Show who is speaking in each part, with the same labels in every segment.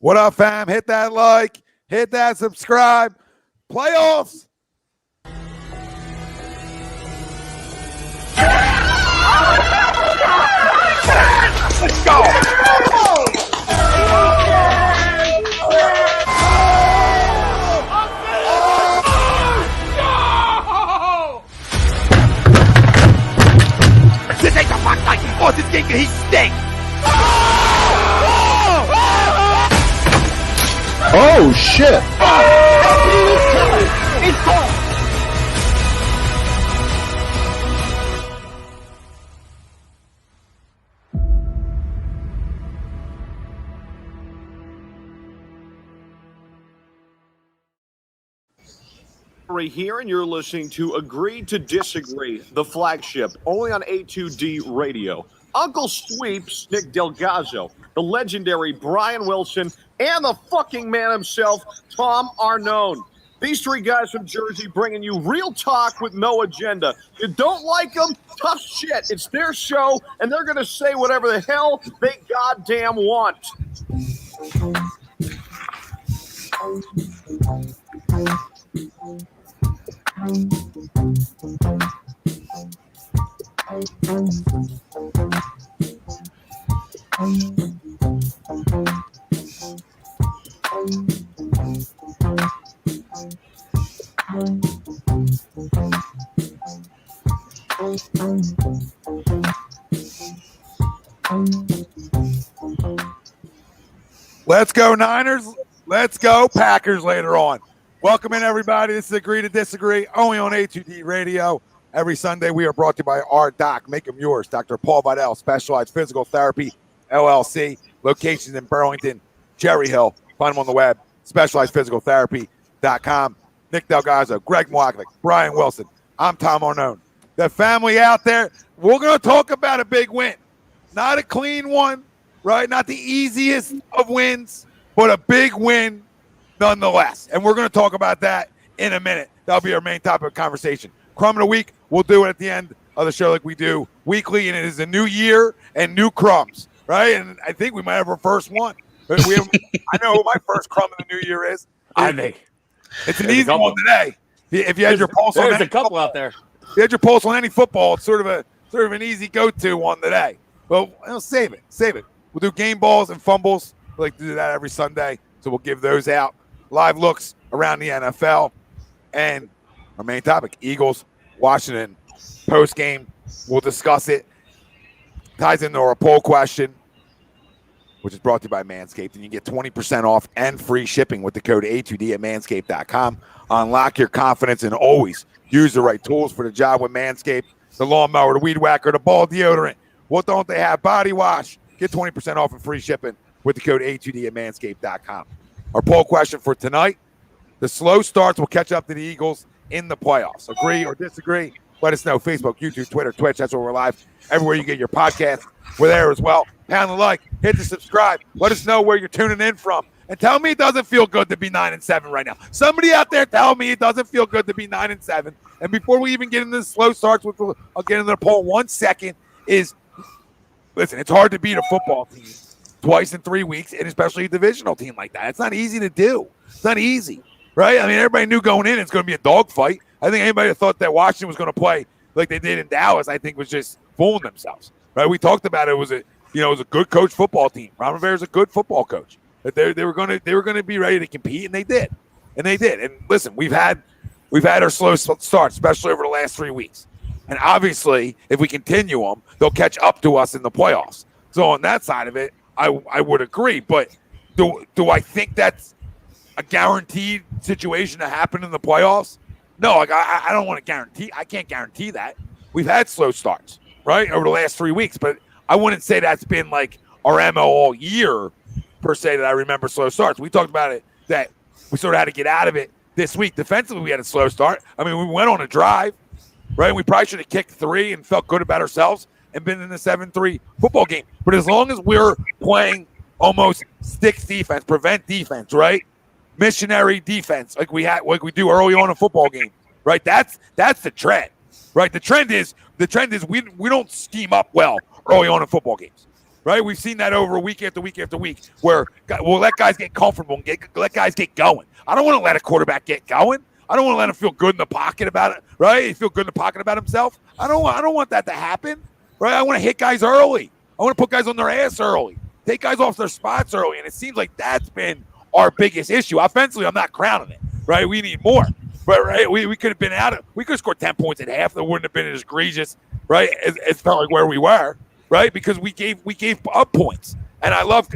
Speaker 1: What up, fam? Hit that like, hit that subscribe. Playoffs.
Speaker 2: Let's go. This ain't the fuck like this game, he stinks.
Speaker 3: Oh shit!
Speaker 2: It's gone.
Speaker 4: Here, and you're listening to Agree to Disagree, the flagship, only on A2D Radio. Uncle Sweeps, Nick DelGozzo, the legendary Brian Wilson, and the fucking man himself, Tom Arnone. These three guys from Jersey bringing you real talk with no agenda. You don't like them? Tough shit. It's their show, and they're going to say whatever the hell they goddamn want.
Speaker 1: Let's go, Niners. Let's go, Packers later on. Welcome in, everybody. This is Agree to Disagree, only on A2D Radio. Every Sunday, we are brought to you by our doc. Make them yours. Dr. Paul Vidal, Specialized Physical Therapy, LLC. Locations in Burlington, Cherry Hill. Find them on the web, specializedphysicaltherapy.com. Nick DelGozzo, Greg Milakovic, Brian Wilson. I'm Tom Arnone. The family out there, we're going to talk about a big win. Not a clean one, right? Not the easiest of wins, but a big win nonetheless. And we're going to talk about that in a minute. That'll be our main topic of conversation. Crumb of the week, we'll do it at the end of the show like we do weekly, and it is a new year and new crumbs, right? And I think we might have our first one. But I know who my first crumb of the new year is.
Speaker 5: I think
Speaker 1: it's an easy one today. If you had your pulse on
Speaker 5: there's a couple
Speaker 1: football,
Speaker 5: out there.
Speaker 1: If you had your pulse on any football, it's sort of an easy go-to one today. But save it. We'll do game balls and fumbles. We like to do that every Sunday, so we'll give those out. Live looks around the NFL, and our main topic, Eagles, Washington, post-game. We'll discuss it. Ties into our poll question, which is brought to you by Manscaped, and you get 20% off and free shipping with the code A2D at manscaped.com. Unlock your confidence and always use the right tools for the job with Manscaped. The lawnmower, the weed whacker, the ball deodorant. What don't they have? Body wash. Get 20% off and free shipping with the code A2D at manscaped.com. Our poll question for tonight, the slow starts will catch up to the Eagles in the playoffs. Agree or disagree? Let us know. Facebook, YouTube, Twitter, Twitch. That's where we're live. Everywhere you get your podcast, we're there as well. Pound the like, hit the subscribe. Let us know where you're tuning in from. And tell me it doesn't feel good to be 9-7 right now. Somebody out there tell me it doesn't feel good to be 9-7. And before we even get into the slow starts, I'll get into the poll 1 second, is, listen, it's hard to beat a football team twice in 3 weeks, and especially a divisional team like that. It's not easy to do. It's not easy, right? I mean, everybody knew going in it's going to be a dogfight. I think anybody that thought that Washington was going to play like they did in Dallas, I think was just fooling themselves, right? We talked about it was a good coach football team. Ron Rivera's a good football coach. That they were going to be ready to compete, and they did. And listen, we've had our slow starts, especially over the last 3 weeks. And obviously, if we continue them, they'll catch up to us in the playoffs. So on that side of it, I would agree. But do I think that's a guaranteed situation to happen in the playoffs? No, I don't want to guarantee. I can't guarantee that. We've had slow starts, right, over the last 3 weeks. But I wouldn't say that's been like our MO all year, per se, that I remember slow starts. We talked about it, that we sort of had to get out of it this week. Defensively, we had a slow start. I mean, we went on a drive, right? We probably should have kicked 3 and felt good about ourselves and been in the 7-3 football game. But as long as we're playing almost sticks defense, prevent defense, right? Missionary defense, like we do early on in a football game, right? That's the trend, right? The trend is we don't scheme up well early on in football games. right? We've seen that over week after week after week where we'll let guys get comfortable and let guys get going. I don't want to let a quarterback get going. I don't want to let him feel good in the pocket about it, right? He feel good in the pocket about himself. I don't want that to happen, right? I want to hit guys early. I want to put guys on their ass early, take guys off their spots early, and it seems like that's been our biggest issue. Offensively, I'm not crowning it, right? We need more, but right, we could have been we could have scored 10 points at half. That wouldn't have been as egregious, right? It felt like where we were, right? Because we gave up points, and I love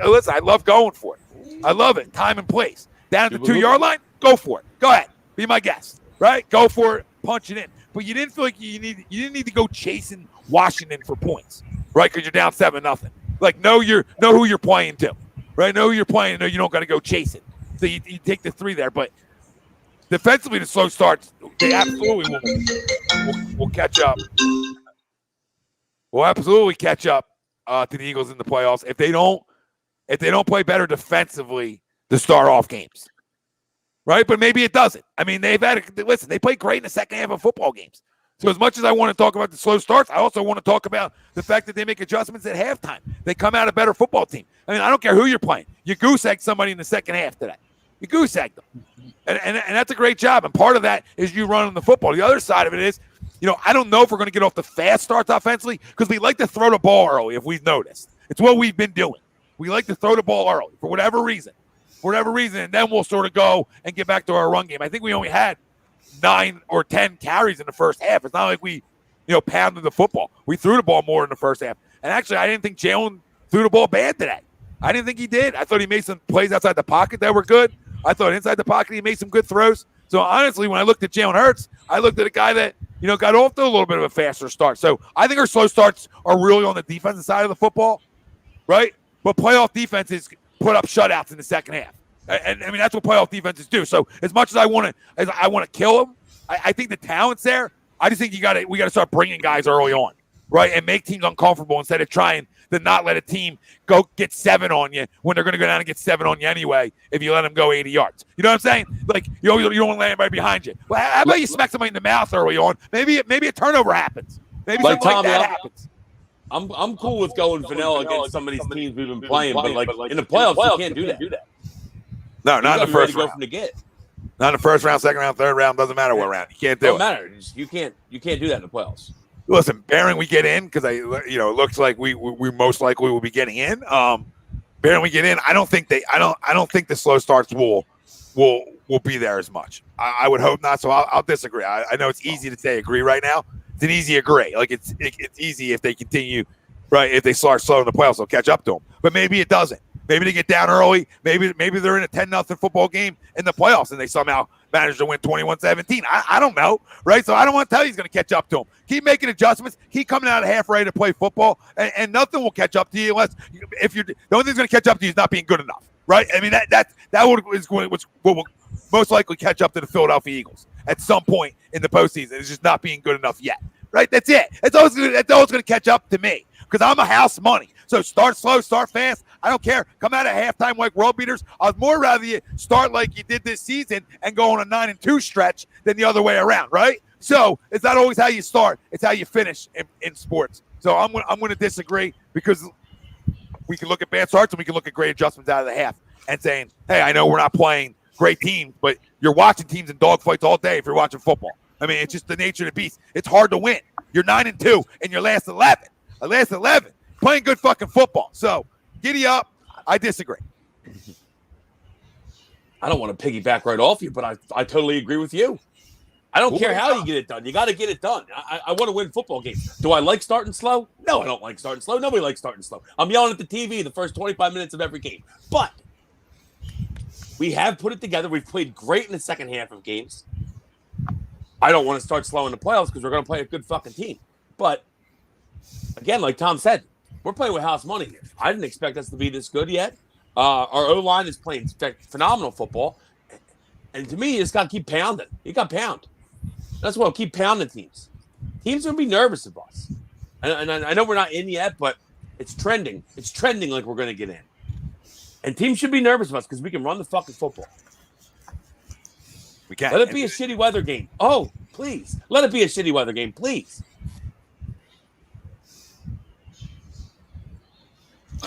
Speaker 1: going for it. I love it. Time and place. Down at the 2-yard line, go for it. Go ahead. Be my guest, right? Go for it, punch it in. But you didn't feel like you didn't need to go chasing Washington for points, right? Because you're down 7-0. Like know who you're playing to, right? Know who you're playing. Know you don't got to go chase it. So you take the 3 there. But defensively, the slow starts, they absolutely will catch up. Will absolutely catch up to the Eagles in the playoffs if they don't play better defensively to start off games. Right, but maybe it doesn't. I mean, they played great in the second half of football games. So as much as I want to talk about the slow starts, I also want to talk about the fact that they make adjustments at halftime. They come out a better football team. I mean, I don't care who you're playing. You goose-egged somebody in the second half today. You goose-egged them. And that's a great job. And part of that is you running the football. The other side of it is, I don't know if we're going to get off the fast starts offensively because we like to throw the ball early, if we've noticed. It's what we've been doing. We like to throw the ball early for whatever reason. And then we'll sort of go and get back to our run game. I think we only had 9 or 10 carries in the first half. It's not like we, pounded the football. We threw the ball more in the first half. And actually, I didn't think Jalen threw the ball bad today. I didn't think he did. I thought he made some plays outside the pocket that were good. I thought inside the pocket he made some good throws. So honestly, when I looked at Jalen Hurts, I looked at a guy that, got off to a little bit of a faster start. So I think our slow starts are really on the defensive side of the football, right? But playoff defenses put up shutouts in the second half. And I mean, that's what playoff defenses do. So as much as I want to kill them, I think the talent's there. I just think we got to start bringing guys early on, right? And make teams uncomfortable instead of trying to not let a team go get 7 on you when they're going to go down and get 7 on you anyway if you let them go 80 yards. You know what I'm saying? Like, you don't want to let anybody behind you. Well, how about you smack somebody in the mouth early on? Maybe a turnover happens. Maybe like something like that happens.
Speaker 3: I'm cool with going vanilla against some of these teams we've been playing, but like in the playoffs, you can't do that.
Speaker 1: No, not in the first round.
Speaker 3: From the get.
Speaker 1: Not in the first round, second round, third round. Doesn't matter what round. You can't do it.
Speaker 3: Doesn't matter. You can't do that in the playoffs.
Speaker 1: Listen, barring we get in, because it looks like we most likely will be getting in. Barring we get in, I don't think the slow starts will be there as much. I would hope not. So I'll disagree. I know it's easy to say agree right now. It's an easy agree. Like it's easy if they continue, right? If they start slow in the playoffs, they'll catch up to them. But maybe it doesn't. Maybe they get down early. Maybe they're in a 10-0 football game in the playoffs and they somehow manage to win 21-17. I don't know, right? So I don't want to tell you he's going to catch up to him. Keep making adjustments. Keep coming out of half ready to play football, and nothing will catch up to you unless the only thing that's going to catch up to you is not being good enough, right? I mean that is what will most likely catch up to the Philadelphia Eagles at some point in the postseason. It's just not being good enough yet, right? That's it. It's always going to catch up to me because I'm a house money. So start slow, start fast. I don't care. Come out at halftime like world beaters. I'd more rather you start like you did this season and go on a 9-2 stretch than the other way around, right? So it's not always how you start; it's how you finish in sports. So I'm going to disagree because we can look at bad starts and we can look at great adjustments out of the half and saying, "Hey, I know we're not playing great teams, but you're watching teams in dogfights all day if you're watching football. I mean, it's just the nature of the beast. It's hard to win. You're 9-2 in your last 11. Last 11, playing good fucking football. So." Giddy up. I disagree.
Speaker 3: I don't want to piggyback right off you, but I totally agree with you. I don't care how you get it done. You got to get it done. I want to win football games. Do I like starting slow? No, I don't like starting slow. Nobody likes starting slow. I'm yelling at the TV the first 25 minutes of every game. But we have put it together. We've played great in the second half of games. I don't want to start slow in the playoffs because we're going to play a good fucking team. But, again, like Tom said, we're playing with house money here. I didn't expect us to be this good yet. Our O-line is playing phenomenal football. And to me, you just got to keep pounding. You got to pound. That's what I'll keep pounding teams. Teams are going to be nervous of us. And I know we're not in yet, but it's trending. It's trending like we're going to get in. And teams should be nervous of us because we can run the fucking football.
Speaker 1: We can.
Speaker 3: Let it be a shitty weather game. Oh, please. Let it be a shitty weather game, please.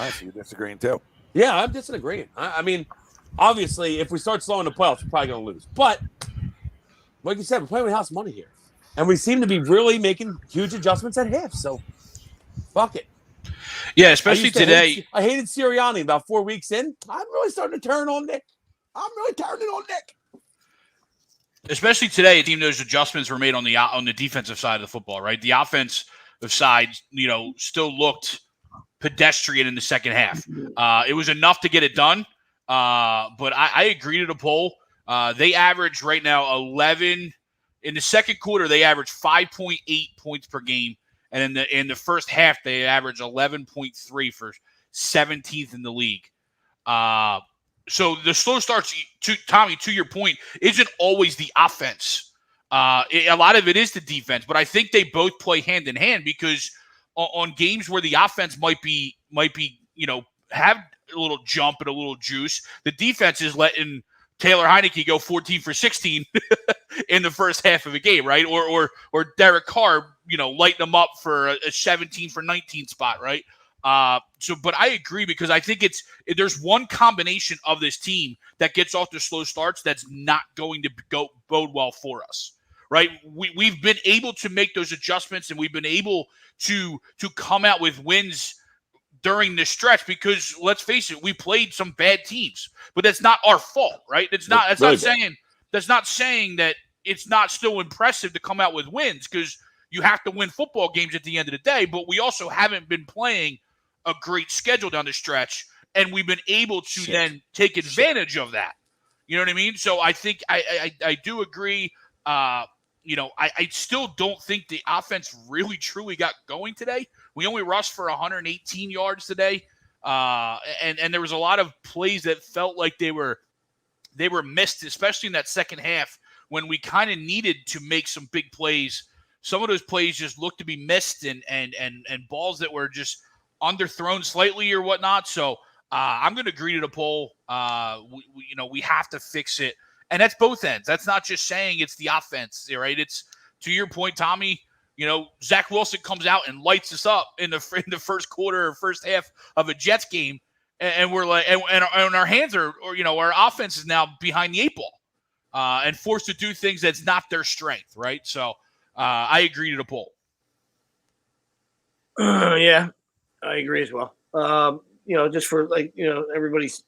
Speaker 1: right, so you're disagreeing too.
Speaker 3: Yeah, I'm disagreeing. I mean, obviously, if we start slowing the playoffs, we're probably going to lose. But like you said, we're playing with house money here, and we seem to be really making huge adjustments at half. So, fuck it.
Speaker 5: Yeah, especially today.
Speaker 3: I hated Sirianni about 4 weeks in. I'm really starting to turn on Nick. I'm really turning on Nick.
Speaker 5: Especially today, a team those adjustments were made on the defensive side of the football, right? The offensive side, still looked pedestrian in the second half. It was enough to get it done, but I agree to the poll. They average right now 11 in the second quarter. They average 5.8 points per game, and in the first half they average 11.3 for 17th in the league. So the slow starts, Tommy, to your point, isn't always the offense. A lot of it is the defense, but I think they both play hand in hand because on games where the offense might be have a little jump and a little juice, the defense is letting Taylor Heinicke go 14 for 16 in the first half of a game, right? Or Derek Carr, lighting them up for a 17 for 19 spot, right? But I agree because I think there's one combination of this team that gets off the slow starts that's not going to bode well for us, right? We've been able to make those adjustments and we've been able to come out with wins during this stretch because let's face it, we played some bad teams, but that's not our fault, right? That's not saying that it's not still impressive to come out with wins because you have to win football games at the end of the day, but we also haven't been playing a great schedule down the stretch, and we've been able to then take advantage of that. You know what I mean? So I think I do agree. I still don't think the offense really truly got going today. We only rushed for 118 yards today, and there was a lot of plays that felt like they were missed, especially in that second half when we kind of needed to make some big plays. Some of those plays just looked to be missed and balls that were just underthrown slightly or whatnot. So I'm going to agree to the poll. We have to fix it. And that's both ends. That's not just saying it's the offense, right? It's to your point, Tommy, Zach Wilson comes out and lights us up in the first quarter or first half of a Jets game. And we're like, and our hands are, our offense is now behind the eight ball and forced to do things that's not their strength, right? So I agree to the poll.
Speaker 6: Yeah, I agree as well. Just for everybody's,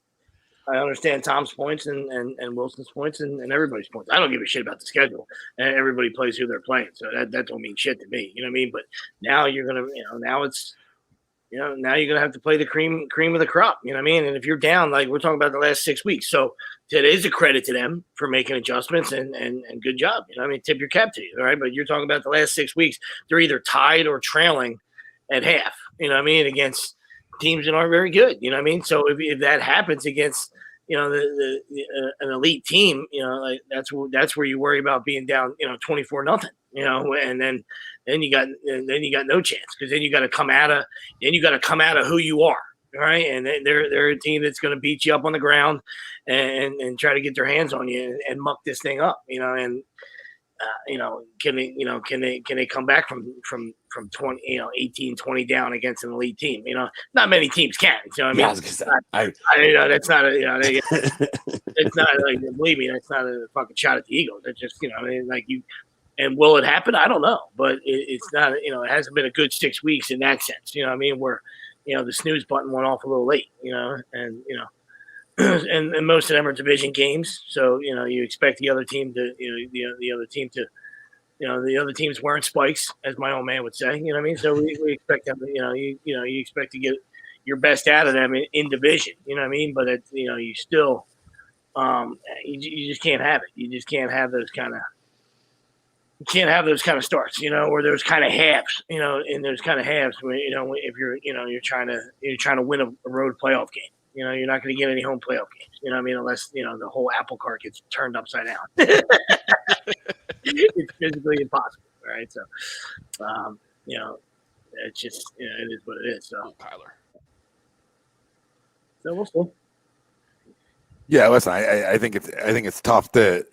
Speaker 6: I understand Tom's points and Wilson's points and everybody's points. I don't give a shit about the schedule. And everybody plays who they're playing, so that don't mean shit to me. You know what I mean? But now you're gonna, now it's, now you're gonna have to play the cream of the crop. You know what I mean? And if you're down, like we're talking about the last 6 weeks, so today's a credit to them for making adjustments and good job. You know what I mean? Tip your cap to you, all right? But you're talking about the last 6 weeks, they're either tied or trailing at half. You know what I mean? Against teams that aren't very good. You know what I mean? So if that happens against an elite team, like that's where you worry about being down 24-0. And then you got no chance because then you got to come out of who you are. Right, and they're a team that's going to beat you up on the ground and try to get their hands on you and muck this thing up, and can they come back from 20, 18, 20 down against an elite team? Not many teams can. So I mean, that's not like, believe me, that's not a fucking shot at the ego. That's just and will it happen? I don't know, but it's not. It hasn't been a good 6 weeks in that sense. You know what I mean? Where the snooze button went off a little late, and and most of them are division games. So, you expect the other team to, the other team's wearing spikes, as my old man would say, you know what I mean? So we expect them to, you expect to get your best out of them in division, you know what I mean? But you still, you just can't have it. You just can't have those kind of, starts, or those kind of halves, in those kind of halves where, if you're trying to win a road playoff game, you're not going to get any home playoff games, you know what I mean? Unless, the whole apple cart gets turned upside down. It's physically impossible. Right. So, it's just, it is what it is. So,
Speaker 3: Kyler.
Speaker 6: So we'll see.
Speaker 1: Yeah. Listen, I think it's tough to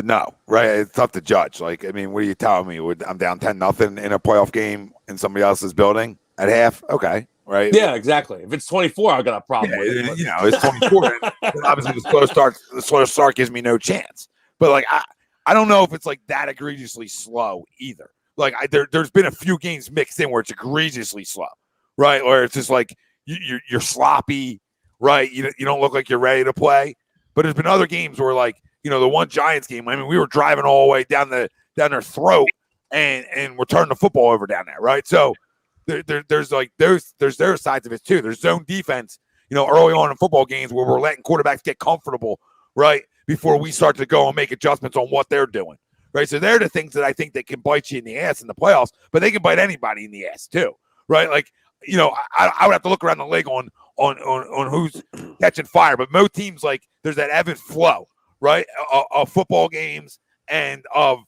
Speaker 1: know, right? It's tough to judge. Like, I mean, what are you telling me? I'm down 10-0 in a playoff game in somebody else's building at half? Okay. right?
Speaker 3: Yeah, exactly. If it's 24, I got a problem with it.
Speaker 1: It's 24. then obviously, the slow start gives me no chance. But like, I don't know if it's like that egregiously slow either. Like, there's been a few games mixed in where it's egregiously slow, right? Or it's just like you're sloppy, right? You don't look like you're ready to play. But there's been other games where, like, the one Giants game. I mean, we were driving all the way down their throat and we're turning the football over down there, right? So there's like there's their sides of it too. There's zone defense, early on in football games where we're letting quarterbacks get comfortable, right, before we start to go and make adjustments on what they're doing, right? So they're the things that I think that can bite you in the ass in the playoffs, but they can bite anybody in the ass too, right? Like, I would have to look around the league on who's catching fire, but most teams, like, there's that ebb and flow, right, of football games and of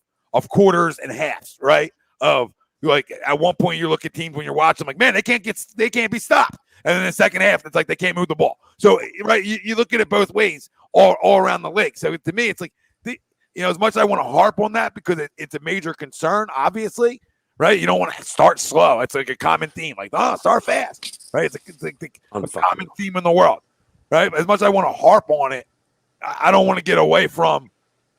Speaker 1: quarters and halves, right? Of, like, at one point you look at teams when you're watching, like, man, they can't be stopped. And then in the second half, it's like they can't move the ball. So, right, you look at it both ways all around the league. So to me, it's like, as much as I want to harp on that because it's a major concern, obviously, right? You don't want to start slow. It's like a common theme, like, start fast, right? It's like a common theme in the world, right? As much as I want to harp on it, I don't want to get away from,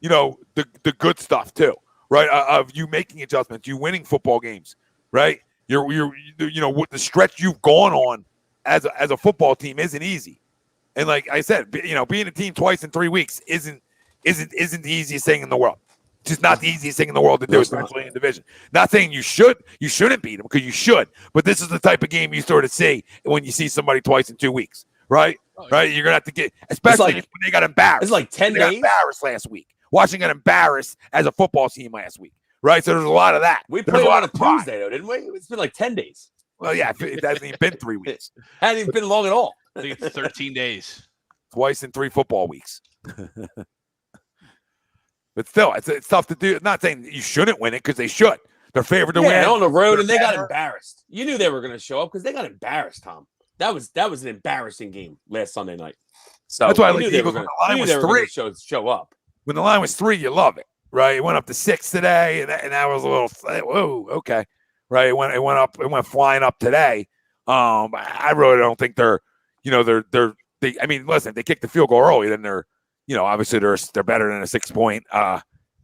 Speaker 1: the good stuff too. Right, of you making adjustments, you winning football games, right? You're with the stretch you've gone on as a football team isn't easy, and like I said, being a team twice in 3 weeks isn't the easiest thing in the world. It's just not the easiest thing in the world to do, especially in division. Not saying you shouldn't beat them, because you should, but this is the type of game you sort of see when you see somebody twice in 2 weeks, right? Right, you're gonna have to get, especially when they got embarrassed.
Speaker 3: It's like 10 days.
Speaker 1: Got embarrassed last week. Washington got embarrassed as a football team last week, right? So there's a lot of that.
Speaker 3: We played on a Tuesday, though, didn't we? It's been like 10 days.
Speaker 1: Well, yeah, it hasn't even been 3 weeks.
Speaker 3: Hasn't even been long at all.
Speaker 5: I think it's 13 days.
Speaker 1: Twice in 3 football weeks. But still, it's tough to do. I'm not saying you shouldn't win it, because they should. They're favored to win.
Speaker 3: On the road, and they got embarrassed. You knew they were going to show up because they got embarrassed, Tom. That was an embarrassing game last Sunday night. So
Speaker 1: that's why I like the Eagles when the line was 3.
Speaker 3: Show up.
Speaker 1: When the line was 3, you love it, right? It went up to 6 today, and that was a little, whoa, okay, right? It went flying up today. I really don't think they're, I mean, listen, they kicked the field goal early, then they're, obviously they're better than a 6-point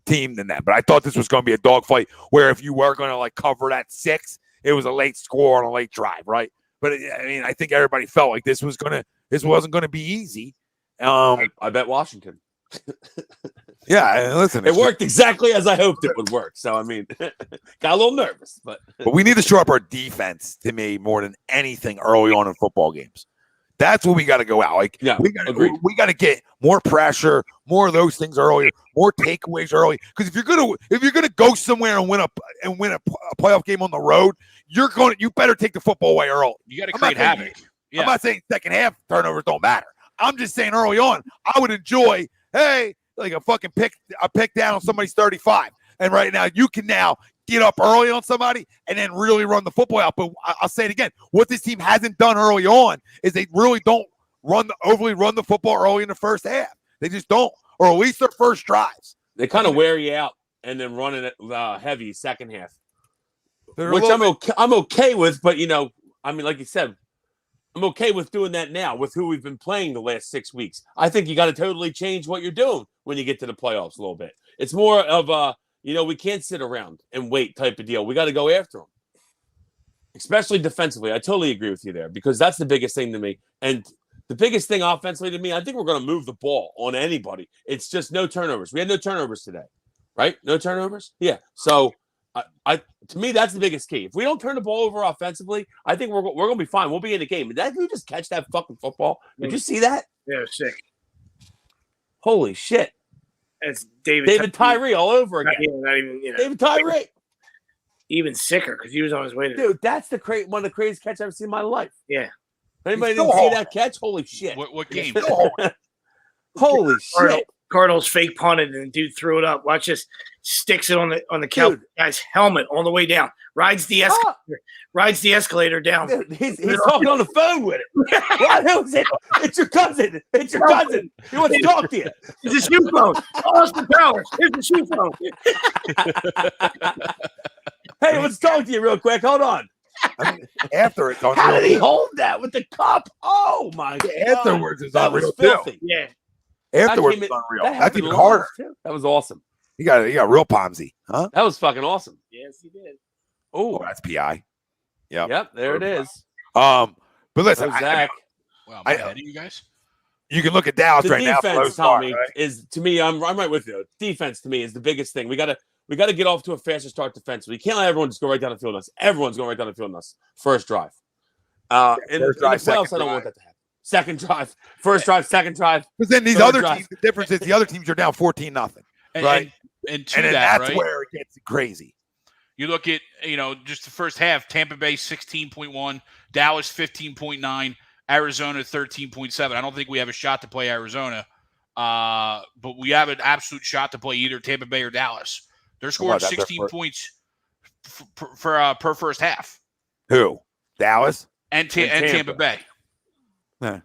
Speaker 1: team than that. But I thought this was going to be a dogfight where if you were going to, like, cover that 6, it was a late score on a late drive, right? But I mean, I think everybody felt like this wasn't going to be easy.
Speaker 3: I bet Washington.
Speaker 1: Yeah, and listen,
Speaker 3: it worked exactly as I hoped it would work. So I mean, got a little nervous, but
Speaker 1: we need to shore up our defense, to me, more than anything early on in football games. That's what we got to go out. Like,
Speaker 3: yeah,
Speaker 1: we got to get more pressure, more of those things earlier, more takeaways early. Because if you're gonna go somewhere and win a playoff game on the road, you better take the football away early.
Speaker 5: You got to create havoc.
Speaker 1: Yeah. I'm not saying second half turnovers don't matter. I'm just saying early on, I would enjoy, hey, like a fucking pick down on somebody's 35. And right now, you can now get up early on somebody and then really run the football out. But I'll say it again. What this team hasn't done early on is they really don't overly run the football early in the first half. They just don't, or at least their first drives.
Speaker 3: They kind of wear you out and then run it heavy second half, which I'm okay with. But, I mean, like you said, I'm okay with doing that now with who we've been playing the last 6 weeks. I think you got to totally change what you're doing when you get to the playoffs a little bit. It's more of we can't sit around and wait type of deal. We got to go after them, especially defensively. I totally agree with you there, because that's the biggest thing to me. And the biggest thing offensively to me, I think we're going to move the ball on anybody. It's just no turnovers. We had no turnovers today, right? No turnovers? Yeah. So, to me, that's the biggest key. If we don't turn the ball over offensively, I think we're going to be fine. We'll be in the game. Did you just catch that fucking football? Did you see that?
Speaker 6: Yeah, sick.
Speaker 3: Holy shit.
Speaker 6: It's David
Speaker 3: Tyree all over again.
Speaker 6: Not even,
Speaker 3: David Tyree.
Speaker 6: Even sicker, because he was on his way to.
Speaker 3: Dude, that's one of the craziest catches I've ever seen in my life.
Speaker 6: Yeah.
Speaker 3: Anybody didn't see that catch? Holy shit.
Speaker 5: What game?
Speaker 3: Holy shit.
Speaker 6: Cardinals fake punted and the dude threw it up. Watch this. Sticks it on the guy's helmet on the way down. Rides the escalator down.
Speaker 3: Dude, he's talking on the phone with it. What? Who is it? It's your cousin. It's your cousin. He wants to talk to you.
Speaker 6: It's a shoe phone. Austin Powers. Here's the shoe phone.
Speaker 3: Hey, let's talk to you real quick. Hold on.
Speaker 1: I mean, after it's unreal.
Speaker 3: How did he hold that with the cup? Oh my god!
Speaker 1: Afterwards is
Speaker 3: that
Speaker 1: unreal
Speaker 3: was filthy.
Speaker 6: Yeah.
Speaker 1: Afterwards
Speaker 3: That
Speaker 1: is
Speaker 3: came in-
Speaker 1: unreal.
Speaker 3: that
Speaker 1: That's
Speaker 3: happened
Speaker 1: even
Speaker 3: live,
Speaker 1: harder.
Speaker 3: too. That was awesome.
Speaker 1: You got real palmsy, huh?
Speaker 3: That was fucking awesome.
Speaker 6: Yes, he did.
Speaker 1: Oh,
Speaker 3: Oh,
Speaker 1: that's PI.
Speaker 3: yep, there it is.
Speaker 1: But listen,
Speaker 3: So Zach,
Speaker 5: Wow, am I ahead of you guys?
Speaker 1: you can look at Dallas
Speaker 3: the
Speaker 1: right now.
Speaker 3: defense,
Speaker 1: Start,
Speaker 3: Tommy,
Speaker 1: right?
Speaker 3: is to me. I'm right with you. Defense to me is the biggest thing. We gotta get off to a faster start defensively. You can't let everyone just go right down the field on us. Everyone's going right down the field on us. First drive. In the playoffs, I don't want that to happen. Second drive, first drive, second drive.
Speaker 1: Because then these
Speaker 3: third
Speaker 1: other
Speaker 3: drive.
Speaker 1: teams, the difference is the other teams are down 14-0, right?
Speaker 5: And to
Speaker 1: And then
Speaker 5: that,
Speaker 1: that's
Speaker 5: right?
Speaker 1: where it gets crazy.
Speaker 5: You look at, just the first half, Tampa Bay 16.1, Dallas 15.9, Arizona 13.7. I don't think we have a shot to play Arizona, but we have an absolute shot to play either Tampa Bay or Dallas. They're scoring 16 points per first half.
Speaker 1: Who? Dallas?
Speaker 5: And Tampa Bay.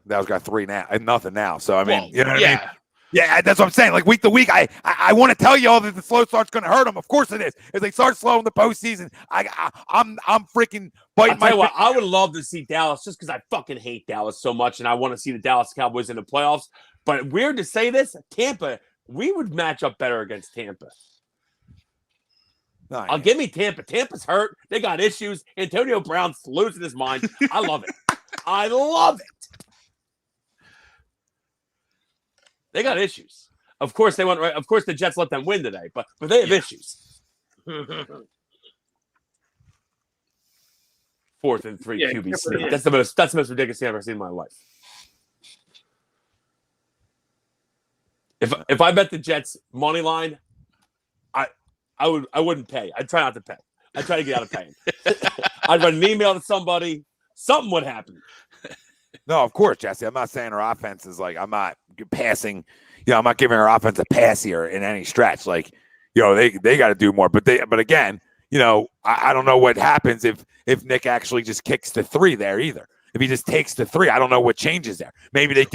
Speaker 1: Dallas got 3 now and nothing now. So I mean, you know what
Speaker 5: yeah.
Speaker 1: I mean? Yeah, that's what I'm saying. Like week to week, I want to tell you all that the slow start's going to hurt them. Of course it is. If they start slow in the postseason, I'm freaking biting my.
Speaker 3: What, I would love to see Dallas just because I fucking hate Dallas so much, and I want to see the Dallas Cowboys in the playoffs. But weird to say this, Tampa, we would match up better against Tampa.
Speaker 1: No,
Speaker 3: Give me Tampa. Tampa's hurt. They got issues. Antonio Brown's losing his mind. I love it. I love it. They got issues. Of course they went right. Of course the Jets let them win today, but they have issues. 4th and 3 QB sneak. That's the most ridiculous thing I've ever seen in my life. If I bet the Jets money line, I wouldn't pay. I'd try not to pay. I'd try to get out of paying. I'd write an email to somebody. Something would happen.
Speaker 1: No, of course, Jesse. I'm not saying our offense is like, I'm not passing, I'm not giving our offense a pass here in any stretch. Like, they got to do more. But again, I don't know what happens if Nick actually just kicks the 3 there either. If he just takes the 3, I don't know what changes there. Maybe they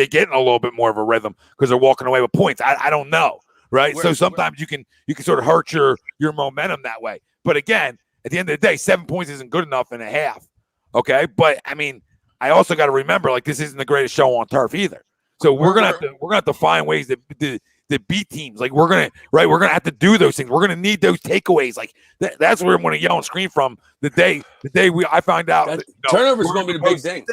Speaker 1: get in a little bit more of a rhythm because they're walking away with points. I don't know, right? So sometimes you can sort of hurt your momentum that way. But again, at the end of the day, 7 points isn't good enough in a half. Okay, but I mean, I also got to remember, like, this isn't the greatest show on turf either. So we're gonna have to find ways to beat teams. Like we're gonna have to do those things. We're gonna need those takeaways. Like that's where I'm gonna yell and scream from the day I found out
Speaker 3: turnovers is gonna be the big thing.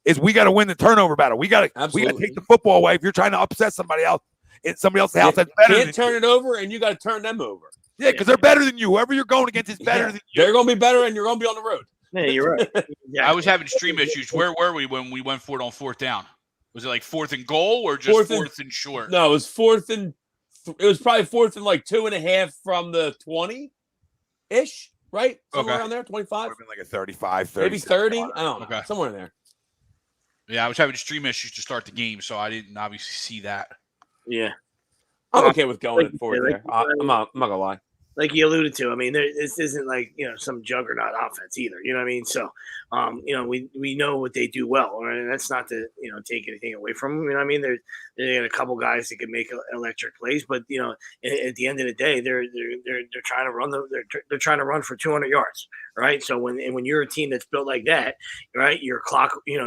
Speaker 1: Is we got to win the turnover battle. We got to take the football away. If you're trying to upset somebody else, it's somebody else's house that's better. You can't
Speaker 3: turn it over, and you got to turn them over.
Speaker 1: Yeah, because they're better than you. Whoever you're going against is better than you.
Speaker 3: They're gonna be better, and you're gonna be on the road.
Speaker 6: Yeah, you're right.
Speaker 5: I was having stream issues. Where were we when we went for it on 4th down? Was it like 4th and goal or just 4th and short?
Speaker 3: No, it was 4th and it was probably 4th and like 2.5 from the 20-ish, right? Somewhere around there, 25.
Speaker 1: Would have been like a 35, 30.
Speaker 3: Maybe 30. I don't know.
Speaker 5: Okay.
Speaker 3: Somewhere in there.
Speaker 5: Yeah, I was having stream issues to start the game, so I didn't obviously see that.
Speaker 6: Yeah.
Speaker 3: I'm okay with going forward there. I'm not gonna lie.
Speaker 6: Like you alluded to, I mean, this isn't like, some juggernaut offense either. You know what I mean? So, we know what they do well. And that's not to, take anything away from them. You know what I mean? They got a couple guys that can make electric plays, but, at the end of the day, they're trying to run they're trying to run for 200 yards, right? So when you're a team that's built like that, right, your clock, you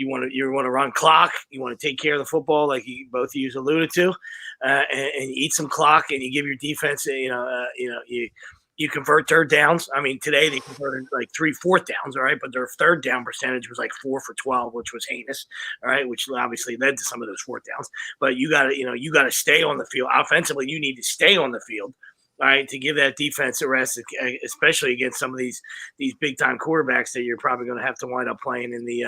Speaker 6: want to run clock, you want to take care of the football, like both of you alluded to, and eat some clock, and you give your defense, you convert third downs. I mean, today they converted like 3 4th downs, all right, but their third down percentage was like 4 for 12, which was heinous, all right, which obviously led to some of those 4th downs. But you got to stay on the field offensively. You need to stay on the field, all right, to give that defense a rest, especially against some of these big time quarterbacks that you're probably going to have to wind up playing in the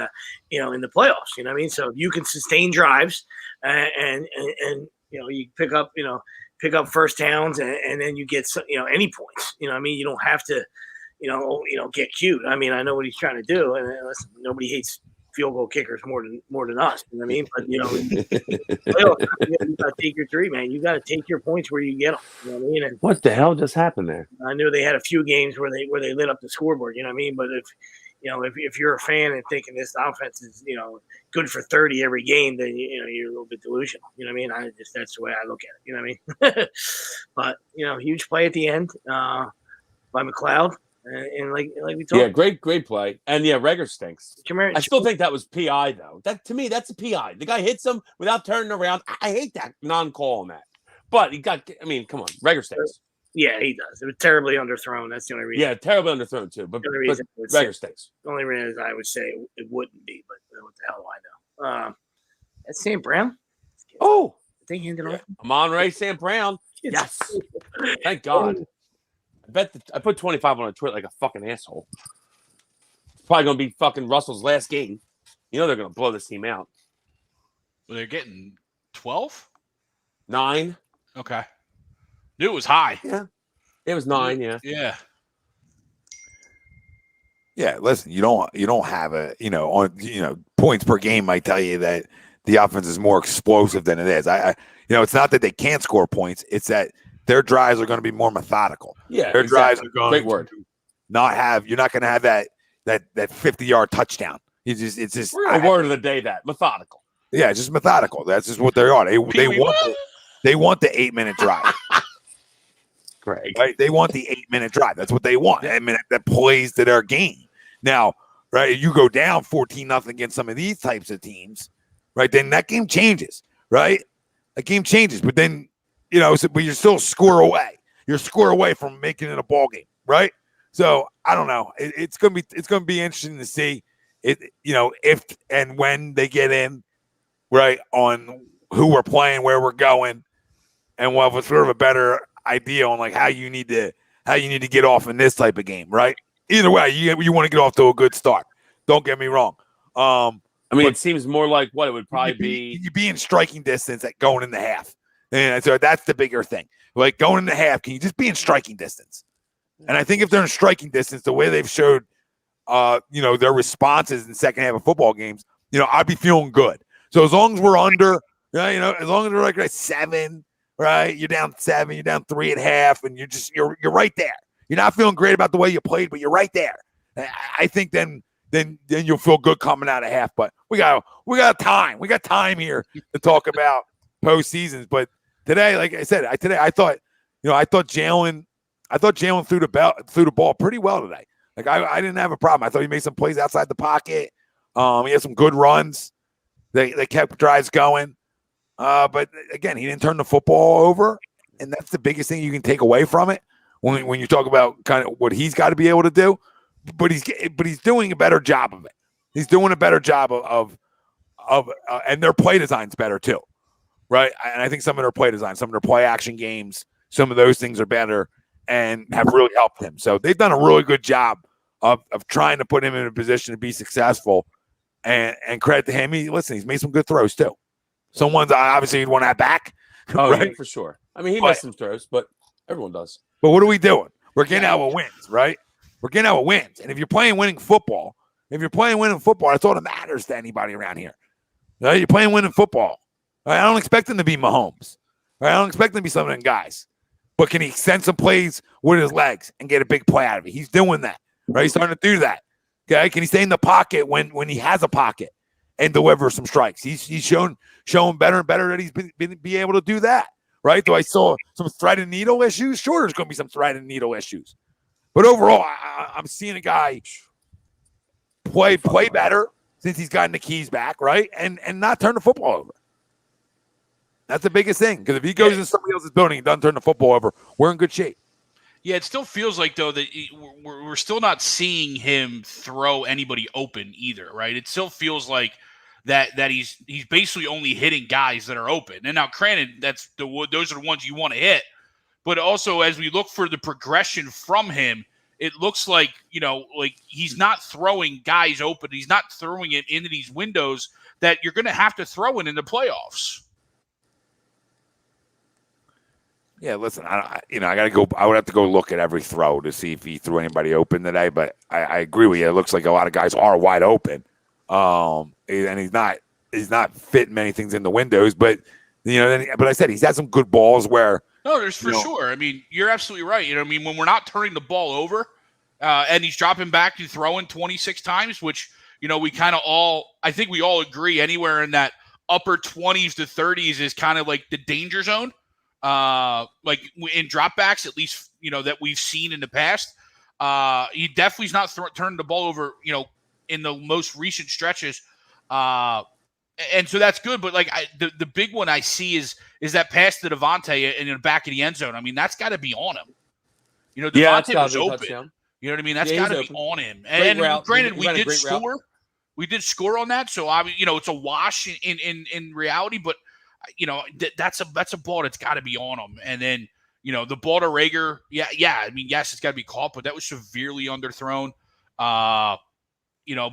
Speaker 6: in the playoffs. You know what I mean? So if you can sustain drives and you pick up first downs and then you get any points. You know what I mean? You don't have to get cute. I mean, I know what he's trying to do, and listen, nobody hates field goal kickers more than us. You know what I mean? But you got to take your 3, man. You got to take your points where you get them. You know what I mean? And
Speaker 3: what the hell just happened there?
Speaker 6: I knew they had a few games where they lit up the scoreboard. You know what I mean? But if you're a fan and thinking this offense is good for 30 every game, then you're a little bit delusional. You know what I mean? That's the way I look at it. You know what I mean? But huge play at the end by McCleod. And like we talked.
Speaker 3: Yeah, great play. And yeah, Rager stinks.
Speaker 6: Chimera,
Speaker 3: I still think that was PI though. That to me, that's a PI. The guy hits him without turning around. I hate that non-call on that. But I mean, come on, Rager stinks.
Speaker 6: Yeah, he does. It was terribly underthrown. That's the only reason.
Speaker 3: Yeah, terribly underthrown too. But Rager stinks.
Speaker 6: The only reason I would say it wouldn't be, but what the hell do I know? That's Sam Brown.
Speaker 3: Oh,
Speaker 6: they handed off.
Speaker 3: Monterey Sam Brown. Yes, thank God. I put 25 on a tweet like a fucking asshole. It's probably gonna be fucking Russell's last game. You know they're gonna blow this team out.
Speaker 5: Well, they're getting 12?
Speaker 3: 9.
Speaker 5: Okay. Knew it was high.
Speaker 3: Yeah. It was 9, yeah.
Speaker 5: Yeah.
Speaker 1: Yeah, listen, you don't have points per game might tell you that the offense is more explosive than it is. It's not that they can't score points, it's that their drives are going to be more methodical.
Speaker 3: Yeah.
Speaker 1: Their drives are going
Speaker 3: Great word.
Speaker 1: You're not going to have that 50-yard touchdown. It's just
Speaker 3: a word of the day, that methodical.
Speaker 1: Yeah, it's just methodical. That's just what they are. They want the 8-minute drive.
Speaker 3: Greg.
Speaker 1: Right? They want the 8-minute drive. That's what they want. I mean, that plays to their game. Now, right, you go down 14-0 against some of these types of teams, right? Then that game changes, right? That game changes, but then but you're still a score away. You're a score away from making it a ball game, right? So I don't know. It's gonna be interesting to see it. If and when they get in, right, on who we're playing, where we're going, and we'll have sort of a better idea on like how you need to get off in this type of game, right? Either way, you want to get off to a good start. Don't get me wrong.
Speaker 3: It seems more like what it would probably be.
Speaker 1: You be in striking distance at going in the half, and so that's the bigger thing. Like going in the half, can you just be in striking distance? And I think if they're in striking distance, the way they've showed, their responses in the second half of football games, I'd be feeling good. So as long as we're under, as long as we're like at 7. Right, you're down 7, you're down 3 at half, and you're right there. You're not feeling great about the way you played, but you're right there. I think then you'll feel good coming out of half. But we got time. We got time here to talk about postseasons. But today, like I said, I thought Jalen threw the ball pretty well today. Like I didn't have a problem. I thought he made some plays outside the pocket. He had some good runs. They kept drives going. But again, he didn't turn the football over, and that's the biggest thing you can take away from it when you talk about kind of what he's got to be able to do. But he's doing a better job of it. He's doing a better job of and their play design's better too, right? And I think some of their play design, some of their play action games, some of those things are better and have really helped him. So they've done a really good job of trying to put him in a position to be successful. And credit to him. He's made some good throws too. Some ones obviously you'd want to have back.
Speaker 3: Oh,
Speaker 1: right?
Speaker 3: Yeah, for sure. I mean, he missed some throws, but everyone does.
Speaker 1: But what are we doing? We're getting out with wins, right? We're getting out with wins. And if you're playing winning football, that's all that matters to anybody around here. Right? You're playing winning football. Right? I don't expect him to be Mahomes. Right? I don't expect him to be some of them guys. But can he send some plays with his legs and get a big play out of it? He's doing that. Right? He's starting to do that. Okay? Can he stay in the pocket when he has a pocket and deliver some strikes? He's shown better and better that he's been able to do that, right? Though I saw some thread and needle issues. Sure, there's going to be some thread and needle issues, but overall, I'm seeing a guy play better since he's gotten the keys back, right? And not turn the football over. That's the biggest thing, because if he goes in somebody else's building and doesn't turn the football over, we're in good shape.
Speaker 5: Yeah, it still feels like, though, that we're still not seeing him throw anybody open either, right? It still feels like that he's basically only hitting guys that are open. And now, granted, those are the ones you want to hit. But also, as we look for the progression from him, it looks like, like he's not throwing guys open. He's not throwing it into these windows that you're going to have to throw in the playoffs.
Speaker 1: Yeah, listen, I got to go. I would have to go look at every throw to see if he threw anybody open today. But I agree with you. It looks like a lot of guys are wide open. And he's not fitting many things in the windows, but but I said he's had some good balls where.
Speaker 5: No, there's for sure. I mean, you're absolutely right. When we're not turning the ball over, and he's dropping back and throwing 26 times, which we kind of I think we all agree anywhere in that upper 20s to 30s is kind of like the danger zone. Like in dropbacks, at least that we've seen in the past. He definitely is not turning the ball over, in the most recent stretches. And so that's good. But the big one I see is that pass to Devontae in the back of the end zone. I mean, that's got to be on him. Devontae was open.
Speaker 3: Touchdown.
Speaker 5: You know what I mean? That's got to be on him. And granted, we did score. We did score on that, so it's a wash in reality. But that's a ball that's got to be on him. And then the ball to Rager, I mean, yes, it's got to be caught, but that was severely underthrown. But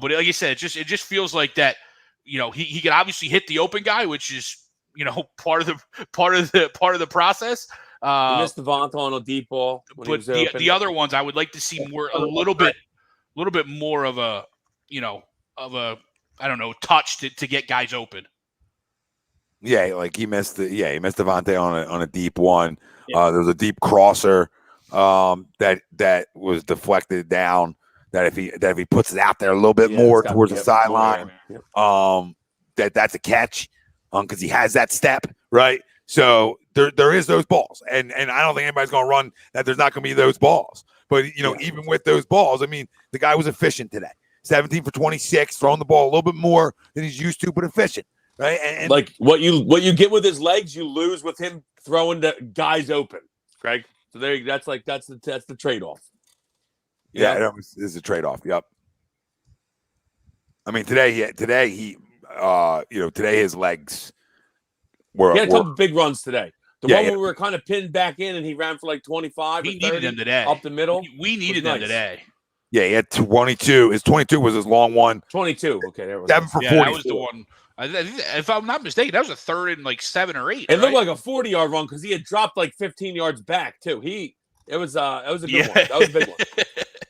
Speaker 5: like I said, it just feels like that. He could obviously hit the open guy, which is part of the process.
Speaker 3: He missed Devontae on a deep ball,
Speaker 5: but the other ones, I would like to see a little bit more of a I don't know, touch to get guys open.
Speaker 1: Yeah, like he missed Devontae on a deep one. Yeah. There was a deep crosser that was deflected down. That if he puts it out there a little bit more towards the sideline, that's a catch because he has that step, right? So there is those balls, and I don't think anybody's going to run that there's not going to be those balls. But even with those balls, I mean, the guy was efficient today. 17 for 26, throwing the ball a little bit more than he's used to, but efficient, right? And
Speaker 3: like what you get with his legs, you lose with him throwing the guys open, Greg. So that's the trade-off.
Speaker 1: Yeah, it is a trade-off. Yep. I mean, today his legs were.
Speaker 3: He had a couple big runs today. The one where we were kind of pinned back in, and he ran for like 25.
Speaker 5: We needed him today.
Speaker 3: Up the middle.
Speaker 5: We needed him today.
Speaker 1: Yeah, he had 22. His 22 was his long one.
Speaker 3: 22. Okay, there was
Speaker 1: 7 for 40.
Speaker 5: That was the one. If I'm not mistaken, that was a third and like 7 or 8.
Speaker 3: It looked like a 40-yard run because he had dropped like 15 yards back too. It was a good one. That was a big one.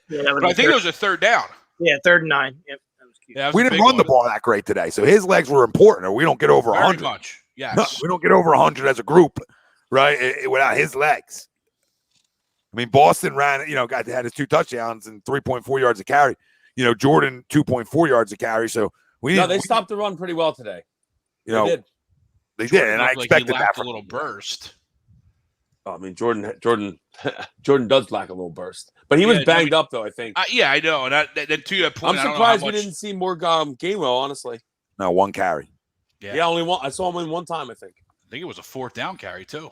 Speaker 5: But I think it was a third down.
Speaker 6: Yeah, 3rd and 9. Yep, that was cute.
Speaker 5: Yeah,
Speaker 1: we didn't run the ball that great today, so his legs were important. Or we don't get over 100.
Speaker 5: Very much. Yes.
Speaker 1: No, we don't get over 100 as a group, right? Without his legs. I mean, Boston ran, had his 2 touchdowns and 3.4 yards a carry. Jordan 2.4 yards a carry. So
Speaker 3: they stopped the run pretty well today.
Speaker 1: They did, and I expected that
Speaker 5: a little burst.
Speaker 3: Oh, I mean, Jordan does lack a little burst, but he was banged up though. I think.
Speaker 5: I know, and then to that point,
Speaker 3: I'm surprised we didn't see more Gainwell. Honestly,
Speaker 1: no, 1 carry.
Speaker 3: Yeah, only one. I saw him in one time. I think
Speaker 5: it was a 4th down carry too.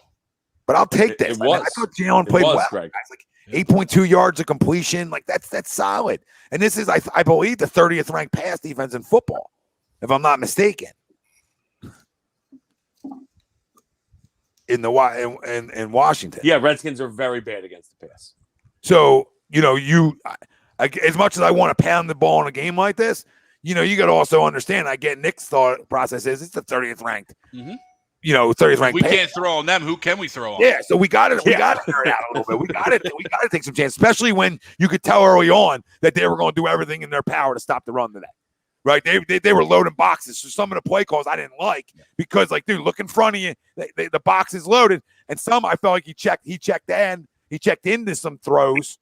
Speaker 1: But I'll take this.
Speaker 3: It was.
Speaker 1: I thought Jalen played well.
Speaker 3: Greg.
Speaker 1: Like 8.2 yards of completion. Like that's solid. And this is, I believe, the 30th ranked pass defense in football, if I'm not mistaken. In Washington.
Speaker 3: Yeah, Redskins are very bad against the pass.
Speaker 1: So, as much as I want to pound the ball in a game like this, you got to also understand, I get Nick's thought process is it's the 30th ranked. Mm-hmm. 30th ranked.
Speaker 5: We can't throw on them. Who can we throw on?
Speaker 1: Yeah, so we got to turn it out a little bit. We got to take some chances, especially when you could tell early on that they were going to do everything in their power to stop the run today. Right? They were loading boxes. So some of the play calls I didn't like because, dude, look in front of you. The box is loaded, and some I felt like he checked into some throws,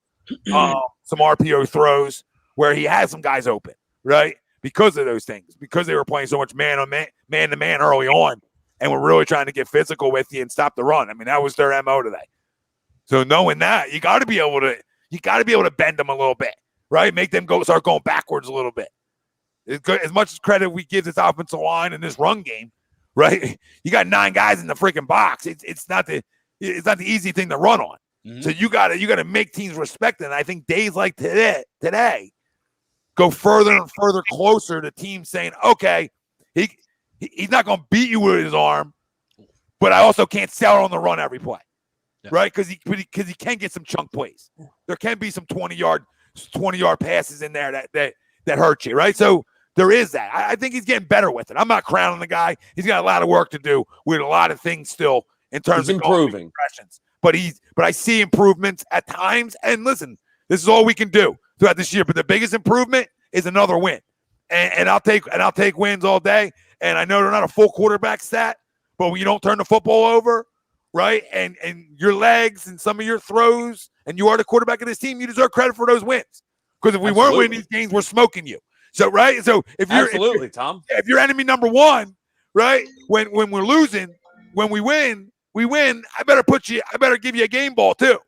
Speaker 1: some RPO throws where he had some guys open, right? Because of those things, because they were playing so much man to man early on. And we're really trying to get physical with you and stop the run. I mean, that was their MO today. So knowing that, you got to be able to bend them a little bit, right? Make them start going backwards a little bit. As much as credit we give this offensive line in this run game, right? You got 9 guys in the freaking box. It's not the easy thing to run on. Mm-hmm. So you got to make teams respect it. And I think days like today go further and further closer to teams saying, okay, he's not going to beat you with his arm, but I also can't sell it on the run every play, right? Because he can get some chunk plays. There can be some 20-yard passes in there that hurt you, right? So there is that. I think he's getting better with it. I'm not crowning the guy. He's got a lot of work to do with a lot of things still in terms of
Speaker 3: improving
Speaker 1: impressions. But I see improvements at times. And listen, this is all we can do throughout this year. But the biggest improvement is another win, and I'll take wins all day. And I know they're not a full quarterback stat, but when you don't turn the football over, right, and your legs and some of your throws, and you are the quarterback of this team, you deserve credit for those wins. Because if we weren't winning these games, we're smoking you. So, right? So
Speaker 3: Tom.
Speaker 1: If you're enemy number 1, right, when we're losing, when we win, I better give you a game ball too,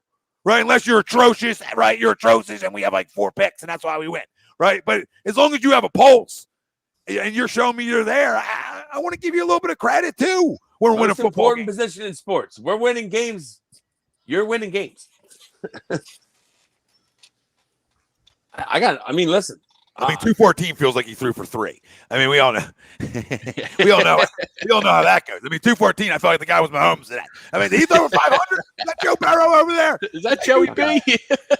Speaker 1: right? Unless you're atrocious, right? You're atrocious, and we have like 4 picks, and that's why we win, right? But as long as you have a pulse and you're showing me you're there, I want to give you a little bit of credit too. We're winning football
Speaker 3: important
Speaker 1: games.
Speaker 3: position in sports. We're winning games. You're winning games. Listen.
Speaker 1: 214 feels like he threw for 3. I mean, we all know. we all know how that goes. I mean, 214, I felt like the guy was Mahomes today. I mean, did he throw for 500? Is that Joe Burrow over there?
Speaker 5: Is that Joey B?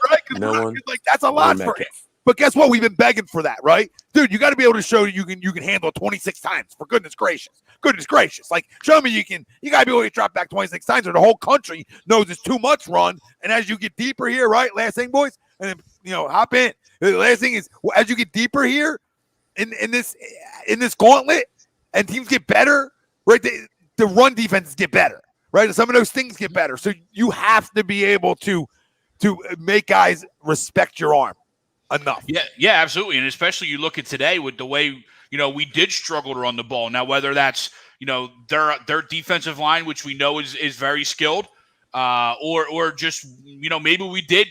Speaker 1: Right?
Speaker 3: No one.
Speaker 1: Like, that's a lot for him. But guess what? We've been begging for that, right? Dude, you got to be able to show you can handle 26 times, for goodness gracious. Goodness gracious. Like, show me you got to be able to drop back 26 times, or the whole country knows it's too much run. And as you get deeper here, right? Last thing, boys, and then, hop in. The last thing is, as you get deeper here in this gauntlet and teams get better, right? The run defenses get better, right? Some of those things get better. So you have to be able to make guys respect your arm enough.
Speaker 5: Yeah, absolutely. And especially you look at today with the way, we did struggle to run the ball. Now, whether that's, their defensive line, which we know is very skilled, or just, maybe we did,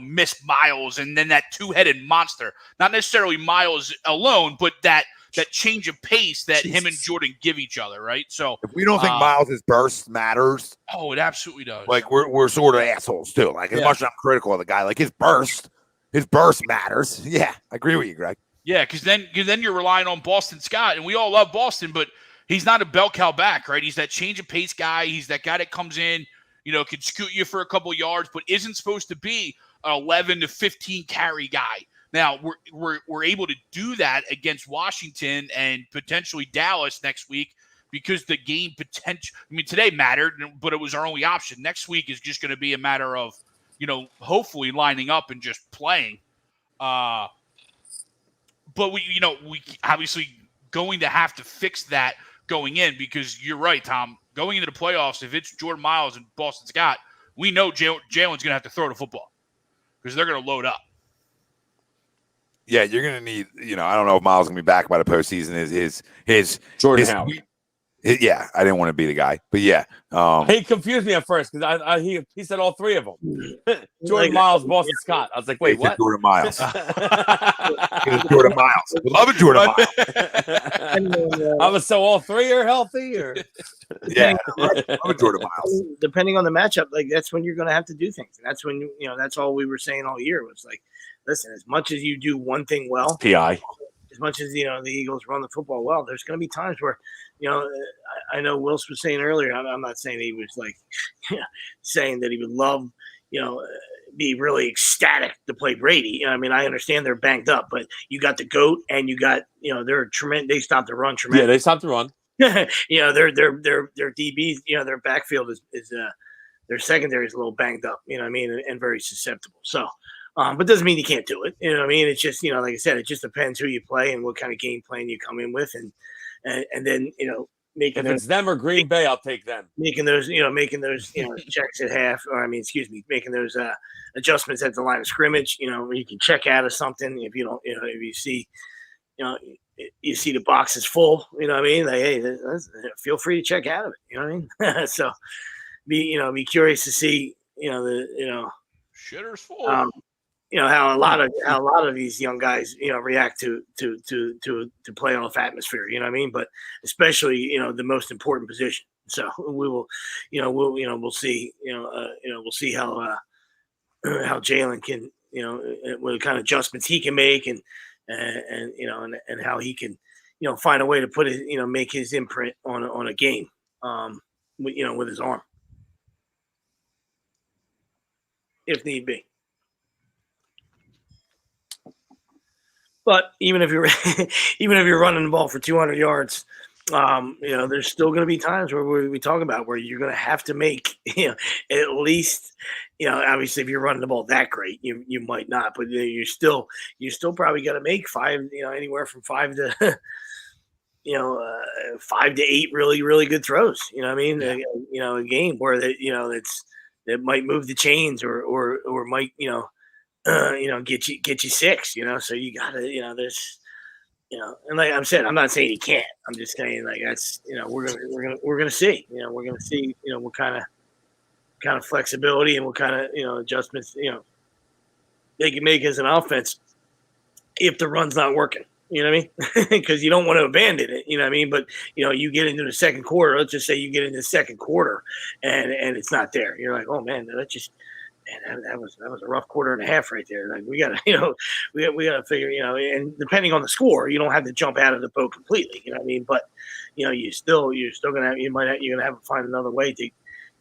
Speaker 5: miss Miles and then that 2-headed monster. Not necessarily Miles alone, but that change of pace that him and Jordan give each other, right? So
Speaker 1: if we don't think Miles' burst matters,
Speaker 5: it absolutely does.
Speaker 1: Like we're sort of assholes too. Like as much as I'm critical of the guy, like his burst matters. Yeah, I agree with you, Greg.
Speaker 5: Yeah, because then you're relying on Boston Scott, and we all love Boston, but he's not a bell cow back, right? He's that change of pace guy. He's that guy that comes in, can scoot you for a couple yards, but isn't supposed to be an 11 to 15 carry guy. Now we're able to do that against Washington and potentially Dallas next week because the game potential. I mean, today mattered, but it was our only option. Next week is just going to be a matter of, hopefully lining up and just playing. But we obviously going to have to fix that going in because you're right, Tom. Going into the playoffs, if it's Jordan Miles and Boston Scott, we know Jalen's going to have to throw the football because they're going to load up.
Speaker 1: Yeah, you're going to need, I don't know if Miles is going to be back by the postseason. His
Speaker 3: Jordan Howard.
Speaker 1: Yeah, I didn't want to be the guy, but yeah.
Speaker 3: He confused me at first because he said all 3 of them. Jordan Miles, Boston Scott. I was like, wait, what?
Speaker 1: Jordan Miles. Jordan Miles. We love it, Jordan Miles.
Speaker 3: I was so all 3 are healthy, or
Speaker 1: yeah, love it, Jordan Miles.
Speaker 6: Depending on the matchup, like that's when you're going to have to do things, and that's when that's all we were saying all year was like, listen, as much as you do one thing well,
Speaker 3: PI.
Speaker 6: As much as the Eagles run the football well, there's going to be times where I know Wilson was saying earlier. I'm not saying he was like saying that he would love be really ecstatic to play Brady. I mean, I understand they're banged up, but you got the GOAT and you got they're tremendous. They stopped the run tremendous.
Speaker 3: Yeah, they stopped the run.
Speaker 6: Their DBs, their backfield is their secondary is a little banged up. And very susceptible. So. But doesn't mean you can't do it. It's just, like I said, it just depends who you play and what kind of game plan you come in with. And then, making
Speaker 3: if it's them or Green Bay, I'll take them.
Speaker 6: Making those checks at half, making those adjustments at the line of scrimmage, where you can check out of something. If you don't, if you see, you see the box is full, like, hey, feel free to check out of it. So be curious to see,
Speaker 5: shitter's full.
Speaker 6: How a lot of these young guys, react to playoff atmosphere, but especially, the most important position. So we will, we'll see, we'll see how Jalen can, what kind of adjustments he can make and how he can, find a way to put it, make his imprint on a game, with his arm, if need be. But even if you're running the ball for 200 yards, there's still going to be times where we talk about where you're going to have to make, at least, obviously if you're running the ball that great, you might not, but you still probably got to make 5, anywhere from 5 to 5 to 8 really, really good throws. Yeah. A game where that might move the chains or might get you 6, so you gotta, there's, and like I said, I'm not saying he can't. I'm just saying like that's, we're gonna see, we're gonna see, what kind of, kind of flexibility and what kind of adjustments they can make as an offense if the run's not working. You know what I mean? Because you don't want to abandon it. You know what I mean? But you get into the second quarter. Let's just say you get into the second quarter and it's not there. You're like, oh man, that was a rough quarter and a half right there. Like we gotta we gotta figure and depending on the score, you don't have to jump out of the boat completely. You know what I mean? But you're still gonna have you're gonna have to find another way to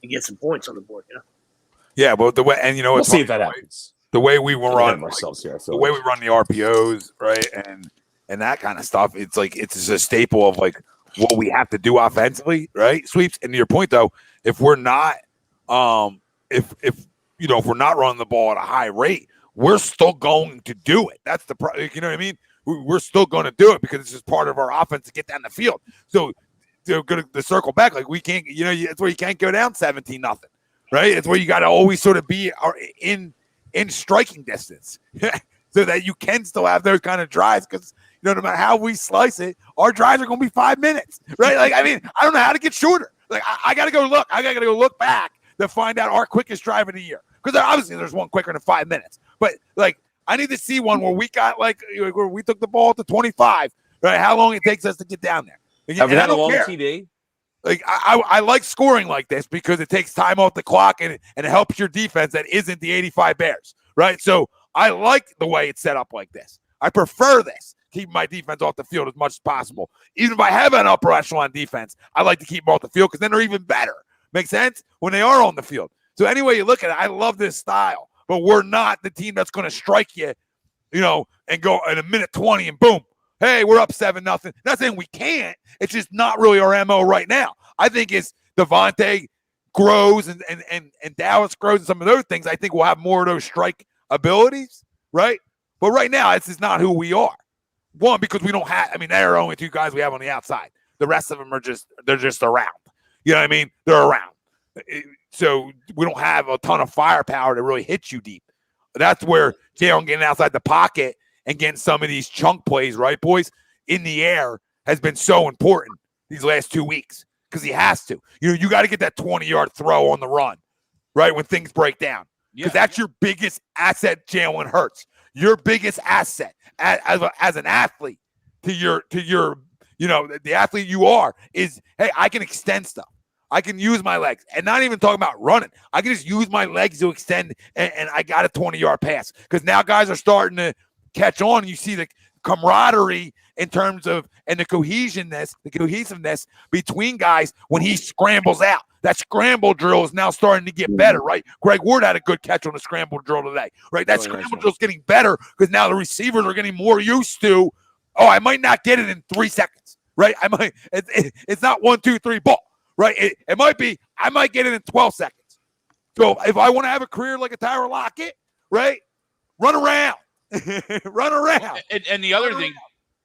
Speaker 6: get some points on the board.
Speaker 1: Yeah, but the way
Speaker 3: we'll see if that happens.
Speaker 1: The way we will run
Speaker 3: ourselves here,
Speaker 1: the way we run the RPOs, right, and that kind of stuff, it's like it's just a staple of like what we have to do offensively, right? Sweeps. And to your point though, if we're not if we're not running the ball at a high rate, we're still going to do it. That's the you know what I mean? We're still going to do it because it's just part of our offense to get down the field. So they're going to circle back. Like we can't, it's where you can't go down 17-0, right? It's where you got to always sort of be in striking distance so that you can still have those kind of drives because no matter how we slice it, our drives are going to be 5 minutes, right? Like, I mean, I don't know how to get shorter. Like, I got to go look. I got to go look back to find out our quickest drive of the year. Because obviously there's one quicker than 5 minutes. But, like, I need to see one where we got, like, where we took the ball to 25, right? How long it takes us to get down there.
Speaker 3: Have we had a long TD?
Speaker 1: Like, I like scoring like this because it takes time off the clock and it helps your defense that isn't the 85 Bears, right? So I like the way it's set up like this. I prefer this. Keep my defense off the field as much as possible. Even if I have an upper echelon defense, I like to keep them off the field because then they're even better. Make sense? When they are on the field. So any way you look at it, I love this style. But we're not the team that's going to strike you, and go in a minute 20 and boom. Hey, we're up 7-0. Not saying we can't. It's just not really our MO right now. I think it's Devontae grows and Dallas grows and some of those things. I think we'll have more of those strike abilities, right? But right now, this is not who we are. One, because we don't have, there are only two guys we have on the outside. The rest of them they're just around. You know what I mean? They're around. So we don't have a ton of firepower to really hit you deep. That's where Jalen getting outside the pocket and getting some of these chunk plays, right, boys, in the air has been so important these last 2 weeks because he has to. You got to get that 20-yard throw on the run, right, when things break down. Because that's your biggest asset, Jalen Hurts. Your biggest asset as an athlete to your the athlete you are is, hey, I can extend stuff. I can use my legs. And not even talking about running. I can just use my legs to extend, and I got a 20-yard pass. Because now guys are starting to catch on. And you see the camaraderie in terms of, and the cohesiveness between guys when he scrambles out. That scramble drill is now starting to get better, right? Greg Ward had a good catch on the scramble drill today, right? That scramble drill is getting better because now the receivers are getting more used to, I might not get it in 3 seconds, right? It's not 1, 2, 3 ball, right? It might be, I might get it in 12 seconds. So if I want to have a career like a Tyler Lockett, right? Run around. Run around.
Speaker 5: And the other thing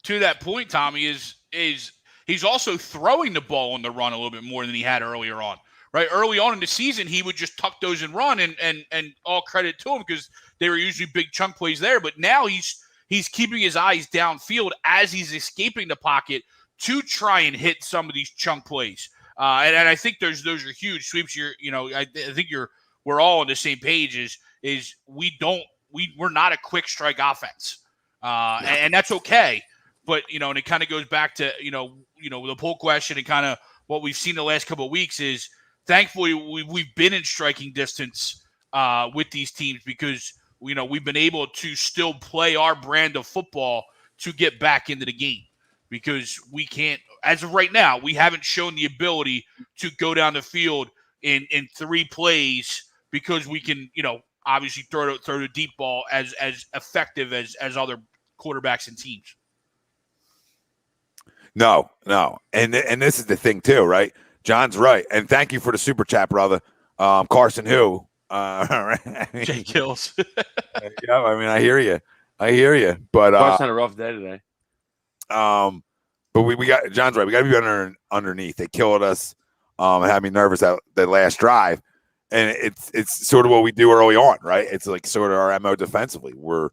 Speaker 5: to that point, Tommy, is he's also throwing the ball on the run a little bit more than he had earlier on. Right, early on in the season, he would just tuck those and run, and all credit to him because they were usually big chunk plays there. But now he's keeping his eyes downfield as he's escaping the pocket to try and hit some of these chunk plays. And I think those are huge sweeps. I think we're all on the same page. Is we're not a quick strike offense, and that's okay. But and it kind of goes back to the poll question and kind of what we've seen the last couple of weeks is. Thankfully, we've been in striking distance with these teams because we've been able to still play our brand of football to get back into the game because we can't, as of right now, we haven't shown the ability to go down the field in 3 plays because we can obviously throw the deep ball as effective as other quarterbacks and teams.
Speaker 1: No, and this is the thing too, right? John's right, and thank you for the super chat, brother. Carson, who?
Speaker 5: Jay Kills.
Speaker 1: Yeah, I hear you. But
Speaker 3: Carson had a rough day today.
Speaker 1: But we got John's right. We got to be underneath. They killed us. And had me nervous that last drive, and it's sort of what we do early on, right? It's like sort of our MO defensively. We're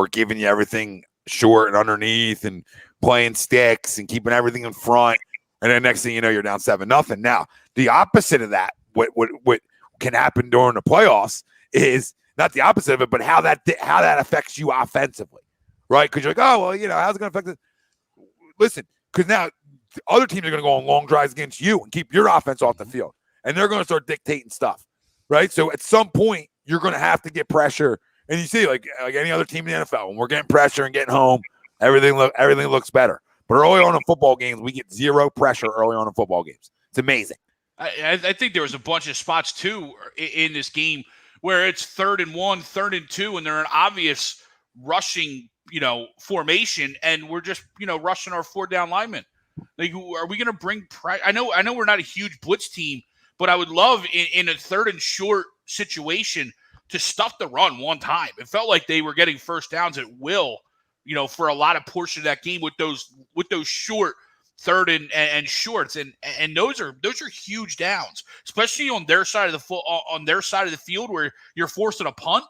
Speaker 1: giving you everything short and underneath, and playing sticks and keeping everything in front. And then next thing you know, you're down 7-0. Now, the opposite of that, what can happen during the playoffs is not the opposite of it, but how that affects you offensively, right? Because you're like, oh, well, how's it going to affect it? Listen, because now other teams are going to go on long drives against you and keep your offense off the field, and they're going to start dictating stuff, right? So at some point, you're going to have to get pressure, and you see, like any other team in the NFL, when we're getting pressure and getting home, everything looks better. But early on in football games, we get zero pressure early on in football games. It's amazing.
Speaker 5: I think there was a bunch of spots, too, in this game where it's 3rd and 1, 3rd and 2, and they're an obvious rushing, formation, and we're just, rushing our 4-down linemen. Like, are we going to bring pressure? I know we're not a huge blitz team, but I would love in a 3rd and short situation to stuff the run one time. It felt like they were getting first downs at will, for a lot of portion of that game with those short 3rd and shorts, and those are huge downs, especially on their side of the field where you're forcing a punt,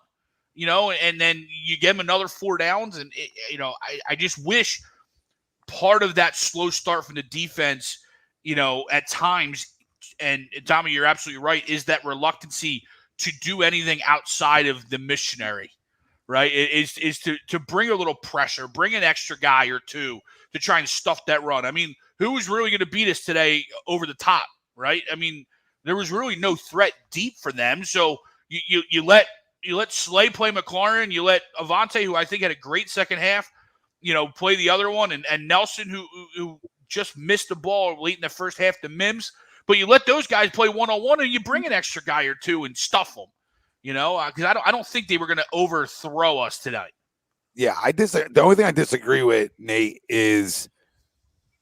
Speaker 5: and then you get them another 4 downs, and I just wish part of that slow start from the defense, at times, and Tommy, you're absolutely right, is that reluctancy to do anything outside of the missionary, right? Is to bring a little pressure, bring an extra guy or two to try and stuff that run. I mean, who was really going to beat us today over the top, right? I mean, there was really no threat deep for them. So you let Slay play McLaurin, you let Avante, who I think had a great second half, play the other one, and Nelson, who just missed the ball late in the first half to Mims. But you let those guys play one-on-one, and you bring an extra guy or two and stuff them, because I don't think they were going to overthrow us tonight.
Speaker 1: Yeah, the only thing I disagree with, Nate, is,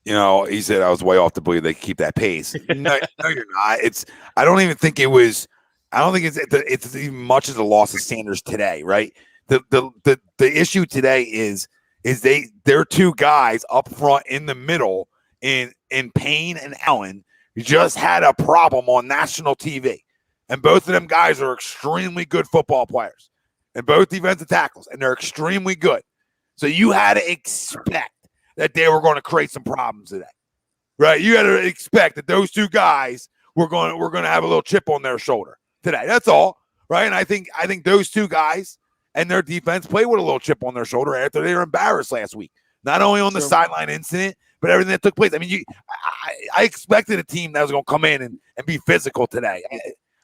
Speaker 1: he said I was way off to believe they could keep that pace. No, you're not. I don't even think it was. I don't think it's even much as a loss of Sanders today, right? The issue today is they're 2 guys up front in the middle in Payne and Allen just had a problem on national TV, and both of them guys are extremely good football players, and both defensive tackles, and they're extremely good. So you had to expect that they were going to create some problems today, right? You had to expect that those 2 guys were going to have a little chip on their shoulder today. That's all, right? And I think those 2 guys and their defense played with a little chip on their shoulder after they were embarrassed last week. Not only on the sideline incident, but everything that took place. I mean, I expected a team that was going to come in and be physical today.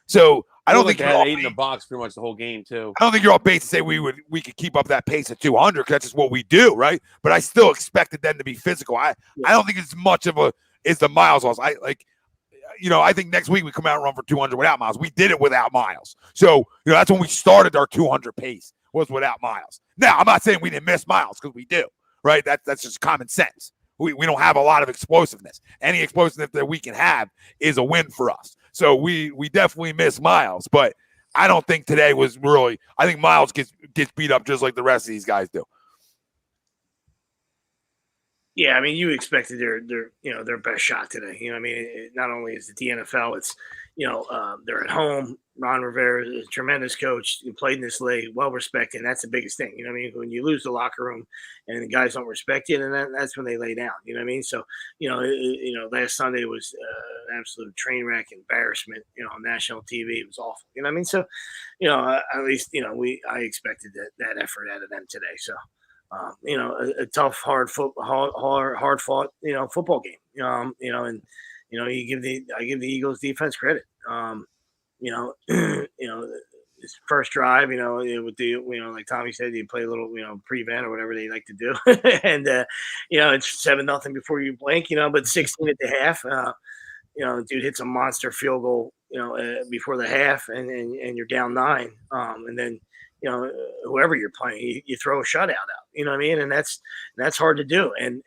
Speaker 1: So I don't think
Speaker 3: they had 8 in the box pretty much the whole game too.
Speaker 1: I don't think you're off base to say we could keep up that pace at 200 because that's just what we do, right? But I still expected them to be physical. I don't think it's much of it's the Miles loss. I think next week we come out and run for 200 without Miles. We did it without Miles. So, that's when we started our 200 pace was without Miles. Now, I'm not saying we didn't miss Miles because we do, right? That's just common sense. We don't have a lot of explosiveness. Any explosiveness that we can have is a win for us. So we definitely miss Miles, but I don't think today was really – I think Miles gets beat up just like the rest of these guys do.
Speaker 6: Yeah, I mean, you expected their best shot today. Not only is it the NFL, it's they're at home. Ron Rivera is a tremendous coach. He played in this league, well respected. That's the biggest thing. When you lose the locker room and the guys don't respect you, and that's when they lay down. So last Sunday was an absolute train wreck, embarrassment. On national TV, it was awful. So at least I expected that effort out of them today. So. A tough, hard fought, football game. I give the Eagles defense credit. This first drive, with like Tommy said, you play a little, prevent or whatever they like to do, and it's 7-0 before you blink, but 16 at the half. Dude hits a monster field goal, before the half, and you're down 9, and then. Whoever you're playing, you throw a shutout out, and that's hard to do. And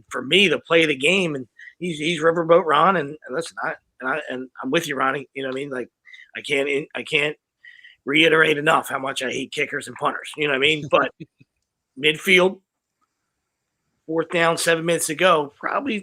Speaker 6: for me, the play of the game, and he's Riverboat Ron, and listen, I'm with you, Ronnie. Like I can't reiterate enough how much I hate kickers and punters. But midfield, 4th down, 7 minutes to go.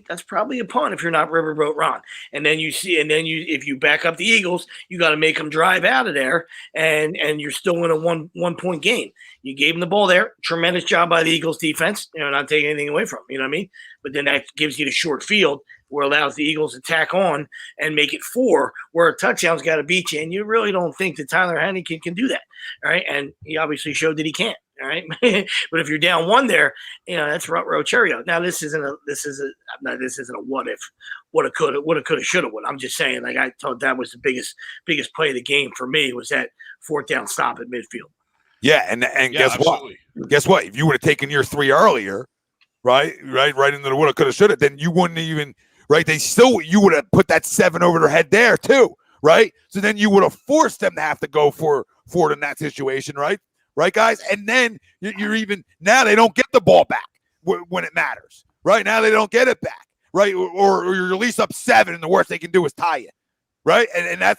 Speaker 6: That's probably a punt if you're not Riverboat Ron. And then if you back up the Eagles, you got to make them drive out of there, and you're still in a 1 point game. You gave them the ball there. Tremendous job by the Eagles defense. Not taking anything away from them. But then that gives you the short field where it allows the Eagles to tack on and make it 4, where a touchdown's got to beat you. And you really don't think that Tyler Heinicke can do that. All right. And he obviously showed that he can't. All right. But if you're down 1 there, that's row cherry. Now, this isn't a what if, woulda, coulda, shoulda, would. I'm just saying, like, I thought that was the biggest play of the game for me was that 4th down stop at midfield.
Speaker 1: Yeah, and guess
Speaker 5: absolutely.
Speaker 1: what? Guess what? If you would have taken your 3 earlier, right into the woulda, coulda, shoulda, then you wouldn't even, right? You would have put that 7 over their head there too, right? So then you would have forced them to have to go for it in that situation, right? Right, guys? And then you're even, now they don't get the ball back when it matters, right? Now they don't get it back, right? Or you're at least up 7, and the worst they can do is tie you, right? And that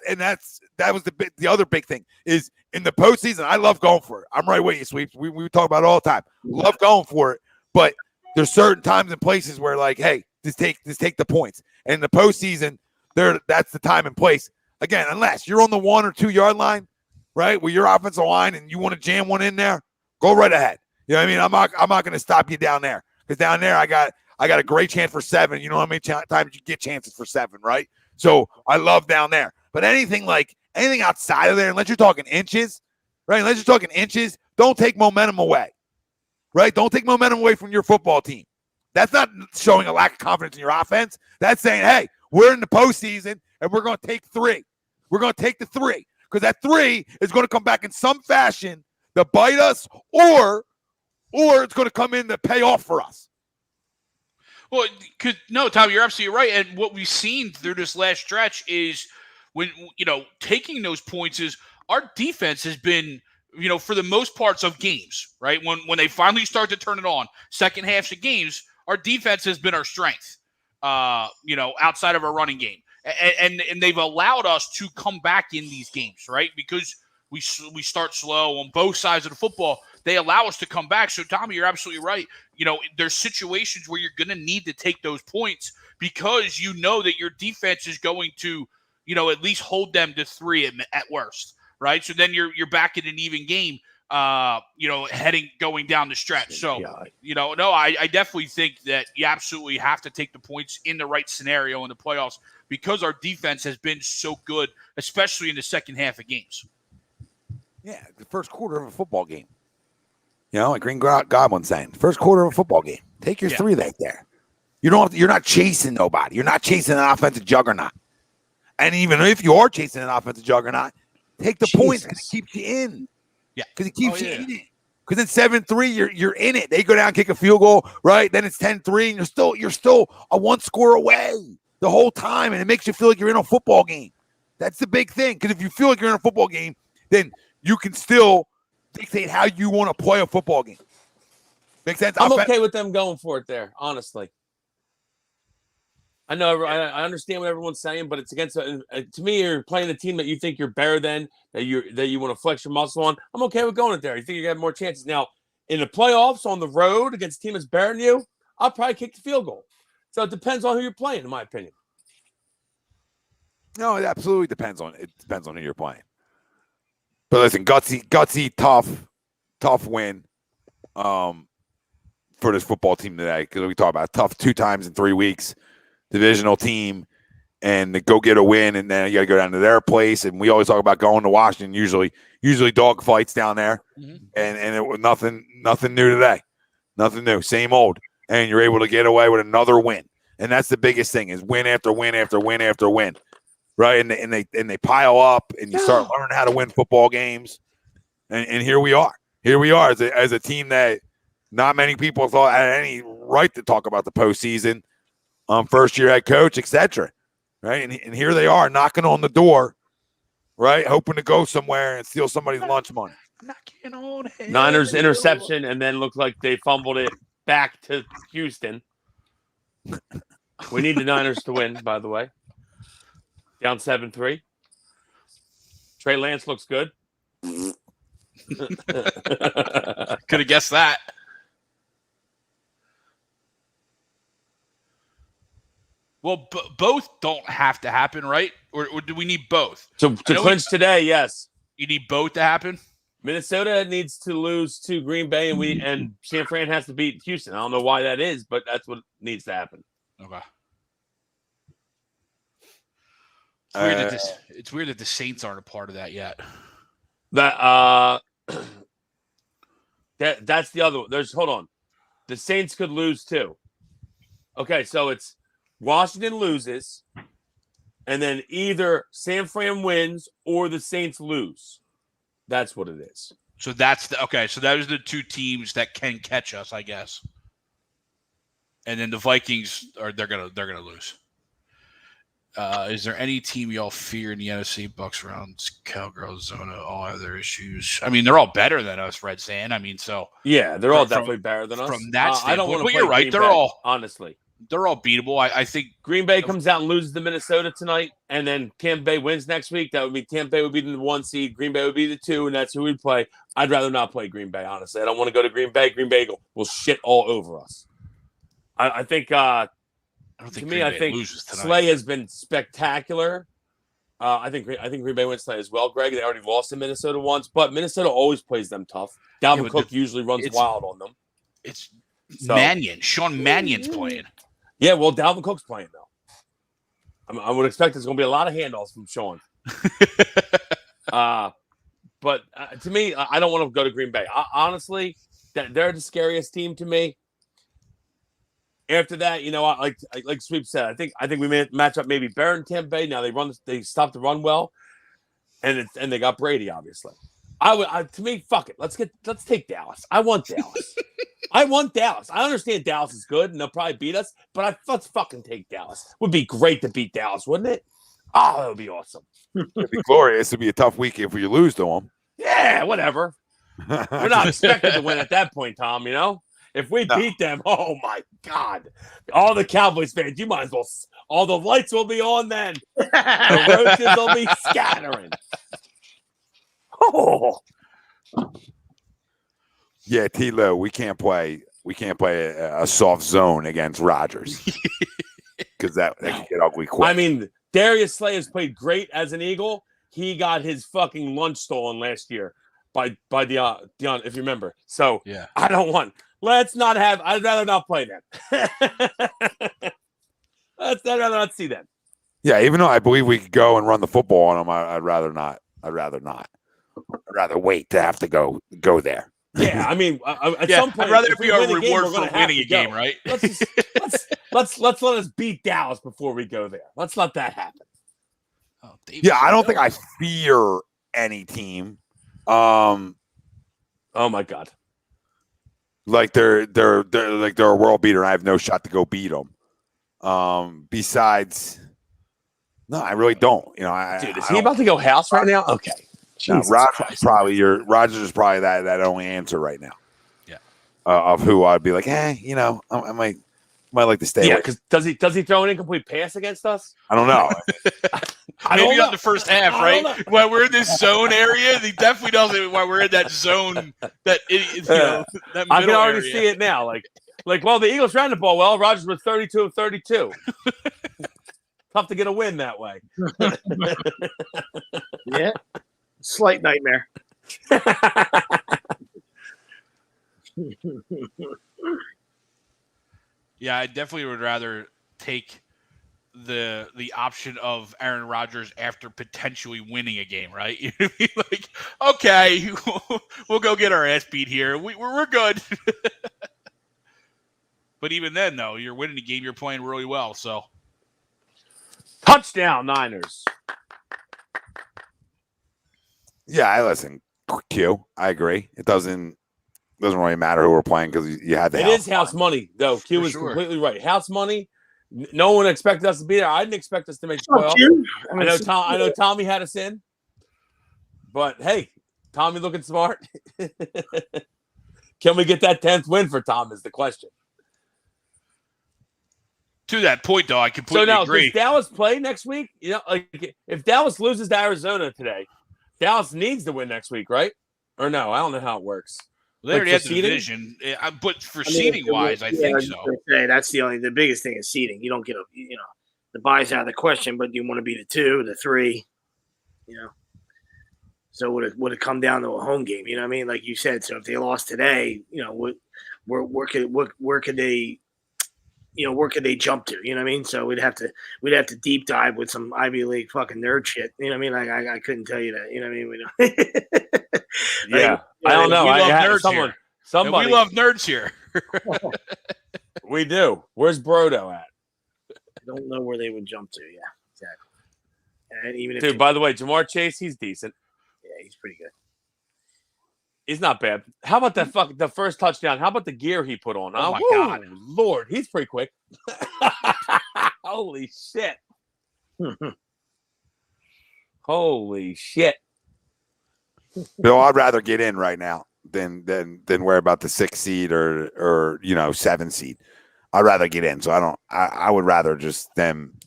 Speaker 1: was the other big thing is in the postseason. I love going for it. I'm right with you, Sweeps. We talk about it all the time. Love going for it, but there's certain times and places where, like, hey, just take the points. And in the postseason, that's the time and place. Again, unless you're on the 1 or 2 yard line, right, with your offensive line, and you want to jam one in there, go right ahead. You know what I mean? I'm not going to stop you down there, because down there I got a great chance for 7. You know how many times you get chances for 7, right? So I love down there. But anything outside of there, unless you're talking inches, right? Unless you're talking inches, don't take momentum away, right? Don't take momentum away from your football team. That's not showing a lack of confidence in your offense. That's saying, hey, we're in the postseason and we're going to take 3. We're going to take the 3, because that 3 is going to come back in some fashion to bite us, or it's going to come in to pay off for us.
Speaker 5: Well, no, Tom, you're absolutely right. And what we've seen through this last stretch is when, taking those points is our defense has been, for the most parts of games, right? When they finally start to turn it on, second halves of games, our defense has been our strength, outside of our running game. And they've allowed us to come back in these games, right? Because we start slow on both sides of the football. They allow us to come back. So, Tommy, you're absolutely right. There's situations where you're going to need to take those points because you know that your defense is going to, at least hold them to 3 at worst, right? So then you're back in an even game, going down the stretch. So, I definitely think that you absolutely have to take the points in the right scenario in the playoffs because our defense has been so good, especially in the second half of games.
Speaker 1: Yeah, the first quarter of a football game. Like Green Goblin saying, first quarter of a football game. Take your 3 right there. You're not chasing nobody. You're not chasing an offensive juggernaut. And even if you are chasing an offensive juggernaut, take the points because it keeps you in.
Speaker 5: Yeah,
Speaker 1: because it keeps you in it. Because in 7-3, you're in it. They go down, kick a field goal, right? Then it's 10-3, and you're still a 1 score away the whole time, and it makes you feel like you're in a football game. That's the big thing. Because if you feel like you're in a football game, then you can still dictate how you want to play a football game. Make sense?
Speaker 3: I'm okay with them going for it there, honestly. I know I understand what everyone's saying, but it's against to me. You're playing a team that you think you're better than, that you want to flex your muscle on. I'm okay with going it there. You think you have more chances now in the playoffs on the road against a team that's better than you? I'll probably kick the field goal. So it depends on who you're playing, in my opinion.
Speaker 1: No, it absolutely depends on who you're playing. But listen, gutsy, tough win for this football team today, because we talk about tough 2 times in 3 weeks. Divisional team, and to go get a win, and then you got to go down to their place. And we always talk about going to Washington. Usually dog fights down there, and it was nothing new today, nothing new, same old. And you're able to get away with another win, and that's the biggest thing: is win after win after win after win, right? And they pile up, and you start learning how to win football games. And here we are as a team that not many people thought had any right to talk about the postseason. First year head coach, etc. Right, and here they are knocking on the door, right, hoping to go somewhere and steal somebody's lunch money.
Speaker 5: Knocking on
Speaker 3: Niners interception, and then looked like they fumbled it back to Houston. We need the Niners to win, by the way. Down 7-3. Trey Lance looks good.
Speaker 5: Could have guessed that. Well, both don't have to happen, right? Or do we need both?
Speaker 3: To clinch today, yes.
Speaker 5: You need both to happen?
Speaker 3: Minnesota needs to lose to Green Bay, and San Fran has to beat Houston. I don't know why that is, but that's what needs to happen.
Speaker 5: Okay. It's weird that the Saints aren't a part of that yet.
Speaker 3: That's the other one. Hold on. The Saints could lose too. Okay, so it's Washington loses, and then either San Fran wins or the Saints lose. That's what it is.
Speaker 5: So so those are the two teams that can catch us, I guess. And then the Vikings they're gonna lose. Is there any team y'all fear in the NFC? Bucks, Rounds, Cowgirls, Arizona, all have their issues. I mean, they're all better than us, Red Sand. I mean, so
Speaker 3: yeah, they're all definitely better than us.
Speaker 5: From that standpoint,
Speaker 3: I don't want to.
Speaker 5: But you're right.
Speaker 3: Honestly,
Speaker 5: they're all beatable. I think
Speaker 3: Green Bay comes out and loses to Minnesota tonight, and then Tampa Bay wins next week. That would be Tampa Bay would be the 1 seed, Green Bay would be the 2, and that's who we'd play. I'd rather not play Green Bay, honestly. I don't want to go to Green Bay. Green Bay will shit all over us. I think.
Speaker 5: I think
Speaker 3: Slay has been spectacular. I think Green Bay wins tonight as well, Greg. They already lost to Minnesota once, but Minnesota always plays them tough. Dalvin Cook usually runs wild on them.
Speaker 5: It's Mannion. Sean Mannion's playing.
Speaker 3: Yeah, well, Dalvin Cook's playing, though. I would expect there's going to be a lot of handoffs from Sean. But to me, I don't want to go to Green Bay. Honestly, they're the scariest team to me. After that, like Sweep said, I think we may match up maybe better than Tampa Bay. Now they stopped to run well, and they got Brady, obviously. To me, fuck it. Let's take Dallas. I want Dallas. I understand Dallas is good and they'll probably beat us, but let's fucking take Dallas. Would be great to beat Dallas, wouldn't it? Oh, that would be awesome.
Speaker 1: It'd be glorious. It'd be a tough week if you lose to them.
Speaker 3: Yeah, whatever. We're not expected to win at that point, Tom. If we beat them, oh my God! All the Cowboys fans, you might as well. All the lights will be on then. The roaches will be scattering. Oh.
Speaker 1: Yeah, T-Lo, we can't play a soft zone against Rodgers because that could get ugly quick.
Speaker 3: I mean, Darius Slay has played great as an Eagle. He got his fucking lunch stolen last year by Dion, if you remember. So
Speaker 5: yeah,
Speaker 3: I don't want. I'd rather not play them. I'd rather not see them.
Speaker 1: Yeah, even though I believe we could go and run the football on them, I'd rather not. I'd rather wait to have to go there.
Speaker 3: Yeah, I mean, at some point,
Speaker 5: I'd rather it be a reward for winning a game, right?
Speaker 3: Let's let us beat Dallas before we go there. Let's let that happen.
Speaker 1: Yeah, I don't think I fear any team.
Speaker 3: Oh my God.
Speaker 1: Like they're a world beater, and I have no shot to go beat them. Besides, no, I really don't.
Speaker 3: Dude, is he about to go house right now? Okay.
Speaker 1: No, Rodgers is probably that only answer right now.
Speaker 5: Yeah.
Speaker 1: Of who I'd be like, I might like to stay.
Speaker 3: Yeah, because does he throw an incomplete pass against us?
Speaker 1: I don't know.
Speaker 5: Maybe not the first half, right? When we're in this zone area, he definitely doesn't. While we're in that zone, that
Speaker 3: I can already see it now. Well, the Eagles ran the ball well. Rodgers was 32 of 32. Tough to get a win that way.
Speaker 6: Yeah, slight nightmare.
Speaker 5: Yeah, I definitely would rather take the option of Aaron Rodgers after potentially winning a game, right? You know what I mean? Like, okay, we'll go get our ass beat here. We're good. But even then, though, you're winning the game. You're playing really well. So,
Speaker 3: touchdown, Niners.
Speaker 1: Yeah, I listen. Q, I agree. It doesn't really matter who we're playing because you had the.
Speaker 3: It is house money, though. Q is completely right. House money. No one expected us to be there. I didn't expect us to make the playoffs. I know Tommy had us in, but hey, Tommy looking smart. Can we get that 10th win for Tom? Is the question.
Speaker 5: To that point, though, I completely agree.
Speaker 3: Does Dallas play next week? If Dallas loses to Arizona today, Dallas needs to win next week, right? Or no? I don't know how it works.
Speaker 5: Well, they already have the division, but seeding wise, I think so.
Speaker 6: That's the biggest thing is seeding. You don't get the buys out of the question, but you want to be the 2, the 3, So would it come down to a home game? You know what I mean? Like you said. So if they lost today, where could they where could they jump to? You know what I mean? So we'd have to deep dive with some Ivy League fucking nerd shit. You know what I mean? I couldn't tell you that. You know what I mean? We don't.
Speaker 3: Yeah, I don't know.
Speaker 5: We love
Speaker 3: I
Speaker 5: nerds
Speaker 3: someone,
Speaker 5: here.
Speaker 3: somebody.
Speaker 5: And we love nerds here.
Speaker 3: We do. Where's Brodo at?
Speaker 6: I don't know where they would jump to. Yeah, exactly. And even
Speaker 3: Dude, by the way, Jamar Chase, he's decent.
Speaker 6: yeah, he's pretty good.
Speaker 3: He's not bad. How about the first touchdown? How about the gear he put on?
Speaker 5: Oh my
Speaker 3: Woo!
Speaker 5: God.
Speaker 3: Lord, he's pretty quick. Holy shit. Holy shit.
Speaker 1: Bill, I'd rather get in right now than worry about the 6 seed or 7 seed. I'd rather get in. So I would rather just them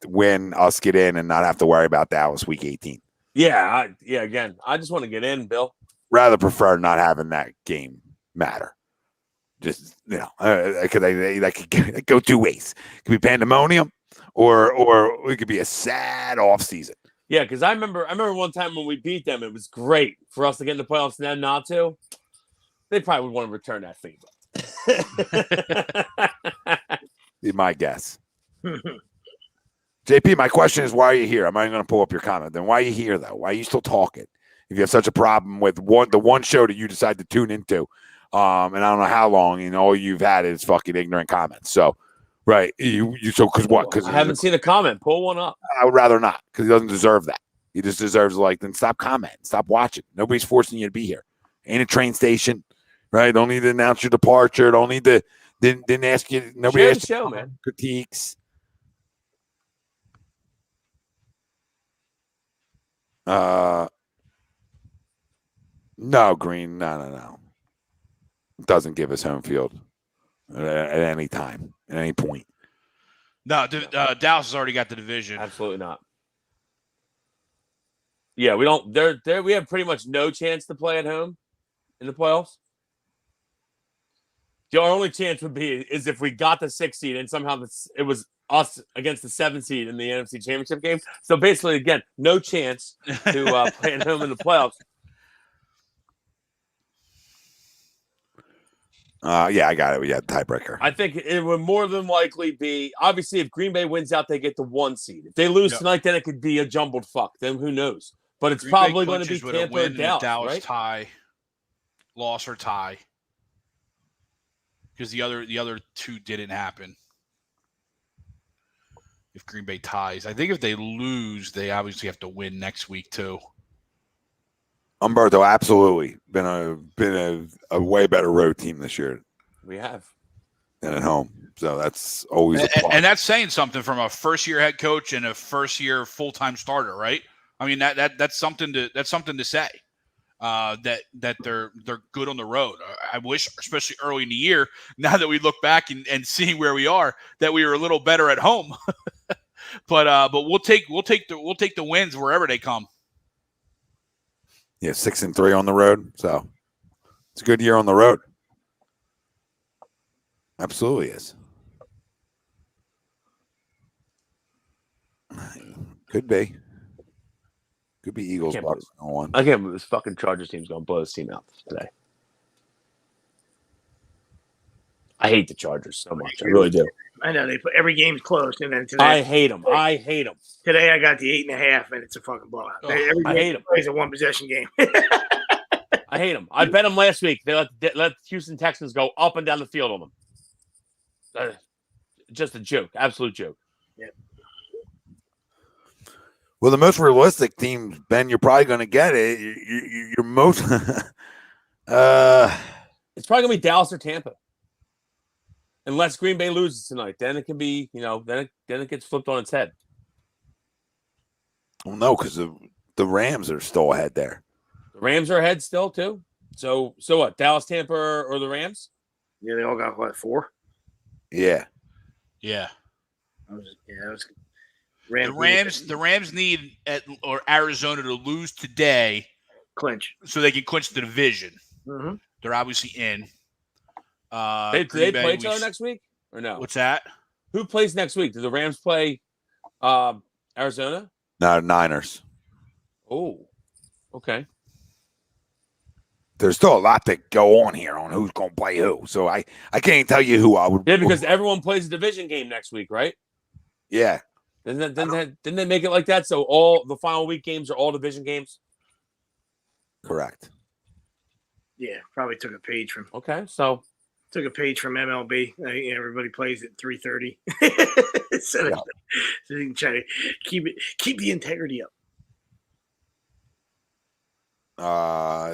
Speaker 1: win, us get in, and not have to worry about Dallas week 18.
Speaker 3: Yeah, again, I just want to get in, Bill.
Speaker 1: Rather prefer not having that game matter. Just, because that could go 2 ways. It could be pandemonium or it could be a sad off season.
Speaker 3: Yeah, because I remember one time when we beat them, it was great for us to get in the playoffs and then not to. They probably would want to return that favor.
Speaker 1: Be my guess. JP, my question is, why are you here? I'm not even going to pull up your comment. Then why are you here, though? Why are you still talking? If you have such a problem with the one show that you decide to tune into, and I don't know how long, and all you've had is fucking ignorant comments. So, right, because what? Because
Speaker 3: I haven't seen a comment. Pull one up.
Speaker 1: I would rather not, because he doesn't deserve that. He just deserves then stop commenting, stop watching. Nobody's forcing you to be here. Ain't a train station, right? Don't need to announce your departure. Don't need to didn't ask you. Nobody
Speaker 3: Share
Speaker 1: asked
Speaker 3: the show, man.
Speaker 1: Critiques. No, Green. No. Doesn't give us home field at any time, at any point.
Speaker 5: No, Dallas has already got the division.
Speaker 3: Absolutely not. Yeah, we don't. We have pretty much no chance to play at home in the playoffs. Our only chance would be is if we got the 6 seed and somehow it was us against the 7 seed in the NFC Championship game. So basically, again, no chance to play at home in the playoffs.
Speaker 1: Yeah, I got it. We got tiebreaker.
Speaker 3: I think it would more than likely be, obviously, if Green Bay wins out, they get the 1 seed. If they lose tonight, then it could be a jumbled fuck. Then who knows? But it's probably going to be Tampa or Dallas, right?
Speaker 5: Tie, loss or tie, because the other 2 didn't happen. If Green Bay ties, I think if they lose, they obviously have to win next week too.
Speaker 1: Umberto, absolutely been a way better road team this year.
Speaker 3: We have.
Speaker 1: Than at home. So that's always a plus.
Speaker 5: And that's saying something from a first-year head coach and a first-year full-time starter, right? I mean that's something to say. That they're good on the road. I wish, especially early in the year, now that we look back and seeing where we are, that we were a little better at home. but we'll take the wins wherever they come.
Speaker 1: Yeah, 6-3 on the road. So it's a good year on the road. Absolutely is. Could be. Could be Eagles. Bucks on.
Speaker 3: I can't believe this fucking Chargers team's going to blow this team out today. I hate the Chargers so much. I really do.
Speaker 6: I know they put every game's close, and then today
Speaker 3: I hate them.
Speaker 6: Today I got the 8.5, and it's a fucking blowout. Every
Speaker 3: I hate them.
Speaker 6: It's a 1 possession game.
Speaker 3: I hate them. I bet them last week. They let Houston Texans go up and down the field on them. Just a joke, absolute joke.
Speaker 6: Yeah.
Speaker 1: Well, the most realistic team, Ben, you're probably going to get it. You're most.
Speaker 3: It's probably going to be Dallas or Tampa. Unless Green Bay loses tonight, then it can be, then it gets flipped on its head.
Speaker 1: Well, no, because the Rams are still ahead there.
Speaker 3: The Rams are ahead still too. So what? Dallas, Tampa, or the Rams?
Speaker 6: Yeah, they all got what, 4?
Speaker 1: Yeah.
Speaker 5: Yeah.
Speaker 6: The
Speaker 5: Rams need Arizona to lose today,
Speaker 6: clinch,
Speaker 5: so they can clinch the division.
Speaker 6: Mm-hmm.
Speaker 5: They're obviously in.
Speaker 3: They play each other next week or no?
Speaker 5: What's that?
Speaker 3: Who plays next week? Do the Rams play Arizona?
Speaker 1: No, Niners.
Speaker 3: Oh, okay.
Speaker 1: there's still a lot to go on here on who's going to play who. So I can't tell you who I would.
Speaker 3: Yeah, because everyone plays a division game next week, right?
Speaker 1: Yeah.
Speaker 3: Didn't they make it like that? So all the final week games are all division games?
Speaker 1: Correct.
Speaker 6: Yeah, probably took a page from MLB. Everybody plays at 3:30, so you can try to keep the integrity up.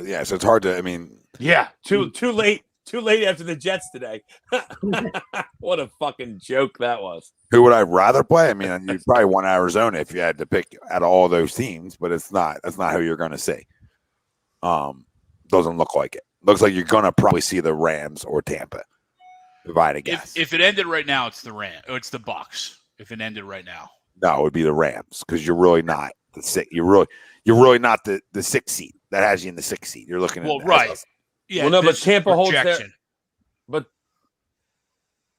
Speaker 1: Yeah, so it's hard to. I mean,
Speaker 3: yeah, too late after the Jets today. What a fucking joke that was.
Speaker 1: who would I rather play? I mean, you'd probably want Arizona if you had to pick out of all those teams, but it's not. That's not who you're going to see. Doesn't look like it. Looks like you're going to probably see the Rams or Tampa. If I had to guess.
Speaker 5: If it ended right now, it's the it's the Bucks. If it ended right now,
Speaker 1: no, it would be the Rams because you're really not the six. You're really not the 6th seed that has you in the 6th seed. You're looking at
Speaker 5: right. Yeah,
Speaker 3: well, no, but Tampa holds their.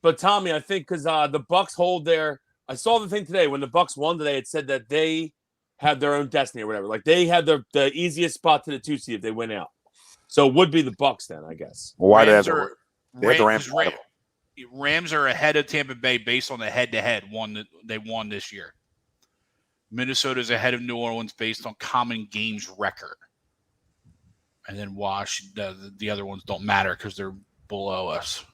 Speaker 3: But Tommy, I think because the Bucks hold their. I saw the thing today when the Bucks won today. It said that they have their own destiny or whatever. Like they have the easiest spot to the 2 seed if they win out. So it would be the Bucks then, I guess.
Speaker 1: Well, why
Speaker 5: Rams
Speaker 1: they have the Rams?
Speaker 5: Rams are ahead of Tampa Bay based on the head-to-head one that they won this year. Minnesota's ahead of New Orleans based on common games record. And then the other ones don't matter because they're below us.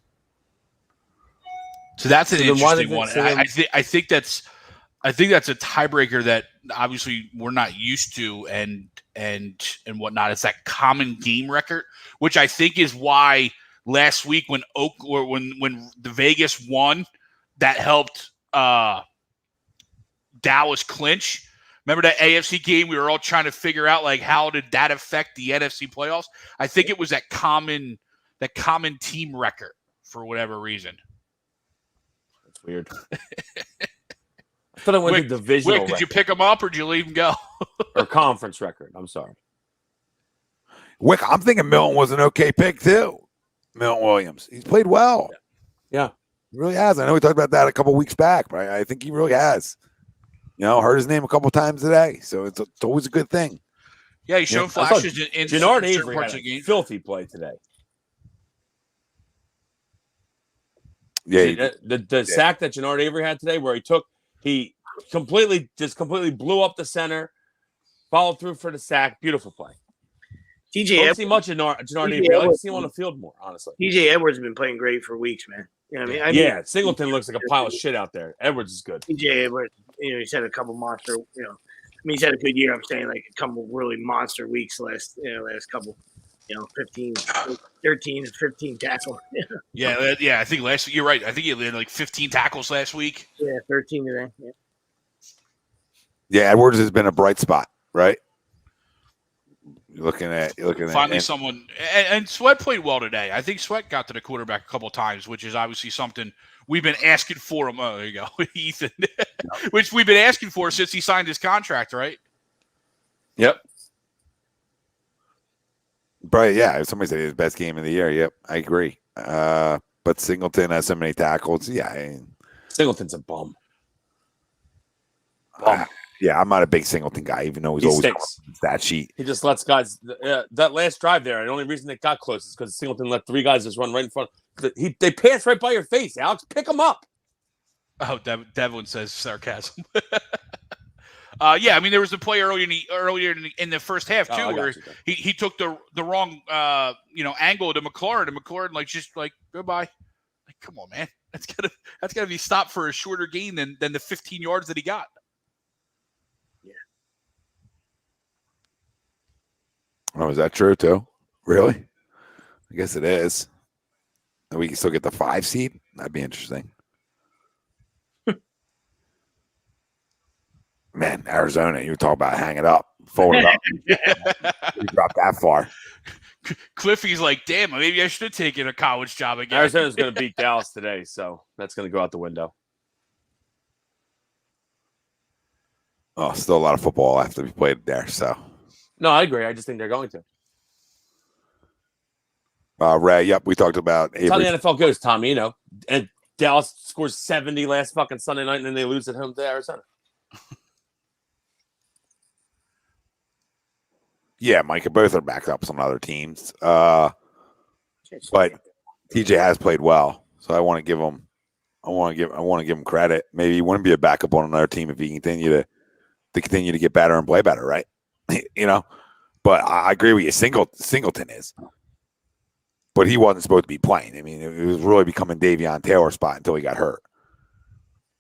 Speaker 5: So that's an interesting one. I think that's a tiebreaker that obviously we're not used to and whatnot. It's that common game record, which I think is why last week when the Vegas won, that helped Dallas clinch. Remember that AFC game? We were all trying to figure out like how did that affect the NFC playoffs? I think it was that common team record for whatever reason.
Speaker 3: That's weird. I thought I went to divisional.
Speaker 5: Wick, did you pick him up or did you leave him go?
Speaker 3: Or conference record? I'm sorry.
Speaker 1: Wick, I'm thinking Milton was an okay pick too. Milton Williams, he's played well.
Speaker 3: Yeah,
Speaker 1: he really has. I know we talked about that a couple weeks back, but I think he really has. Heard his name a couple times today, so it's always a good thing.
Speaker 5: Yeah, he's shown flashes in
Speaker 3: Jannard
Speaker 5: certain
Speaker 3: Avery
Speaker 5: parts
Speaker 3: had
Speaker 5: of the game.
Speaker 3: Filthy play today.
Speaker 1: Yeah,
Speaker 3: the sack that Jannard Avery had today, where he completely blew up the center, followed through for the sack. Beautiful play.
Speaker 6: TJ
Speaker 3: Don't see much of Jannard Avery. I like to see him on the field more, honestly.
Speaker 6: TJ Edwards has been playing great for weeks, man. You know what I mean?
Speaker 3: Singleton looks like a pile of shit out there. Edwards is good.
Speaker 6: TJ Edwards, he's had a couple monster, he's had a good year. I'm saying like a couple really monster weeks last couple, 13 to 15 tackles.
Speaker 5: Yeah, I think last week, you're right. I think he had like 15 tackles last week.
Speaker 6: Yeah, 13 today.
Speaker 1: Yeah, Edwards has been a bright spot, right? You're looking at
Speaker 5: finally someone and Sweat played well today. I think Sweat got to the quarterback a couple of times, which is obviously something we've been asking for him. Oh, there you go, Ethan. Which we've been asking for since he signed his contract, right?
Speaker 3: Yep.
Speaker 1: Right, yeah. Somebody said his best game of the year. Yep, I agree. But Singleton has so many tackles. Yeah,
Speaker 3: Singleton's a bum.
Speaker 1: Yeah, I'm not a big Singleton guy, even though he's always
Speaker 3: stinks.
Speaker 1: That sheet.
Speaker 3: He just lets guys. That last drive there, the only reason it got close is because Singleton let 3 guys just run right in front. They pass right by your face, Alex. Pick them up.
Speaker 5: Oh, Devlin says sarcasm. Yeah, I mean there was a play earlier in the first half too, where he took the wrong angle to McLaurin, and McLaurin just goodbye. Like, come on, man, that's gotta be stopped for a shorter gain than the 15 yards that he got.
Speaker 1: Oh, is that true too? Really? I guess it is. And we can still get the 5 seed. That'd be interesting. Man, Arizona, you were talking about hang it up, fold it up. You dropped that far.
Speaker 5: Cliffy's like, damn, maybe I should have taken a college job again.
Speaker 3: Arizona's going to beat Dallas today, so that's going to go out the window.
Speaker 1: Oh, still a lot of football have to be played there. So,
Speaker 3: no, I agree. I just think they're going to.
Speaker 1: Ray, yep, we talked about.
Speaker 3: That's how the NFL goes, Tommy. And Dallas scores 70 last fucking Sunday night, and then they lose at home to Arizona.
Speaker 1: Yeah, Micah, both are backups on other teams. But TJ has played well, so I want to give him. I want to give him credit. Maybe he wouldn't be a backup on another team if he continue to get better and play better, right? But I agree with you. Singleton is, but he wasn't supposed to be playing. I mean, it was really becoming Davion Taylor's spot until he got hurt.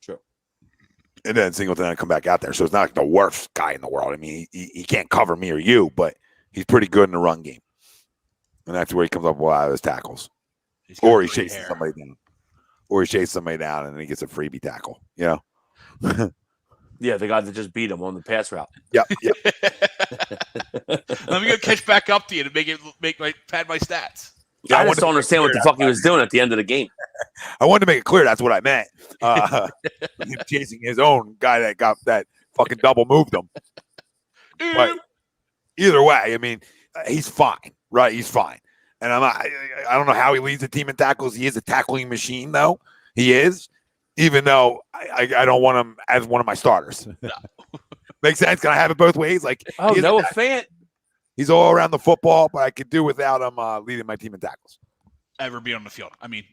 Speaker 3: Sure.
Speaker 1: And then Singleton had to come back out there, so it's not like the worst guy in the world. I mean, he can't cover me or you, but he's pretty good in the run game, and that's where he comes up with a lot of his tackles, or he chases somebody down. Or he chases somebody down and then he gets a freebie tackle, Yeah,
Speaker 3: the guy that just beat him on the pass route.
Speaker 1: Yep.
Speaker 5: Let me go catch back up to you to pad my stats.
Speaker 3: Yeah, I just don't understand what the fuck he was doing at the end of the game.
Speaker 1: I wanted to make it clear that's what I meant. Him chasing his own guy that got that fucking double moved him. But either way, I mean, he's fine, right? He's fine. And I don't know how he leads the team in tackles. He is a tackling machine, though. He is, even though I don't want him as one of my starters. No. Makes sense? Can I have it both ways? Like,
Speaker 3: Noah Fant.
Speaker 1: He's all around the football, but I could do without him leading my team in tackles.
Speaker 5: Ever be on the field? I mean,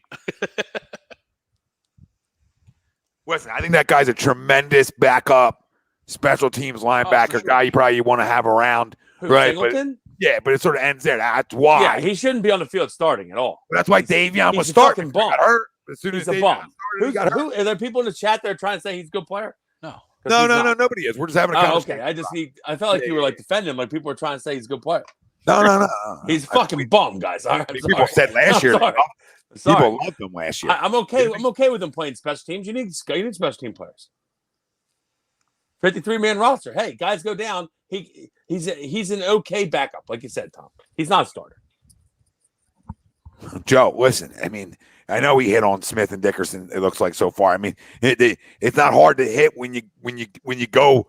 Speaker 1: listen, I think that guy's a tremendous backup special teams linebacker guy you probably want to have around. Right?
Speaker 3: Singleton?
Speaker 1: But it sort of ends there. That's why.
Speaker 3: Yeah, he shouldn't be on the field starting at all.
Speaker 1: That's why Davion was starting. Got hurt as soon as
Speaker 3: he's a bum. Are there people in the chat that are trying to say he's a good player?
Speaker 5: No.
Speaker 1: No, nobody is. We're just having a conversation.
Speaker 3: Okay. I felt like you were defending him, like people were trying to say he's a good player.
Speaker 1: No.
Speaker 3: He's fucking bum, guys. All right,
Speaker 1: people said last year. People loved him last year.
Speaker 3: I'm okay. I'm okay with him playing special teams. You need special team players. 53-man roster. Hey, guys go down. He's an okay backup, like you said, Tom. He's not a starter.
Speaker 1: Joe, listen. I mean, I know he hit on Smith and Dickerson. It looks like so far. I mean, it's not hard to hit when you go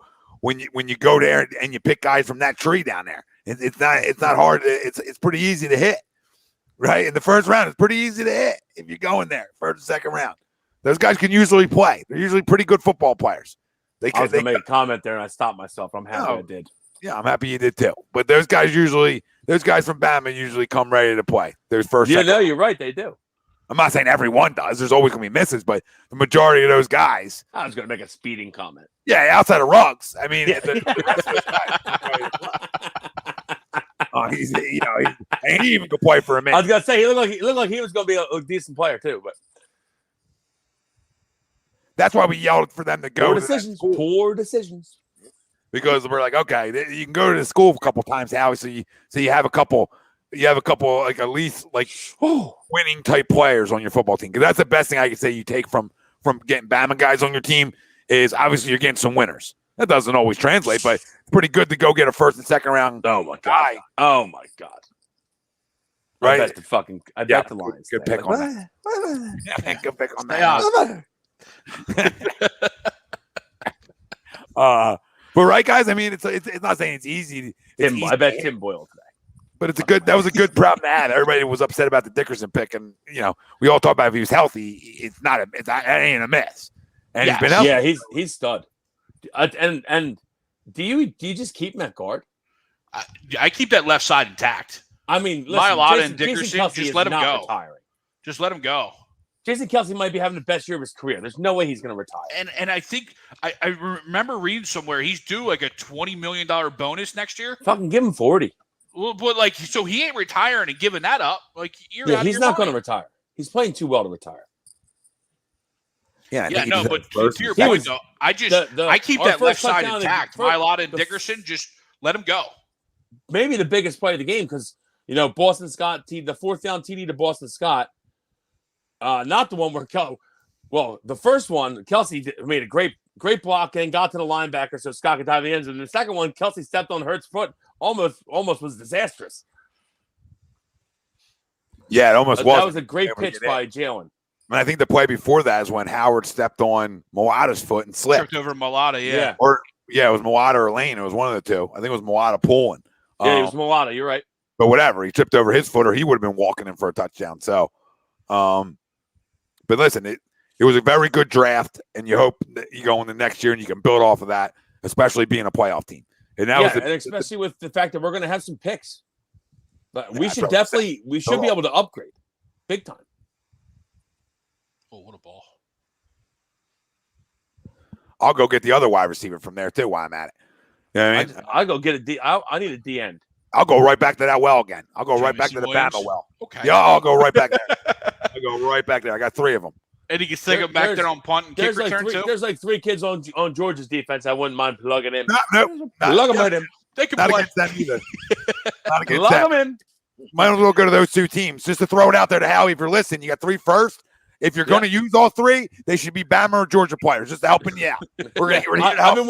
Speaker 1: there and you pick guys from that tree down there. It's not hard. It's pretty easy to hit, right? In the first round, it's pretty easy to hit if you're going there first and second round. Those guys can usually play. They're usually pretty good football players.
Speaker 3: I was going to make a comment there, and I stopped myself. I'm happy I did.
Speaker 1: Yeah, I'm happy you did too. But those guys from Bama usually come ready to play. There's first.
Speaker 3: Yeah, no, you're right. They do.
Speaker 1: I'm not saying everyone does. There's always going to be misses, but the majority of those guys.
Speaker 3: I was going to make a speeding comment.
Speaker 1: Yeah, outside of Ruggs. I mean, the rest of those guys. He even could play for a minute.
Speaker 3: I was going to say he looked like he was going to be a decent player too, but.
Speaker 1: That's why we yelled for them to go.
Speaker 3: Poor decisions.
Speaker 1: Because we're like, okay, you can go to the school a couple times, Howie. So you have a couple, like at least like winning type players on your football team. Because that's the best thing I can say you take from getting Bama guys on your team is obviously you're getting some winners. That doesn't always translate, but it's pretty good to go get a first and second round.
Speaker 3: Oh my god! Oh my god!
Speaker 1: Right?
Speaker 3: I bet the Lions.
Speaker 1: Good pick on that. Good pick on that. But right, guys. I mean, it's not saying it's easy.
Speaker 3: I bet Tim Boyle today.
Speaker 1: But that was a good problem to have. Everybody was upset about the Dickerson pick, and we all talk about if he was healthy. It ain't a mess. And he's been healthy.
Speaker 3: Yeah, he's stud. And do you just keep him at guard?
Speaker 5: I keep that left side intact.
Speaker 3: I mean,
Speaker 5: Mylotta and Dickerson, just let him go.
Speaker 3: Retiring.
Speaker 5: Just let him go.
Speaker 3: Jason Kelce might be having the best year of his career. There's no way he's going to retire.
Speaker 5: And I think I remember reading somewhere he's due like a $20 million bonus next year.
Speaker 3: Fucking give him 40.
Speaker 5: Well, but so he ain't retiring and giving that up. Like
Speaker 3: he's not going to retire. He's playing too well to retire.
Speaker 1: Yeah,
Speaker 5: but to your point though, I keep that left side intact. Mylotta and Dickerson, just let him go.
Speaker 3: Maybe the biggest play of the game because Boston Scott, the fourth down TD to Boston Scott. Not the one where the first one, Kelce made a great block and got to the linebacker so Scott could dive the end zone. The second one, Kelce stepped on Hurts' foot, almost was disastrous.
Speaker 1: Yeah, it almost was.
Speaker 3: That was a great pitch by Jalen.
Speaker 1: And I think the play before that is when Howard stepped on Malatta's foot and slipped.
Speaker 5: Tripped over Malatta, yeah.
Speaker 1: It was Malatta or Lane. It was one of the two. I think it was Malatta pulling.
Speaker 3: Yeah, it was Malatta. You're right.
Speaker 1: But whatever, he tripped over his foot, or he would have been walking in for a touchdown. So, but listen, it was a very good draft, and you hope that you go in the next year and you can build off of that, especially being a playoff team. And that
Speaker 3: Yeah,
Speaker 1: was
Speaker 3: and especially with the fact that we're going to have some picks. But we
Speaker 1: that's
Speaker 3: should
Speaker 1: what I'm
Speaker 3: definitely we should be able to upgrade big time.
Speaker 5: Oh, what a ball.
Speaker 1: I'll go get the other wide receiver from there too while I'm at it. You know what I mean?
Speaker 3: I go get a D. I need a D end.
Speaker 1: I'll go right back to that well again. I'll go right back
Speaker 5: Jamison
Speaker 1: to the
Speaker 5: Williams?
Speaker 1: Bama well.
Speaker 5: Okay.
Speaker 1: Yeah, I'll go right back there. I'll go right back there. I got 3 of them.
Speaker 5: And you can stick him back there on punt and kick
Speaker 3: There's like
Speaker 5: return, too?
Speaker 3: there's like 3 kids on Georgia's defense. I wouldn't mind plugging in.
Speaker 1: No,
Speaker 3: Plug them in.
Speaker 5: They can
Speaker 1: not
Speaker 5: play.
Speaker 1: against them either. Not against
Speaker 3: Plug
Speaker 1: them.
Speaker 3: them in.
Speaker 1: Might as well go to those 2 teams. Just to throw it out there to Howie, if you're listening, you got 3 first. If you're going to use all 3, they should be Bama or Georgia players, just helping you out. We're here to
Speaker 3: I've
Speaker 1: help.
Speaker 3: been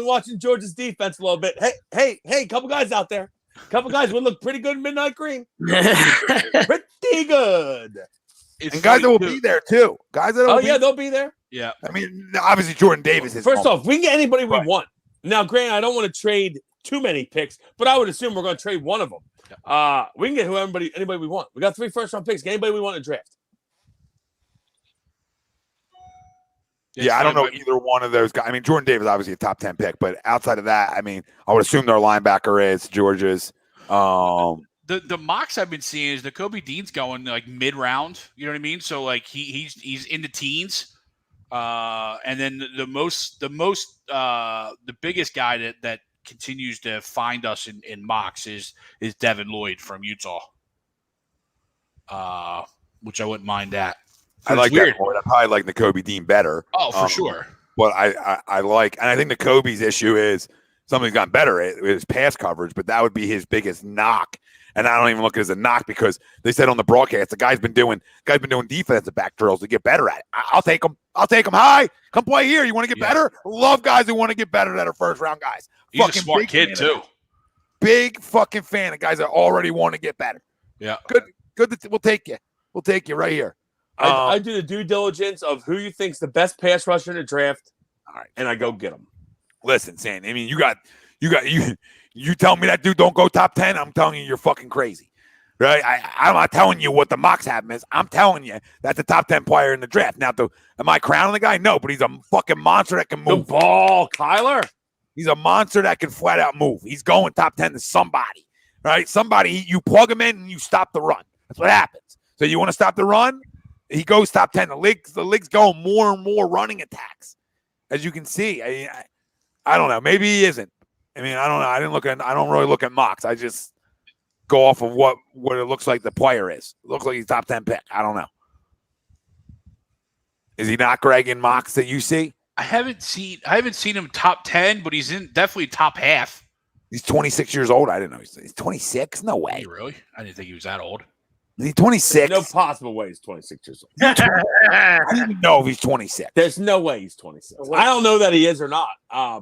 Speaker 3: watching Georgia's defense a little bit. Hey, couple guys out there. Couple guys would look pretty good in Midnight Green. Pretty good.
Speaker 5: It's
Speaker 1: And guys that will
Speaker 5: funny,
Speaker 1: be
Speaker 5: too.
Speaker 1: there too. Guys that will be
Speaker 3: They'll be there.
Speaker 5: Yeah.
Speaker 1: I mean, obviously Jordan Davis is
Speaker 3: First off, we can get anybody we
Speaker 1: Right.
Speaker 3: want. Now, granted, I don't want to trade too many picks, but I would assume we're going to trade one of them. We can get anybody we want. We got 3 first-round picks. Get anybody we want to draft.
Speaker 1: Yeah, I don't know either one of those guys. I mean, Jordan Davis obviously a top 10 pick, but outside of that, I mean, I would assume their linebacker is Georgia's.
Speaker 5: The mocks I've been seeing is the Kobe Dean's going like mid-round. You know what I mean? So like he's in the teens. And then the biggest guy that continues to find us in mocks is Devin Lloyd from Utah. Which I wouldn't mind that.
Speaker 1: I like that more. I probably like the Kobe Dean better.
Speaker 5: Oh, for sure.
Speaker 1: But I like, and I think the Kobe's issue is something's gotten better at his pass coverage, but that would be his biggest knock. And I don't even look at it as a knock because they said on the broadcast the guy's been doing defensive back drills to get better at it. I'll take him. Hi, come play here. You want to get better? Love guys who want to get better that are first round guys.
Speaker 5: He's a smart kid too.
Speaker 1: Big fucking fan of guys that already want to get better.
Speaker 5: Yeah.
Speaker 1: Good. We'll take you. We'll take you right here.
Speaker 3: I do the due diligence of who you think's the best pass rusher in the draft.
Speaker 1: All right,
Speaker 3: and I go get him.
Speaker 1: Listen, Sam. I mean, you tell me that dude don't go top 10. I'm telling you, you're fucking crazy, right? I'm not telling you what the mocks have is. I'm telling you that's a top 10 player in the draft. Now, am I crowning the guy? No, but he's a fucking monster that can move.
Speaker 3: The ball, Kyler.
Speaker 1: He's a monster that can flat out move. He's going top 10 to somebody, right? Somebody, you plug him in and you stop the run. That's what happens. So you want to stop the run? He goes top 10. The league's going more and more running attacks, as you can see. I don't know. Maybe he isn't. I mean, I don't know. I don't really look at mocks. I just go off of what it looks like the player is. It looks like he's top 10 pick. I don't know. Is he not, Greg, in mocks that you see?
Speaker 5: I haven't seen him top 10, but he's in definitely top half.
Speaker 1: He's 26 years old. I didn't know he's 26. No way.
Speaker 5: Really? I didn't think he was that old.
Speaker 1: Is he 26?
Speaker 3: No possible way he's 26 years old.
Speaker 1: I don't even know if he's 26.
Speaker 3: There's no way he's 26. I don't know that he is or not.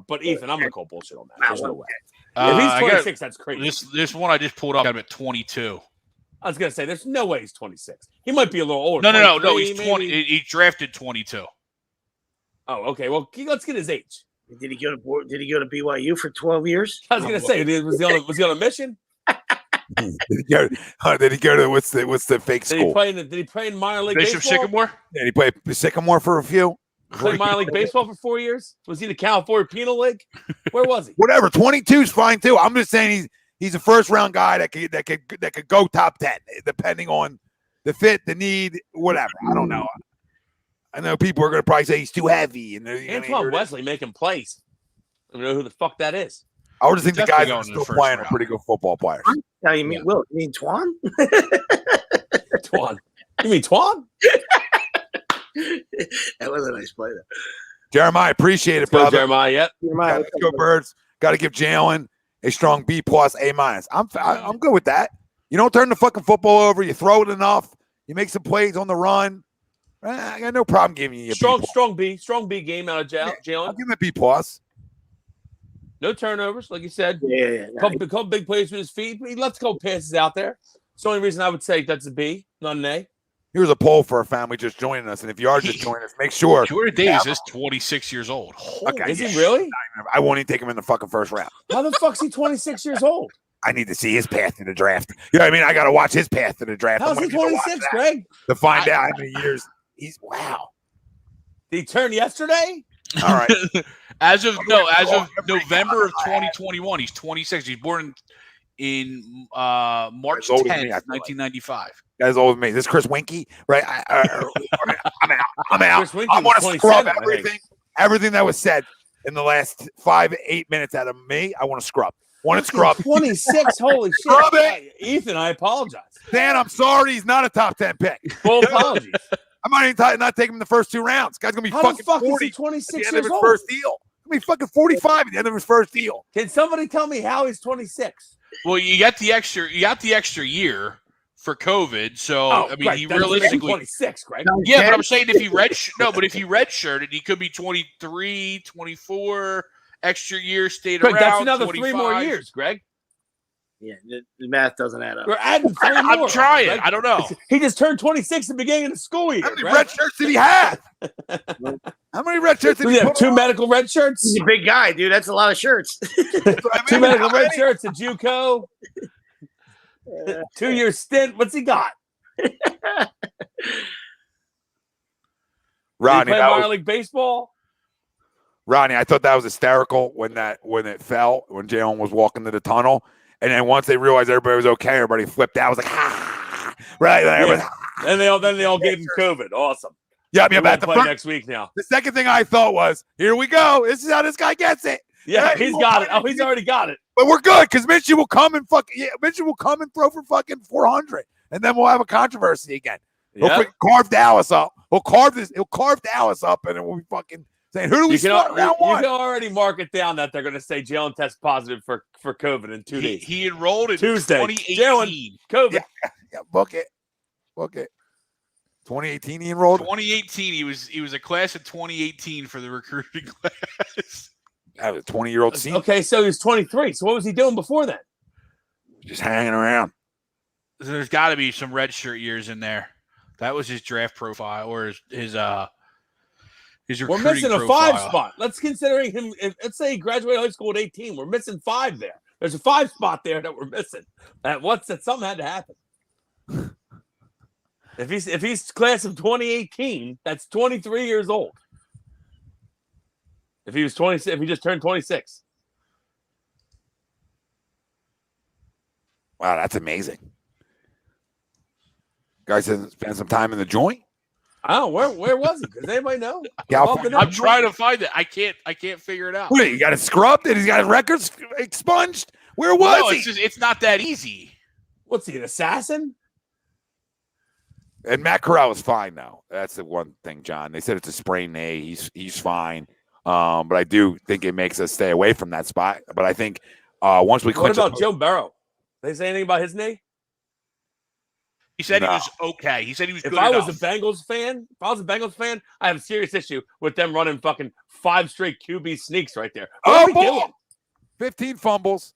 Speaker 3: But Ethan, I'm gonna call bullshit on that. There's no way. If he's 26, that's crazy.
Speaker 5: This one I just pulled up got him at 22.
Speaker 3: I was gonna say there's no way he's 26. He might be a little older.
Speaker 5: No. He's 20. He drafted 22.
Speaker 3: Oh, okay. Well, let's get his age.
Speaker 6: Did he go to BYU for 12 years?
Speaker 3: I was gonna say, was he on a mission?
Speaker 1: Did he go to what's the fake school?
Speaker 3: Did he play in minor league
Speaker 5: Bishop
Speaker 3: baseball?
Speaker 5: Sycamore?
Speaker 1: Did he play Sycamore for a few?
Speaker 3: Played minor league baseball for 4 years? Was he the California Penal League? Where was he?
Speaker 1: Whatever. 22 is fine too. I'm just saying he's a first round guy that could go top 10 depending on the fit, the need, whatever. I don't know. I know people are going to probably say he's too heavy. And
Speaker 3: Antoine Wesley making plays. I don't know who the fuck that is.
Speaker 1: I would think the guys that are
Speaker 5: Definitely
Speaker 1: still
Speaker 5: going in the
Speaker 1: playing
Speaker 5: first
Speaker 1: are pretty good football players.
Speaker 6: Now you mean Will? You mean Twan?
Speaker 3: Twan. You mean Twan?
Speaker 6: That was a nice play. Though.
Speaker 1: Jeremiah, appreciate it,
Speaker 3: Let's go,
Speaker 1: brother.
Speaker 3: Jeremiah. Yep.
Speaker 1: Let's go, Birds. Got to give Jalen a strong B+, A-. I'm good with that. You don't turn the fucking football over. You throw it enough. You make some plays on the run. I got no problem giving you a
Speaker 3: Strong B game out of Jalen.
Speaker 1: I'll give him a B+.
Speaker 3: No turnovers, like you said.
Speaker 6: Yeah.
Speaker 3: Couple big plays with his feet. He lets a couple passes out there. It's the only reason I would say that's a B, not an A.
Speaker 1: Here's a poll for a family just joining us. And if you are just joining us, make sure.
Speaker 5: Jordan Davis is 26 years old.
Speaker 1: Okay,
Speaker 3: Is he really?
Speaker 1: I won't even take him in the fucking first round.
Speaker 3: How the fuck's he 26 years old?
Speaker 1: I need to see his path to the draft. You know what I mean? I got to watch his path to the draft.
Speaker 3: How's
Speaker 1: I
Speaker 3: he
Speaker 1: wanna get to watch
Speaker 3: 26,
Speaker 1: that
Speaker 3: Greg?
Speaker 1: to find out how many years he's. Wow.
Speaker 3: Did he turn yesterday?
Speaker 1: All right.
Speaker 5: as of November of 2021, he's 26. He's born in March 10th, 1995.
Speaker 1: Guy's old with me. This is Chris Winkie, right? I'm out.
Speaker 3: Chris Winkie
Speaker 1: I want
Speaker 3: was
Speaker 1: to scrub
Speaker 3: 27,
Speaker 1: everything that was said in the last 5-8 minutes out of me. I want to scrub. Want to scrub.
Speaker 3: 26. Holy shit.
Speaker 1: Scrub it.
Speaker 3: Ethan, I apologize.
Speaker 1: Dan, I'm sorry. He's not a top 10 pick.
Speaker 3: Full apologies.
Speaker 1: I might even not take him in the first 2 rounds. Guy's going to be
Speaker 3: How
Speaker 1: fucking
Speaker 3: the fuck
Speaker 1: 40
Speaker 3: is he 26
Speaker 1: at the end
Speaker 3: years
Speaker 1: of his
Speaker 3: old?
Speaker 1: first deal. He's going to be fucking 45 at the end of his first deal.
Speaker 3: Can somebody tell me how he's 26?
Speaker 5: Well, you got the extra year for COVID, so I mean,
Speaker 3: right.
Speaker 5: he
Speaker 3: That's
Speaker 5: realistically
Speaker 3: 26, Greg.
Speaker 5: Yeah, but I'm saying if he redshirted, he could be 23, 24, extra year stayed
Speaker 3: Greg,
Speaker 5: around.
Speaker 3: that's another
Speaker 5: 25.
Speaker 3: 3 more years, Greg.
Speaker 6: Yeah, the math doesn't add up.
Speaker 3: We're adding 3 more.
Speaker 5: I'm trying.
Speaker 3: Greg.
Speaker 5: I don't know.
Speaker 3: He just turned 26 at the beginning of the school year.
Speaker 1: How many
Speaker 3: Greg.
Speaker 1: red shirts did he have? How many red shirts did
Speaker 3: Does
Speaker 1: he
Speaker 3: he have
Speaker 1: put
Speaker 3: 2
Speaker 1: on?
Speaker 3: medical red shirts?
Speaker 6: He's a big guy, dude. That's a lot of shirts.
Speaker 3: 2 medical red shirts at JUCO. 2-year stint. What's he got?
Speaker 1: Rodney,
Speaker 3: Did he play
Speaker 1: that
Speaker 3: minor
Speaker 1: was,
Speaker 3: league baseball?
Speaker 1: Rodney, I thought that was hysterical when it fell, when Jalen was walking to the tunnel. And then once they realized everybody was okay, everybody flipped out. I was like, ha! Right there.
Speaker 3: Yeah. And then they all gave him COVID. Awesome.
Speaker 1: Yeah,
Speaker 3: He
Speaker 1: about
Speaker 3: won't
Speaker 1: the
Speaker 3: play
Speaker 1: first,
Speaker 3: next week now.
Speaker 1: the second thing I thought was, here we go. This is how this guy gets it.
Speaker 3: Yeah,
Speaker 1: Right.
Speaker 3: he's got it. Oh, he's already got it.
Speaker 1: But we're good because Minshew will come and Minshew will come and throw for fucking 400, and then we'll have a controversy again. He'll
Speaker 3: Yeah.
Speaker 1: freaking carve Dallas up. He'll carve Dallas up, and then we'll be fucking saying, "Who do we
Speaker 3: You
Speaker 1: start round
Speaker 3: can
Speaker 1: one?"
Speaker 3: already mark it down that they're going to say Jalen tests positive for COVID in 2 days.
Speaker 5: He enrolled in
Speaker 3: Tuesday.
Speaker 5: 2018.
Speaker 3: COVID.
Speaker 1: Yeah, book it. 2018 he enrolled.
Speaker 5: 2018, he was a class of 2018 for the recruiting class.
Speaker 1: That was a 20-year-old senior
Speaker 3: Okay, so he was 23. So what was he doing before then?
Speaker 1: just hanging around.
Speaker 5: So there's got to be some red shirt years in there. That was his draft profile or his recruiting
Speaker 3: We're missing a
Speaker 5: profile.
Speaker 3: 5 spot. Let's considering him. Let's say he graduated high school at 18. We're missing 5 there. There's a 5 spot there that we're missing. That something had to happen. If he's class of 2018, that's 23 years old. If he was 26, if he just turned 26.
Speaker 1: Wow, that's amazing. Guy said spend some time in the joint.
Speaker 3: Oh, where was he? Does anybody know?
Speaker 1: California.
Speaker 5: I'm trying to find it. I can't figure it out.
Speaker 1: What, he got it scrubbed and he's got his records expunged? Where was
Speaker 5: No,
Speaker 1: he?
Speaker 5: it's not that easy.
Speaker 3: What's he, an assassin?
Speaker 1: And Matt Corral is fine now. That's the one thing, John. They said it's a sprained knee. He's fine. But I do think it makes us stay away from that spot. But I think once we
Speaker 3: What
Speaker 1: clinch
Speaker 3: about Joe Burrow? They say anything about his knee?
Speaker 5: He said
Speaker 1: No.
Speaker 5: he was okay. He said he was
Speaker 3: If
Speaker 5: good
Speaker 3: I
Speaker 5: enough.
Speaker 3: was a Bengals fan, I have a serious issue with them running fucking 5 straight QB sneaks right there. What are we doing?
Speaker 1: 15 fumbles.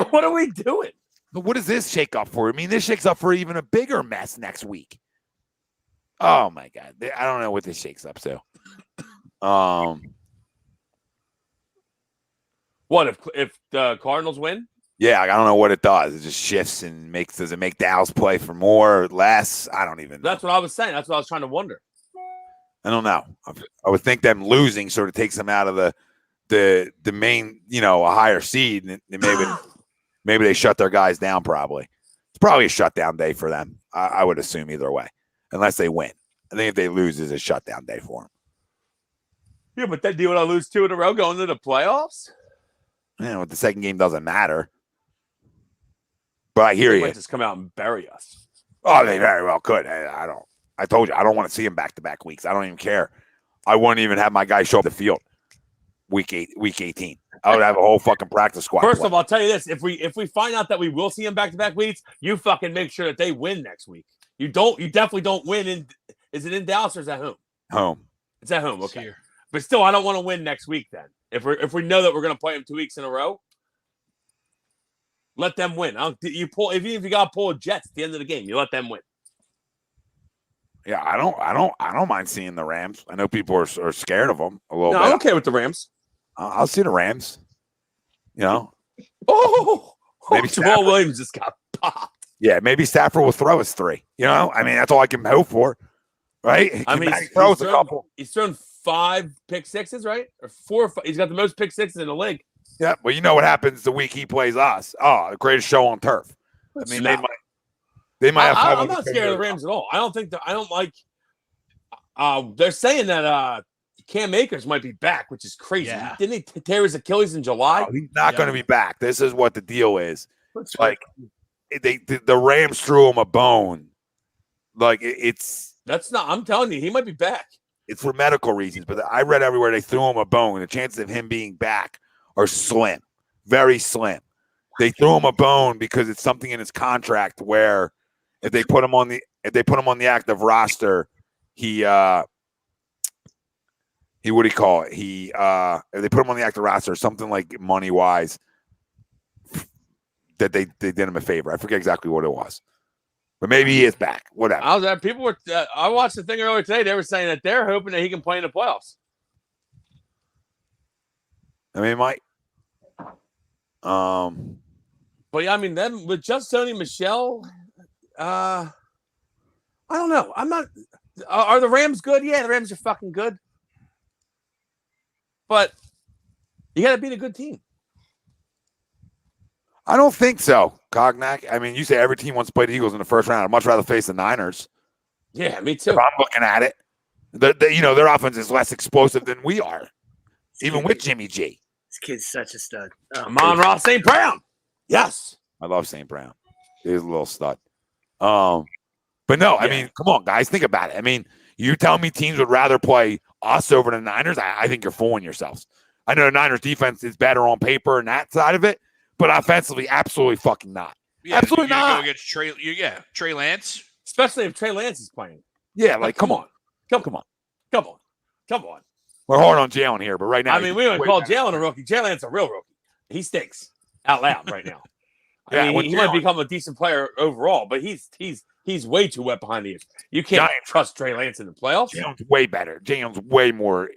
Speaker 3: What are we doing?
Speaker 1: But what does this shake up for? I mean, this shakes up for even a bigger mess next week. Oh my God. I don't know what this shakes up to.
Speaker 3: What if the Cardinals win?
Speaker 1: Yeah, I don't know what it does. It just shifts and does it make Dallas play for more or less? I don't even know.
Speaker 3: That's what I was saying. That's what I was trying to wonder.
Speaker 1: I don't know. I would think them losing sort of takes them out of the main, a higher seed, and maybe they shut their guys down. Probably it's probably a shutdown day for them. I would assume either way, unless they win. I think if they lose, it's a shutdown day for them.
Speaker 3: Yeah, but then do you want to lose 2 in a row going to the playoffs?
Speaker 1: The second game doesn't matter. But I hear
Speaker 3: They
Speaker 1: you.
Speaker 3: might just come out and bury us.
Speaker 1: Oh, they very well could. I told you, I don't want to see them back-to-back weeks. I don't even care. I wouldn't even have my guys show up the field week 18. I would have a whole fucking practice squad.
Speaker 3: First of all, I'll tell you this: if we find out that we will see them back-to-back weeks, you fucking make sure that they win next week. You definitely don't win. Is it in Dallas or is it at home?
Speaker 1: Home.
Speaker 3: It's at home.
Speaker 5: It's
Speaker 3: Okay,
Speaker 5: here.
Speaker 3: but still, I don't want to win next week. Then, if we know that we're going to play them 2 weeks in a row, let them win. Even if you got to pull a Jets at the end of the game, you let them win.
Speaker 1: Yeah, I don't mind seeing the Rams. I know people are scared of them a little
Speaker 3: No,
Speaker 1: bit.
Speaker 3: I'm okay with the Rams.
Speaker 1: I'll see the Rams.
Speaker 3: Oh,
Speaker 1: Maybe
Speaker 3: Jamal
Speaker 1: Stafford.
Speaker 3: Williams just got popped.
Speaker 1: Yeah, maybe Stafford will throw us 3. I mean, that's all I can hope for, right?
Speaker 3: I mean,
Speaker 1: he throws a couple.
Speaker 3: He's thrown 5 pick sixes, right? Or 4 or 5. He's got the most pick sixes in the league.
Speaker 1: Yeah, well, you know what happens the week he plays us. Oh, the greatest show on turf. I mean, they might have.
Speaker 3: I'm not scared of the Rams at all. I don't think I don't like. They're saying that Cam Akers might be back, which is crazy.
Speaker 5: Yeah.
Speaker 3: Didn't he tear his Achilles in July?
Speaker 1: No, he's not going to be back. This is what the deal is. Like the Rams threw him a bone. Like it's.
Speaker 3: That's not. I'm telling you, he might be back.
Speaker 1: It's for medical reasons, but I read everywhere they threw him a bone. The chances of him being back are slim, very slim. They threw him a bone because it's something in his contract where if they put him on the active roster, he what do you call it? If they put him on the active roster, something like money wise, that they did him a favor. I forget exactly what it was. But maybe he is back. Whatever.
Speaker 3: I watched the thing earlier today. They were saying that they're hoping that he can play in the playoffs.
Speaker 1: I mean, Mike.
Speaker 3: But yeah, I mean, them with just Sony Michel, I don't know. I'm not. Are the Rams good? Yeah, the Rams are fucking good. But you got to beat a good team.
Speaker 1: I don't think so, Cognac. I mean, you say every team wants to play the Eagles in the first round. I'd much rather face the Niners.
Speaker 3: Yeah, me too.
Speaker 1: If I'm looking at it, their offense is less explosive than we are, even with Jimmy G.
Speaker 6: This kid's such a stud.
Speaker 3: Amon-Ra St. Brown. Yes.
Speaker 1: I love St. Brown. He's a little stud. But no, I mean, come on, guys, think about it. I mean, you tell me teams would rather play us over the Niners? I think you're fooling yourselves. I know the Niners defense is better on paper and that side of it, but offensively, absolutely fucking not.
Speaker 5: Yeah,
Speaker 1: absolutely not.
Speaker 5: Go against Trey Lance.
Speaker 3: Especially if Trey Lance is playing.
Speaker 1: Yeah, like, come on. Come on. We're hard on Jalen here, but right now.
Speaker 3: I mean, we don't call Jalen a rookie. Jalen's a real rookie. He stinks out loud right now. I mean, he might become a decent player overall, but he's way too wet behind the ears. You can't trust Trey Lance in the playoffs.
Speaker 1: Jalen's way better. Jalen's way more,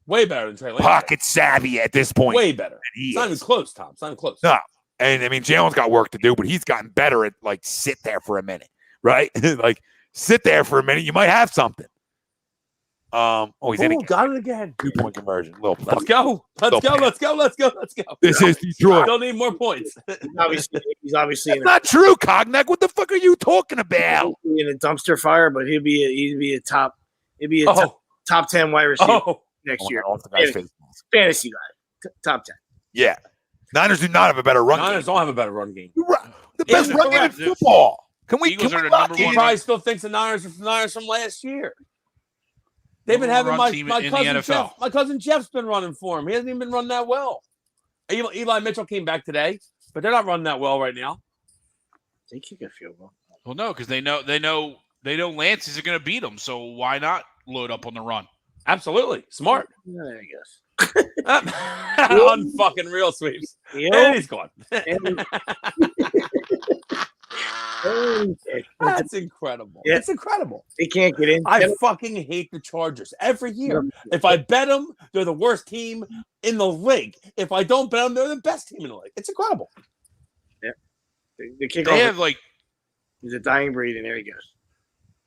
Speaker 3: way better than Trey Lance.
Speaker 1: Pocket savvy at this point.
Speaker 3: Way better. It's not even close, Tom. It's not even close.
Speaker 1: No. And I mean, Jalen's got work to do, but he's gotten better at like sit there for a minute, right? Like sit there for a minute. You might have something. He's in again.
Speaker 3: Got it again.
Speaker 1: 2-point conversion.
Speaker 3: Let's go. Let's go.
Speaker 1: This is Detroit.
Speaker 3: Still need more points.
Speaker 6: He's obviously
Speaker 1: That's not true, Cognac. What the fuck are you talking about?
Speaker 6: in a dumpster fire, but he'd be a top 10 wide receiver next year. Fantasy guy, top 10.
Speaker 1: Yeah, Niners do not have a better run game.
Speaker 3: Niners don't have a better run game.
Speaker 1: The best run game in football. Can we lock
Speaker 3: He
Speaker 1: in?
Speaker 3: probably still thinks the Niners are the Niners from last year. They've been having my cousin Jeff's been running for him. He hasn't even been running that well. Eli Mitchell came back today, but they're not running that well right now.
Speaker 6: They kick a field goal.
Speaker 5: Well, no, because they know Lance is going to beat them. So why not load up on the run?
Speaker 3: Absolutely smart.
Speaker 6: Yeah, I guess.
Speaker 3: Unfucking real sweeps. And he's gone. That's incredible.
Speaker 6: Yeah.
Speaker 3: It's incredible.
Speaker 6: They can't get in.
Speaker 3: I fucking hate the Chargers every year. If I bet them, they're the worst team in the league. If I don't bet them, they're the best team in the league. It's incredible.
Speaker 6: Yeah. The kickoff.
Speaker 5: They have
Speaker 6: he's a dying breed, and there he goes.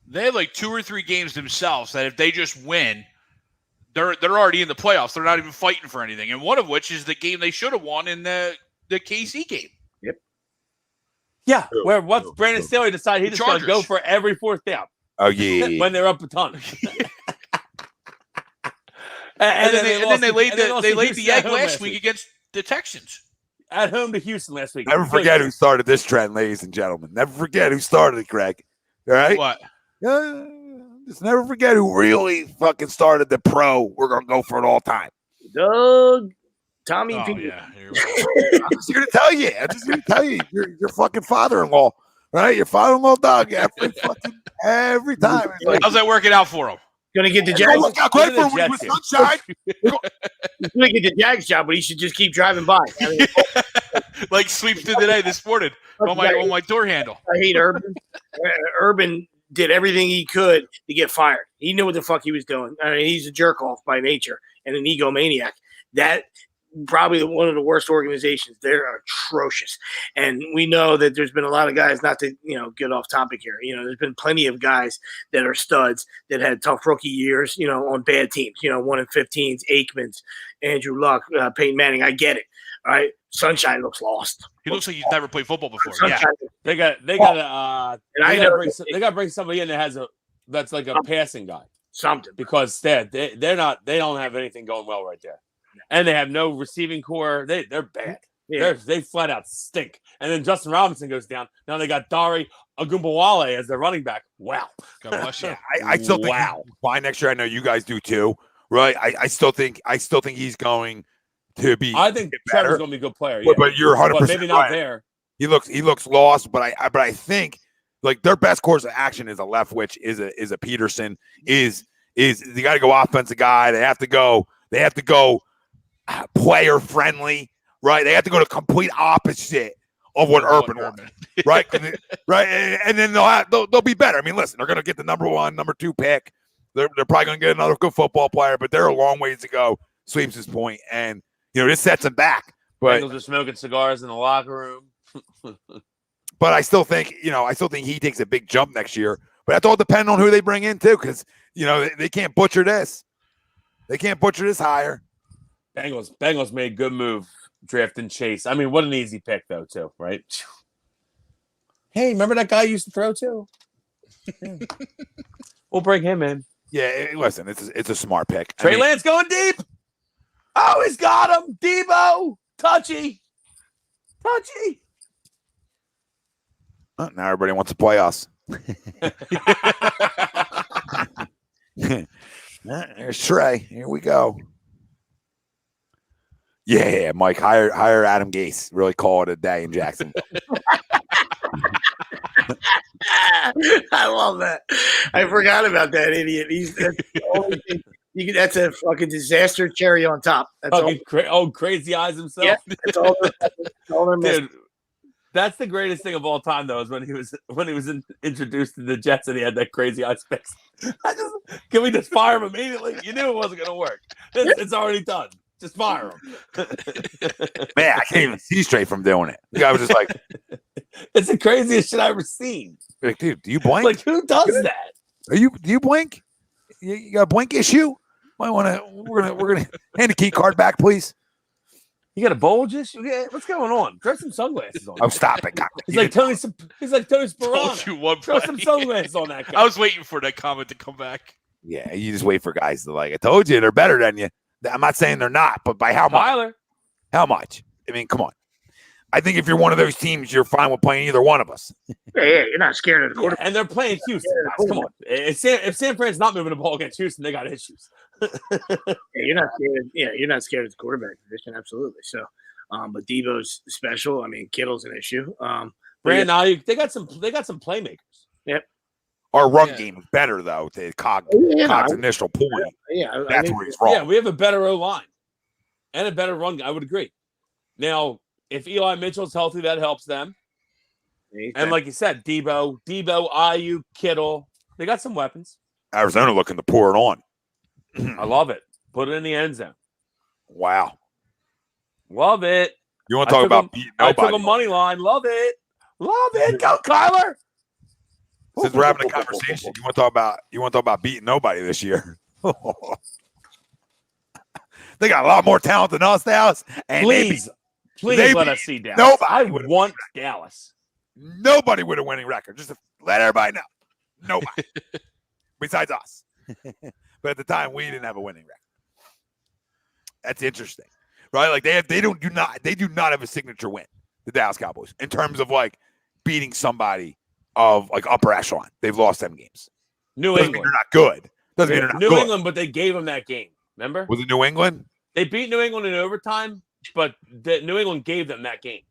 Speaker 5: They have 2 or 3 games themselves that if they just win, they're already in the playoffs. They're not even fighting for anything. And one of which is the game they should have won in the KC game.
Speaker 6: Yep.
Speaker 3: Yeah, where once Brandon Staley decided he just going to go for every fourth down.
Speaker 1: Oh, yeah.
Speaker 3: When they're up a ton.
Speaker 5: and then they laid the egg last week against the Texans.
Speaker 3: At home to Houston last week.
Speaker 1: Never forget who started this trend, ladies and gentlemen. Never forget who started it, Greg. All right?
Speaker 5: What?
Speaker 1: Just never forget who really fucking started the pro. We're going to go for it all time.
Speaker 6: Tommy P.
Speaker 5: Yeah.
Speaker 1: I'm just here to tell you. Your fucking father-in-law, right? Your father-in-law, Doug, every time.
Speaker 5: How's that working out for him?
Speaker 6: Gonna get the Jags.
Speaker 1: Look out, great for him with sunshine.
Speaker 6: He's gonna get the Jags job, but he should just keep driving by. I mean,
Speaker 5: like sweeps through the day this morning on my door handle.
Speaker 6: I hate Urban. Urban did everything he could to get fired. He knew what the fuck he was doing. I mean, he's a jerk off by nature and an egomaniac. That probably one of the worst organizations. They're atrocious. And we know that there's been a lot of guys, not to, get off topic here. There's been plenty of guys that are studs that had tough rookie years, on bad teams, 1-15s, Aikmans, Andrew Luck, Peyton Manning. I get it. All right. Sunshine looks lost.
Speaker 5: He looks like he's never played football before.
Speaker 6: Sunshine,
Speaker 3: They got to bring somebody in that's like a passing guy.
Speaker 6: Something.
Speaker 3: Because they don't have anything going well right there. And they have no receiving core. They're bad. Yeah. They flat out stink. And then Justin Robinson goes down. Now they got Dari Ogunbowale as their running back. Wow.
Speaker 5: God bless you.
Speaker 1: I still think he's fine next year. I know you guys do too, right? I still think he's going to be.
Speaker 3: I think Trevor's going to be a good player. Yeah.
Speaker 1: But you're 100%
Speaker 3: but maybe not
Speaker 1: right.
Speaker 3: there.
Speaker 1: He looks lost, but I think like their best course of action is a left, which is a Peterson. Is they got to go offensive guy. They have to go player friendly, right? They have to go to complete opposite of what Urban wanted, right? Right, and then they'll be better. I mean, listen, they're going to get the number 1, number 2 pick. They're probably going to get another good football player, but they're a long ways to go. Sweeps' point, and this sets them back. But
Speaker 3: Bengals are smoking cigars in the locker room.
Speaker 1: But I still think he takes a big jump next year. But that's all depending on who they bring in too, because they can't butcher this. They can't butcher this hire.
Speaker 3: Bengals made a good move drafting Chase. I mean, what an easy pick though, too, right? Hey, remember that guy you used to throw to? We'll bring him in.
Speaker 1: Yeah, listen, it's a smart pick.
Speaker 3: Trey Lance going deep. Oh, he's got him. Debo. Touchy.
Speaker 1: Oh, now everybody wants to play us. There's Trey. Here we go. Yeah, Mike, hire Adam Gase. Really call it a day in Jacksonville.
Speaker 6: I love that. I forgot about that idiot. That's the only thing. That's a fucking disaster cherry on top. That's
Speaker 3: crazy eyes himself.
Speaker 6: Yeah, that's all they're missing.
Speaker 3: Dude, that's the greatest thing of all time, though, is when he was introduced to the Jets and he had that crazy eyes fix. Can we just fire him immediately? You knew it wasn't going to work. It's already done. Just fire him.
Speaker 1: Man, I can't even see straight from doing it. The guy was just like,
Speaker 3: it's the craziest shit I've ever seen.
Speaker 1: Like, dude, do you blink?
Speaker 3: Like, who does that?
Speaker 1: Do you blink? You got a blink issue? Might want to. We're gonna hand the key card back, please.
Speaker 3: You got a bulge issue? Yeah, what's going on? Throw some sunglasses on.
Speaker 1: Oh, stop it!
Speaker 3: He's like Tony Sparano. Throw some sunglasses on that guy.
Speaker 5: I was waiting for that comment to come back.
Speaker 1: Yeah, you just wait for guys to I told you they're better than you. I'm not saying they're not, but by how much?
Speaker 3: Tyler.
Speaker 1: How much? I mean, come on. I think if you're one of those teams, you're fine with playing either one of us.
Speaker 6: Yeah, you're not scared of the quarterback.
Speaker 3: Yeah, and they're playing Houston. Guys, come on. If San Fran's not moving the ball against Houston, they got issues.
Speaker 6: You're not scared. Yeah, you're not scared of the quarterback position. Absolutely. So, but Debo's special. I mean, Kittle's an issue.
Speaker 3: Brandon Ayuk, they got some playmakers.
Speaker 6: Yep.
Speaker 1: Our run game is better though. To Cog's initial point. That's where he's wrong.
Speaker 3: Yeah, we have a better O line and a better run. I would agree. Now, if Eli Mitchell's healthy, that helps them. And like you said, Debo, Ayuk, Kittle, they got some weapons.
Speaker 1: Arizona looking to pour it on.
Speaker 3: I love it. Put it in the end zone.
Speaker 1: Wow.
Speaker 3: Love it.
Speaker 1: You want to talk about beating nobody?
Speaker 3: I took a money line. Love it. Go, Kyler.
Speaker 1: Since we're having a conversation, you want to talk about beating nobody this year? They got a lot more talent than us, Dallas. And
Speaker 3: please let us see Dallas.
Speaker 1: Nobody
Speaker 3: would want Dallas.
Speaker 1: Nobody with a winning record. Just to let everybody know. Nobody. Besides us. But at the time, we didn't have a winning record. That's interesting. Right? Like they do not have a signature win, the Dallas Cowboys, in terms of beating somebody of upper echelon. They've lost 7 games.
Speaker 3: New
Speaker 1: Doesn't
Speaker 3: England.
Speaker 1: mean they're not good. Doesn't mean they're not
Speaker 3: New
Speaker 1: good.
Speaker 3: England, but they gave them that game. Remember?
Speaker 1: Was it New England?
Speaker 3: They beat New England in overtime, but New England gave them that game.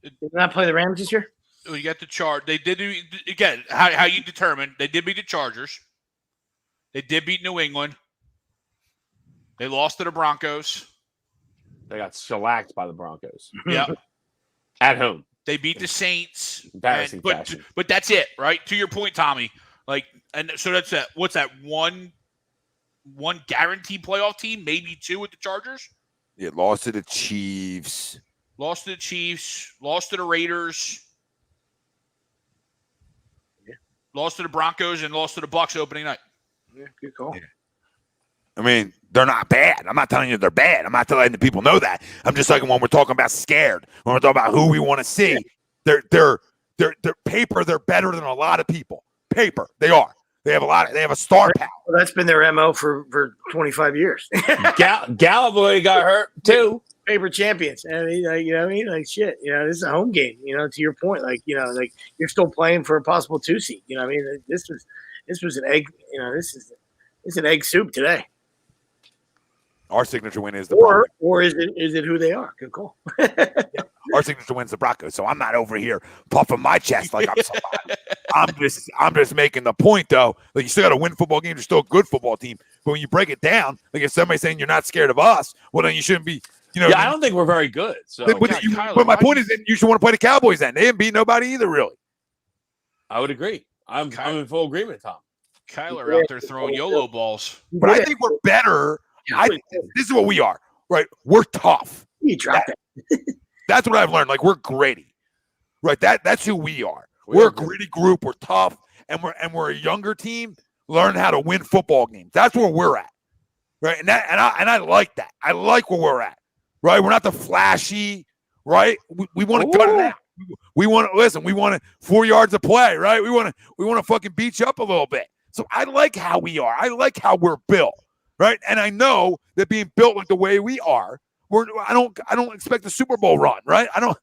Speaker 6: Did they not play the Rams this year?
Speaker 5: You got the Chargers. They did again. How you determine? They did beat the Chargers. They did beat New England. They lost to the Broncos.
Speaker 3: They got shellacked by the Broncos.
Speaker 5: Yeah,
Speaker 3: at home.
Speaker 5: They beat the Saints.
Speaker 3: Embarrassing fashion.
Speaker 5: But that's it, right? To your point, Tommy. And so that's that. What's that? One guaranteed playoff team, maybe 2 with the Chargers.
Speaker 1: Yeah, lost to the Chiefs.
Speaker 5: Lost to the Chiefs. Lost to the Raiders.
Speaker 6: Yeah.
Speaker 5: Lost to the Broncos and lost to the Bucs opening night.
Speaker 6: Yeah, good call.
Speaker 1: Yeah. I mean, they're not bad. I'm not telling you they're bad. I'm not letting the people know that. I'm just like when we're talking about scared, when we're talking about who we want to see, they're paper. They're better than a lot of people. Paper, they are. They have a star power.
Speaker 6: Well, that's been their MO for 25 years.
Speaker 3: Galloway got hurt too.
Speaker 6: Paper champions. I mean, like, you know what I mean? Like, shit, you know, this is a home game, you know, to your point. Like, you know, like you're still playing for a possible 2 seed. You know what I mean? This was an egg, you know, it's an egg soup today.
Speaker 1: Our signature win is the
Speaker 6: or is it who they are? Good call.
Speaker 1: Our signature win's the Broncos. So I'm not over here puffing my chest like I'm somebody. I'm just making the point though. Like you still got to win football games. You're still a good football team. But when you break it down, like if somebody's saying you're not scared of us, well then you shouldn't be. You know,
Speaker 3: yeah, I don't think we're very good. So,
Speaker 1: but my point is that you should want to play the Cowboys. Then they didn't beat nobody either, really.
Speaker 3: I would agree. I'm in full agreement, Tom.
Speaker 5: Kyler out there throwing YOLO balls.
Speaker 1: But I think we're better. This is what we are, right? We're tough.
Speaker 6: You dropped it.
Speaker 1: That's what I've learned. Like we're gritty, right? That's who we are. We're a gritty group. We're tough, and we're a younger team. Learn how to win football games. That's where we're at, right? And I like that. I like where we're at, right? We're not the flashy, right? We want to gut it out. We want to listen. We want 4 yards of play, right? We want to fucking beat you up a little bit. So I like how we are. I like how we're built. Right, and I know that being built like the way we are, I don't expect a Super Bowl run. Right, I don't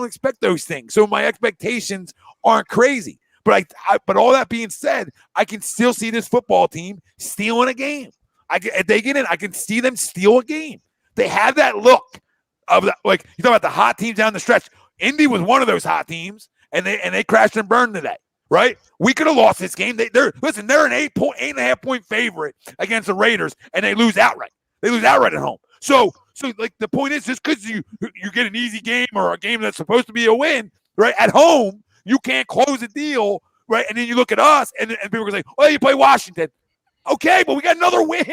Speaker 1: expect those things. So my expectations aren't crazy. But but all that being said, I can still see this football team stealing a game. If they get in, I can see them steal a game. They have that look of that, like you talk about the hot teams down the stretch. Indy was one of those hot teams, and they crashed and burned today. Right? We could have lost this game. They're an 8.5 point favorite against the Raiders, and they lose outright. They lose outright at home. So like the point is, just because you get an easy game or a game that's supposed to be a win, right? At home, you can't close a deal, right? And then you look at us, and people are saying, "Oh, you play Washington." Okay, but we got another win.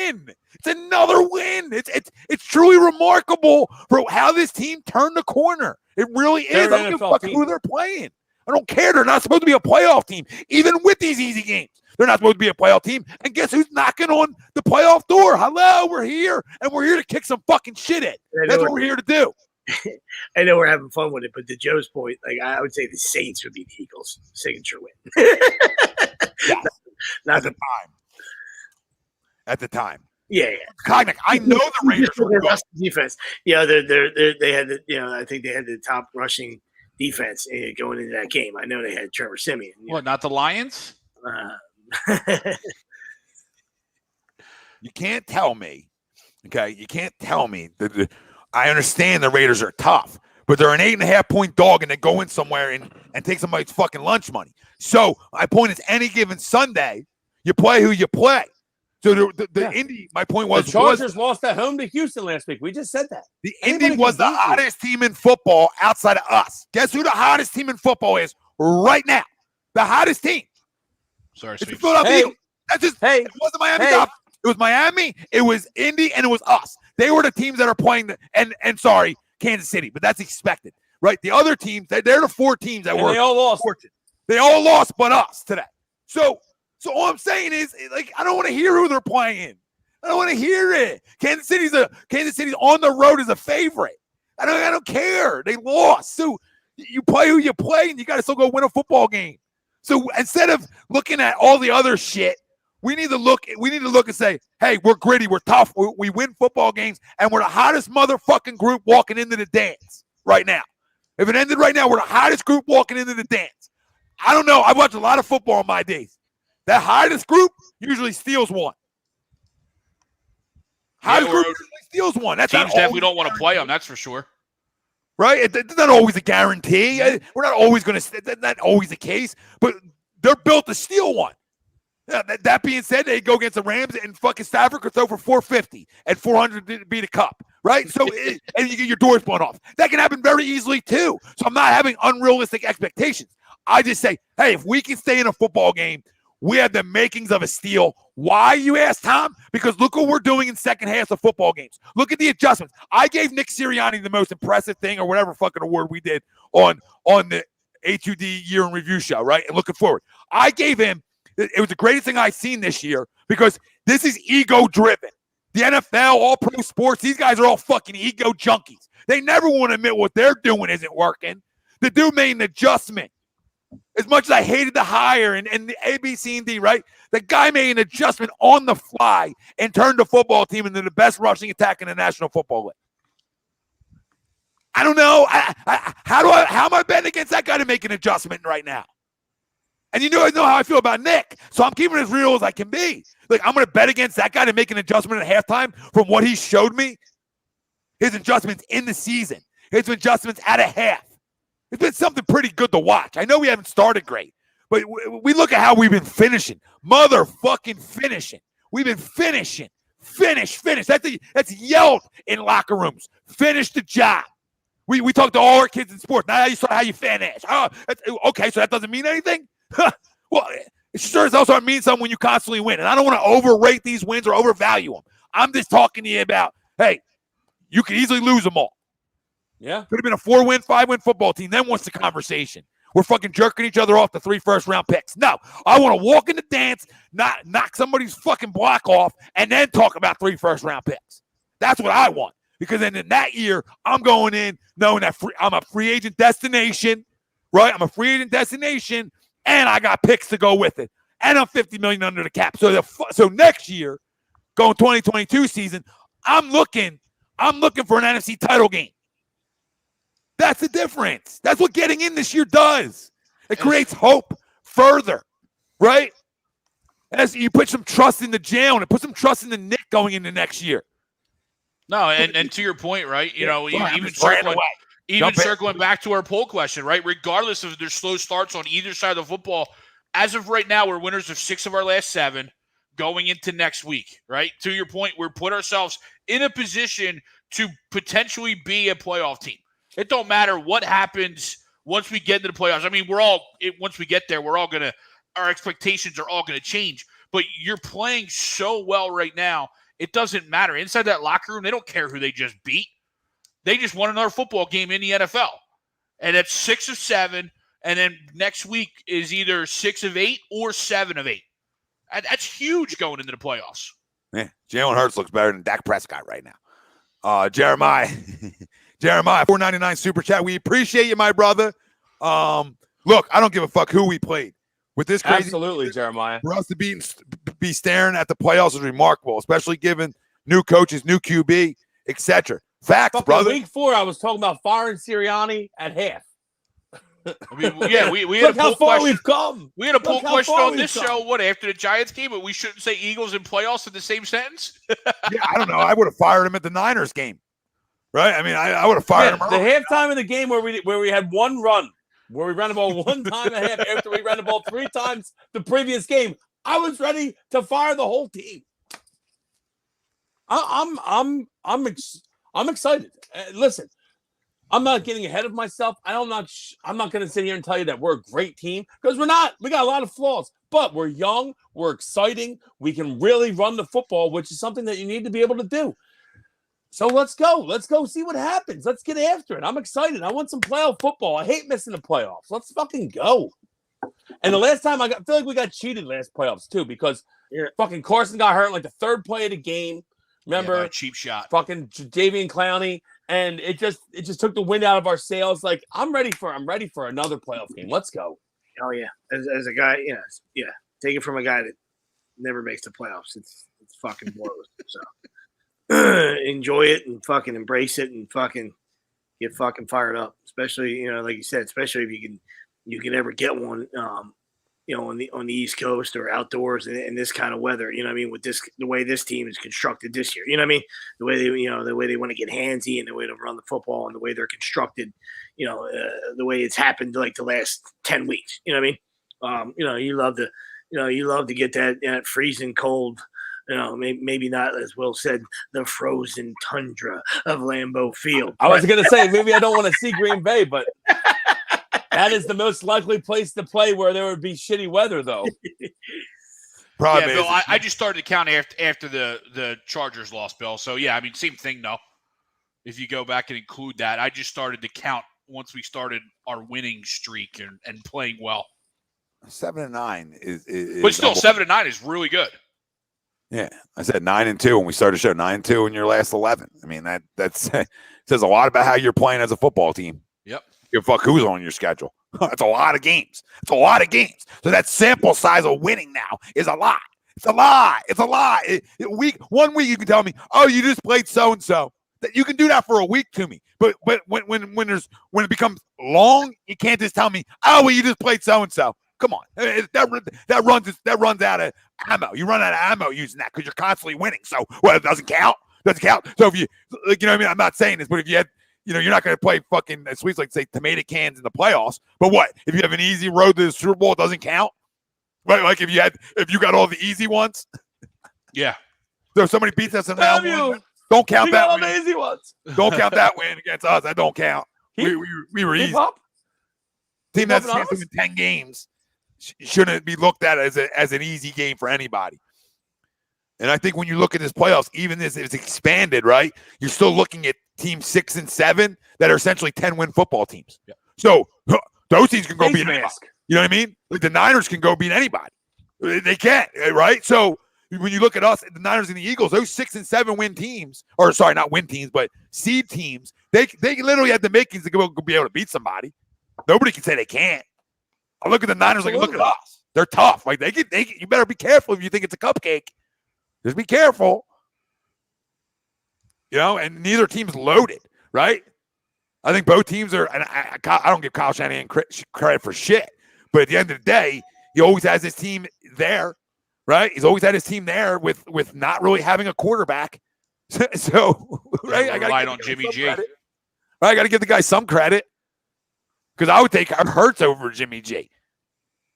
Speaker 1: It's another win. It's truly remarkable for how this team turned the corner. It really is. I don't give a fuck who they're playing. I don't care. They're not supposed to be a playoff team. Even with these easy games, they're not supposed to be a playoff team. And guess who's knocking on the playoff door? Hello, we're here, and we're here to kick some fucking shit in. That's what we're here to do.
Speaker 6: I know we're having fun with it, but to Joe's point, like I would say the Saints would be the Eagles' signature win.
Speaker 1: Yeah. Not the time. At the time.
Speaker 6: Yeah.
Speaker 1: Heinicke, I know the Raiders were good.
Speaker 6: Defense. Yeah, they had I think they had the top rushing defense going into that game. I know they had Trevor Siemian.
Speaker 5: What, not the Lions?
Speaker 1: You can't tell me, okay? You can't tell me that I understand the Raiders are tough, but they're an 8.5 point dog and they go in somewhere and take somebody's fucking lunch money. So my point is, any given Sunday, you play who you play. So the Indy, my point was,
Speaker 3: the Chargers lost at home to Houston last week. We just said that.
Speaker 1: The Indy was the hottest team in football outside of us. Guess who the hottest team in football is right now? The hottest team.
Speaker 5: Sorry,
Speaker 1: it's the Philadelphia Eagles. It wasn't Miami. It was Miami. It was Indy, and it was us. They were the teams that are playing. And sorry, Kansas City, but that's expected, right? The other teams, they're the 4 teams that were.
Speaker 3: They all lost.
Speaker 1: They all lost, but us today. So all I'm saying is, like, I don't want to hear who they're playing. I don't want to hear it. Kansas City's on the road as a favorite. I don't care. They lost. So you play who you play, and you got to still go win a football game. So instead of looking at all the other shit, we need to look and say, hey, we're gritty, we're tough, we win football games, and we're the hottest motherfucking group walking into the dance right now. If it ended right now, we're the hottest group walking into the dance. I don't know. I've watched a lot of football in my days. That hottest group usually steals one. Hottest group usually steals one. That's
Speaker 5: teams that we don't want to play them, that's for sure.
Speaker 1: Right? It's not always a guarantee. We're not always going to – that's not always the case. But they're built to steal one. That being said, they go against the Rams and fucking Stafford could throw for 450 and 400 to beat a cup. Right? So and you get your doors blown off. That can happen very easily too. So I'm not having unrealistic expectations. I just say, hey, if we can stay in a football game we had the makings of a steal. Why, you ask, Tom? Because look what we're doing in second halves of football games. Look at the adjustments. I gave Nick Sirianni the most impressive thing or whatever fucking award we did on the A2D year in review show, right? And looking forward. I gave him, it was the greatest thing I've seen this year because this is ego-driven. The NFL, all pro sports, these guys are all fucking ego junkies. They never want to admit what they're doing isn't working. The dude made an adjustment. As much as I hated the hire and the A, B, C, and D, right? The guy made an adjustment on the fly and turned the football team into the best rushing attack in the National Football League. I don't know. How am I betting against that guy to make an adjustment right now? And you know how I feel about Nick. So I'm keeping it as real as I can be. Like, I'm going to bet against that guy to make an adjustment at halftime from what he showed me. His adjustments in the season. His adjustments at a half. It's been something pretty good to watch. I know we haven't started great, but we look at how we've been finishing. Motherfucking finishing. We've been finishing. Finish. That's yelled in locker rooms. Finish the job. We talk to all our kids in sports. Now you saw how you finish. Oh, okay, so that doesn't mean anything? Well, it sure as hell means something when you constantly win. And I don't want to overrate these wins or overvalue them. I'm just talking to you about, hey, you could easily lose them all.
Speaker 3: Yeah.
Speaker 1: Could have been a 4-win, 5-win football team. Then what's the conversation? We're fucking jerking each other off the 3 first-round picks. No, I want to walk in the dance, knock somebody's fucking block off, and then talk about 3 first-round picks. That's what I want. Because then in that year, I'm going in knowing that I'm a free agent destination, right? I'm a free agent destination, and I got picks to go with it. And I'm $50 million under the cap. So next year, going 2022 season, I'm looking for an NFC title game. That's the difference. That's what getting in this year does. It creates hope further, right? As you put some trust in the jail and put some trust in the Nick going into next year.
Speaker 5: No, and to your point, right? You know, even circling back to our poll question, right? Regardless of their slow starts on either side of the football, as of right now, we're winners of 6 of our last 7 going into next week, right? To your point, we're put ourselves in a position to potentially be a playoff team. It don't matter what happens once we get into the playoffs. I mean, once we get there, our expectations are all going to change. But you're playing so well right now, it doesn't matter. Inside that locker room, they don't care who they just beat. They just won another football game in the NFL. And it's 6 of 7, and then next week is either 6 of 8 or 7 of 8. And that's huge going into the playoffs.
Speaker 1: Yeah, Jalen Hurts looks better than Dak Prescott right now. Jeremiah, $4.99 super chat. We appreciate you, my brother. Look, I don't give a fuck who we played. With this crazy,
Speaker 3: absolutely, Jeremiah.
Speaker 1: For us to be staring at the playoffs is remarkable, especially given new coaches, new QB, etc. Facts, brother.
Speaker 3: Week 4, I was talking about firing Sirianni at half.
Speaker 5: I mean, yeah, we had a poll question.
Speaker 3: We've come.
Speaker 5: We had a poll question on this show. After the Giants game, but we shouldn't say Eagles and playoffs in the same sentence.
Speaker 1: Yeah, I don't know. I would have fired him at the Niners game, right? I mean, I would have fired him.
Speaker 3: The halftime of the game where we had one run, where we ran the ball 1 time and a half after we ran the ball 3 times the previous game, I was ready to fire the whole team. I'm excited. Listen. I'm not getting ahead of myself. I'm not going to sit here and tell you that we're a great team because we're not. We got a lot of flaws, but we're young. We're exciting. We can really run the football, which is something that you need to be able to do. So let's go. Let's go see what happens. Let's get after it. I'm excited. I want some playoff football. I hate missing the playoffs. Let's fucking go. And the last time I feel like we got cheated last playoffs too because fucking Carson got hurt like the 3rd play of the game. Remember?
Speaker 5: A cheap shot.
Speaker 3: Fucking Jadeveon Clowney. And it just took the wind out of our sails. Like I'm ready for another playoff game. Let's go.
Speaker 6: Oh yeah, as a guy, take it from a guy that never makes the playoffs. It's fucking boring. So enjoy it and fucking embrace it and fucking get fucking fired up. Especially like you said, especially if you can ever get one. On the East Coast or outdoors in this kind of weather, you know what I mean? With the way this team is constructed this year, you know what I mean? The way they want to get handsy and the way to run the football and the way they're constructed, the way it's happened like the last 10 weeks, you know what I mean? You love to get that freezing cold, maybe not, as Will said, the frozen tundra of Lambeau Field.
Speaker 3: I was going to say, maybe I don't want to see Green Bay, but that is the most likely place to play where there would be shitty weather, though.
Speaker 1: Problem
Speaker 5: Bill,
Speaker 1: is,
Speaker 5: I just started to count after the Chargers lost, Bill. So, yeah, I mean, same thing, though. If you go back and include that, I just started to count once we started our winning streak and playing well.
Speaker 1: 7-9 is
Speaker 5: but still, 7-9 is really good.
Speaker 1: Yeah, I said 9-2 when we started the show. 9-2 in your last 11. I mean, that's says a lot about how you're playing as a football team.
Speaker 5: Yep.
Speaker 1: Give a fuck who's on your schedule. It's a lot of games. It's a lot of games. So that sample size of winning now is a lot. It's a lot. It's a lot. 1 week you can tell me, oh, you just played so and so. That you can do that for a week to me. But when it becomes long, you can't just tell me, oh, well, you just played so and so. Come on, that runs out of ammo. You run out of ammo using that because you're constantly winning. So it doesn't count. Doesn't count. So if you, you know what I mean, I'm not saying this, but if you had, you're not going to play fucking sweets like say tomato cans in the playoffs. But what if you have an easy road to the Super Bowl? It doesn't count, right? Like if you got all the easy ones.
Speaker 5: Yeah.
Speaker 1: So somebody beats us in that one. Don't count that
Speaker 3: all
Speaker 1: win.
Speaker 3: the easy ones.
Speaker 1: Don't count that win against us. That don't count. We were easy. Team that's chance to win 10 games shouldn't be looked at as an easy game for anybody. And I think when you look at this playoffs, even this is expanded, right? You're still looking at teams 6 and 7 that are essentially 10-win football teams.
Speaker 5: Yeah.
Speaker 1: So those teams can go beat anybody.
Speaker 3: Mask.
Speaker 1: You know what I mean? Like the Niners can go beat anybody. They can't, right? So when you look at us, the Niners and the Eagles, those 6 and 7 win teams, or sorry, not win teams, but seed teams, they literally had the makings to be able to beat somebody. Nobody can say they can't. I look at the Niners like, look at us. They're tough. Like you better be careful if you think it's a cupcake. Just be careful. And neither team's loaded, right? I think both teams are, and I don't give Kyle Shanahan credit for shit, but at the end of the day, he always has his team there, right? He's always had his team there with not really having a quarterback. So right, I got to
Speaker 5: on Jimmy G.
Speaker 1: Right, I got to give the guy some credit because I would take Hurts over Jimmy G.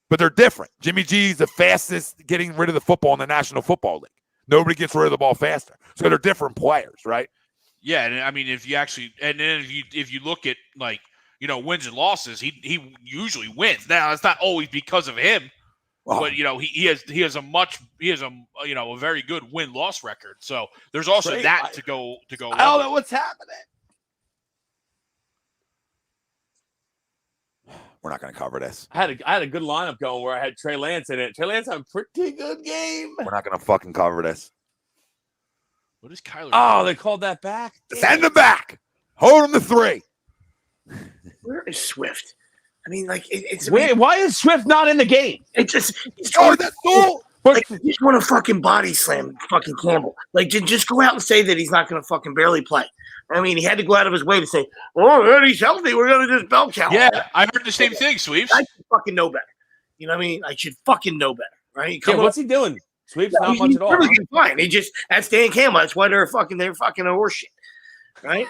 Speaker 1: But they're different. Jimmy G is the fastest getting rid of the football in the National Football League. Nobody gets rid of the ball faster. So they're different players, right?
Speaker 5: Yeah, and I mean, if you look at wins and losses, he usually wins. Now it's not always because of him, but he has a very good win-loss record. So there's also that to go.
Speaker 3: I don't know what's happening.
Speaker 1: We're not going to cover this.
Speaker 3: I had a good lineup going where I had Trey Lance in it. Trey Lance had a pretty good game.
Speaker 1: We're not going to fucking cover this.
Speaker 5: What is Kyler?
Speaker 3: Oh, they called that back.
Speaker 1: Send him back. Hold him to 3.
Speaker 6: Where is Swift? I mean, it's.
Speaker 3: Wait, why is Swift not in the game?
Speaker 6: It's
Speaker 1: That fool.
Speaker 6: you just want to fucking body slam fucking Campbell. Just go out and say that he's not going to fucking barely play. I mean, he had to go out of his way to say, "Oh, he's healthy. We're going to just belt count."
Speaker 5: Yeah, I heard the same thing, Sweeps.
Speaker 6: I should fucking know better. You know what I mean? I should fucking know better, right?
Speaker 3: What's he doing? Sweeps not much at all.
Speaker 6: Really fine. That's Dan Campbell. That's why they're fucking a horse shit, right?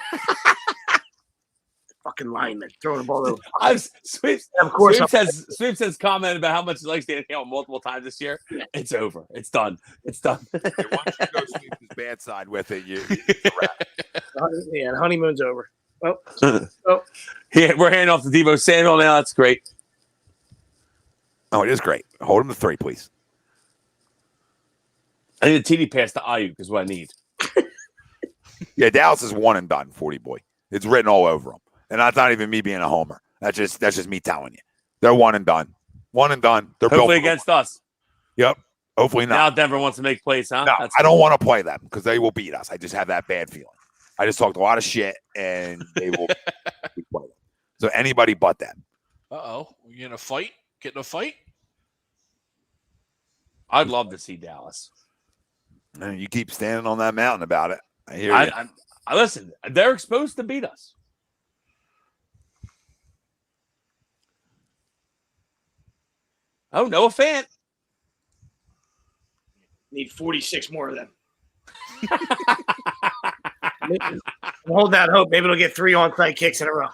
Speaker 6: Fucking lineman throwing the ball over.
Speaker 3: Sweeps has commented about how much he likes Dan Campbell multiple times this year. Yeah. It's over. It's done. It's done.
Speaker 1: Once you go Sweeps' bad side with it, it's a wrap.
Speaker 6: Yeah, the honeymoon's over. Oh.
Speaker 3: Yeah, we're handing off to Deebo Samuel now. That's great.
Speaker 1: Oh, it is great. Hold him to 3, please.
Speaker 3: I need a TD pass to Ayuk is what I need.
Speaker 1: Yeah, Dallas is 1 and done, 40 boy. It's written all over them. And that's not even me being a homer. That's just me telling you. They're 1 and done. 1 and done. They're
Speaker 3: hopefully
Speaker 1: built
Speaker 3: against us.
Speaker 1: Yep. Hopefully not.
Speaker 3: Now Denver wants to make plays, huh?
Speaker 1: No, I don't want to play them because they will beat us. I just have that bad feeling. I just talked a lot of shit, and they will beat them. So anybody but them.
Speaker 5: Uh-oh. You in a fight? Get in a fight?
Speaker 3: I'd love to see Dallas.
Speaker 1: And you keep standing on that mountain about it. I hear you.
Speaker 3: I listen. They're exposed to beat us. Oh, Noah Fant.
Speaker 6: Need 46 more of them. Hold that hope. Maybe it'll get 3 onside kicks in a row.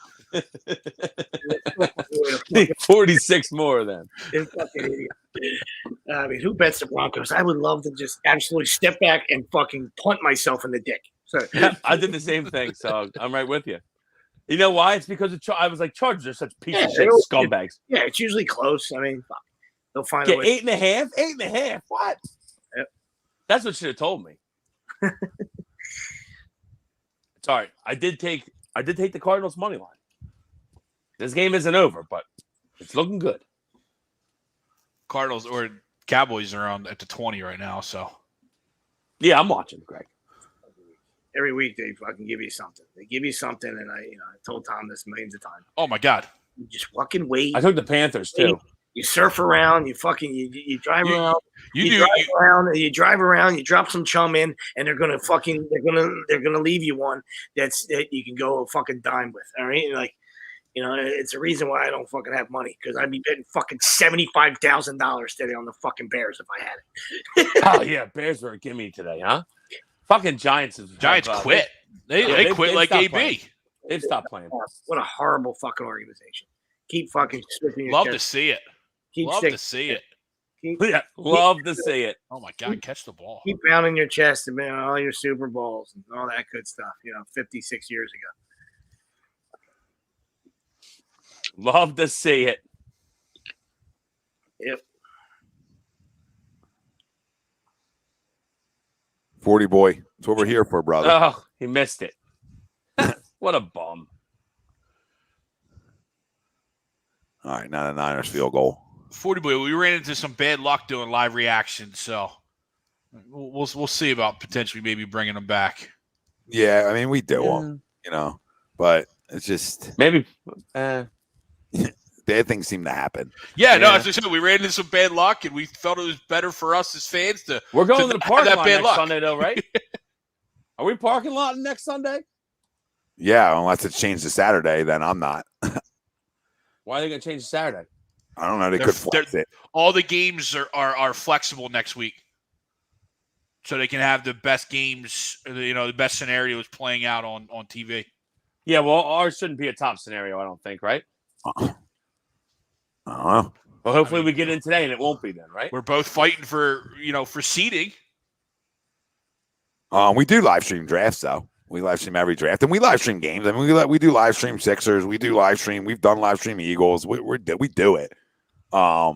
Speaker 3: 46 more of them.
Speaker 6: Fucking idiot. I mean, who bets the Broncos? I would love to just absolutely step back and fucking punt myself in the dick. So
Speaker 3: I did the same thing, so I'm right with you. You know why? It's because I was like, Chargers are such piece of shit scumbags.
Speaker 6: Yeah, it's usually close. I mean, fuck. They'll find a
Speaker 3: Get
Speaker 6: way.
Speaker 3: 8.5. 8.5. What?
Speaker 6: Yep.
Speaker 3: That's what you should have told me. Sorry, I did take the Cardinals money line. This game isn't over, but it's looking good.
Speaker 5: Cardinals or Cowboys are on at the 20 right now, so
Speaker 3: Yeah, I'm watching, Greg.
Speaker 6: Every week they fucking give you something. They give you something, and I told Tom this millions of times.
Speaker 5: oh my God.
Speaker 6: You just fucking wait.
Speaker 3: I took the Panthers too.
Speaker 6: You surf around. You fucking you drive around.
Speaker 5: You
Speaker 6: drive around. You drop some chum in, and they're gonna leave you one that you can go a fucking dime with. All right, like. It's a reason why I don't fucking have money, because I'd be betting fucking $75,000 today on the fucking Bears if I had it.
Speaker 3: Oh yeah, Bears were a gimme today, huh? Fucking Giants
Speaker 5: quit. They quit like AB.
Speaker 3: Playing. They've stopped playing.
Speaker 6: What a horrible fucking organization. Keep fucking switching your
Speaker 5: Love
Speaker 6: chest.
Speaker 5: to see it.
Speaker 6: Keep
Speaker 5: Love
Speaker 6: sticking-
Speaker 5: to see it.
Speaker 3: Love to see it.
Speaker 5: Oh my God, catch the ball.
Speaker 6: Keep pounding your chest and all your Super Bowls and all that good stuff. 56 years ago.
Speaker 3: Love to see it.
Speaker 6: Yep.
Speaker 1: 40 boy. That's what we're here for, brother.
Speaker 3: Oh, he missed it. What a bum.
Speaker 1: All right, now the Niners field goal.
Speaker 5: 40 boy, we ran into some bad luck doing live reactions, so we'll see about potentially maybe bringing them back.
Speaker 1: Yeah, I mean, we do them, but it's just
Speaker 3: Maybe.
Speaker 1: bad things seem to happen.
Speaker 5: Yeah, no, as I said, we ran into some bad luck, and we felt it was better for us as fans to.
Speaker 3: We're going to the parking lot next
Speaker 5: luck.
Speaker 3: Sunday, though, right? Are we parking lot next Sunday?
Speaker 1: Yeah, unless it's changed to Saturday, then I'm not.
Speaker 3: Why are they going to change to Saturday?
Speaker 1: I don't know. They could flex it.
Speaker 5: All the games are flexible next week, so they can have the best games. The best scenarios playing out on TV.
Speaker 3: Yeah, well, ours shouldn't be a top scenario, I don't think, right?
Speaker 1: I don't know.
Speaker 3: Well, hopefully we get in today and it won't be then, right?
Speaker 5: We're both fighting for seeding.
Speaker 1: We do live stream drafts, though. We live stream every draft, and we live stream games. I mean, we do live stream Sixers. We do live stream. We've done live stream Eagles. We do it. But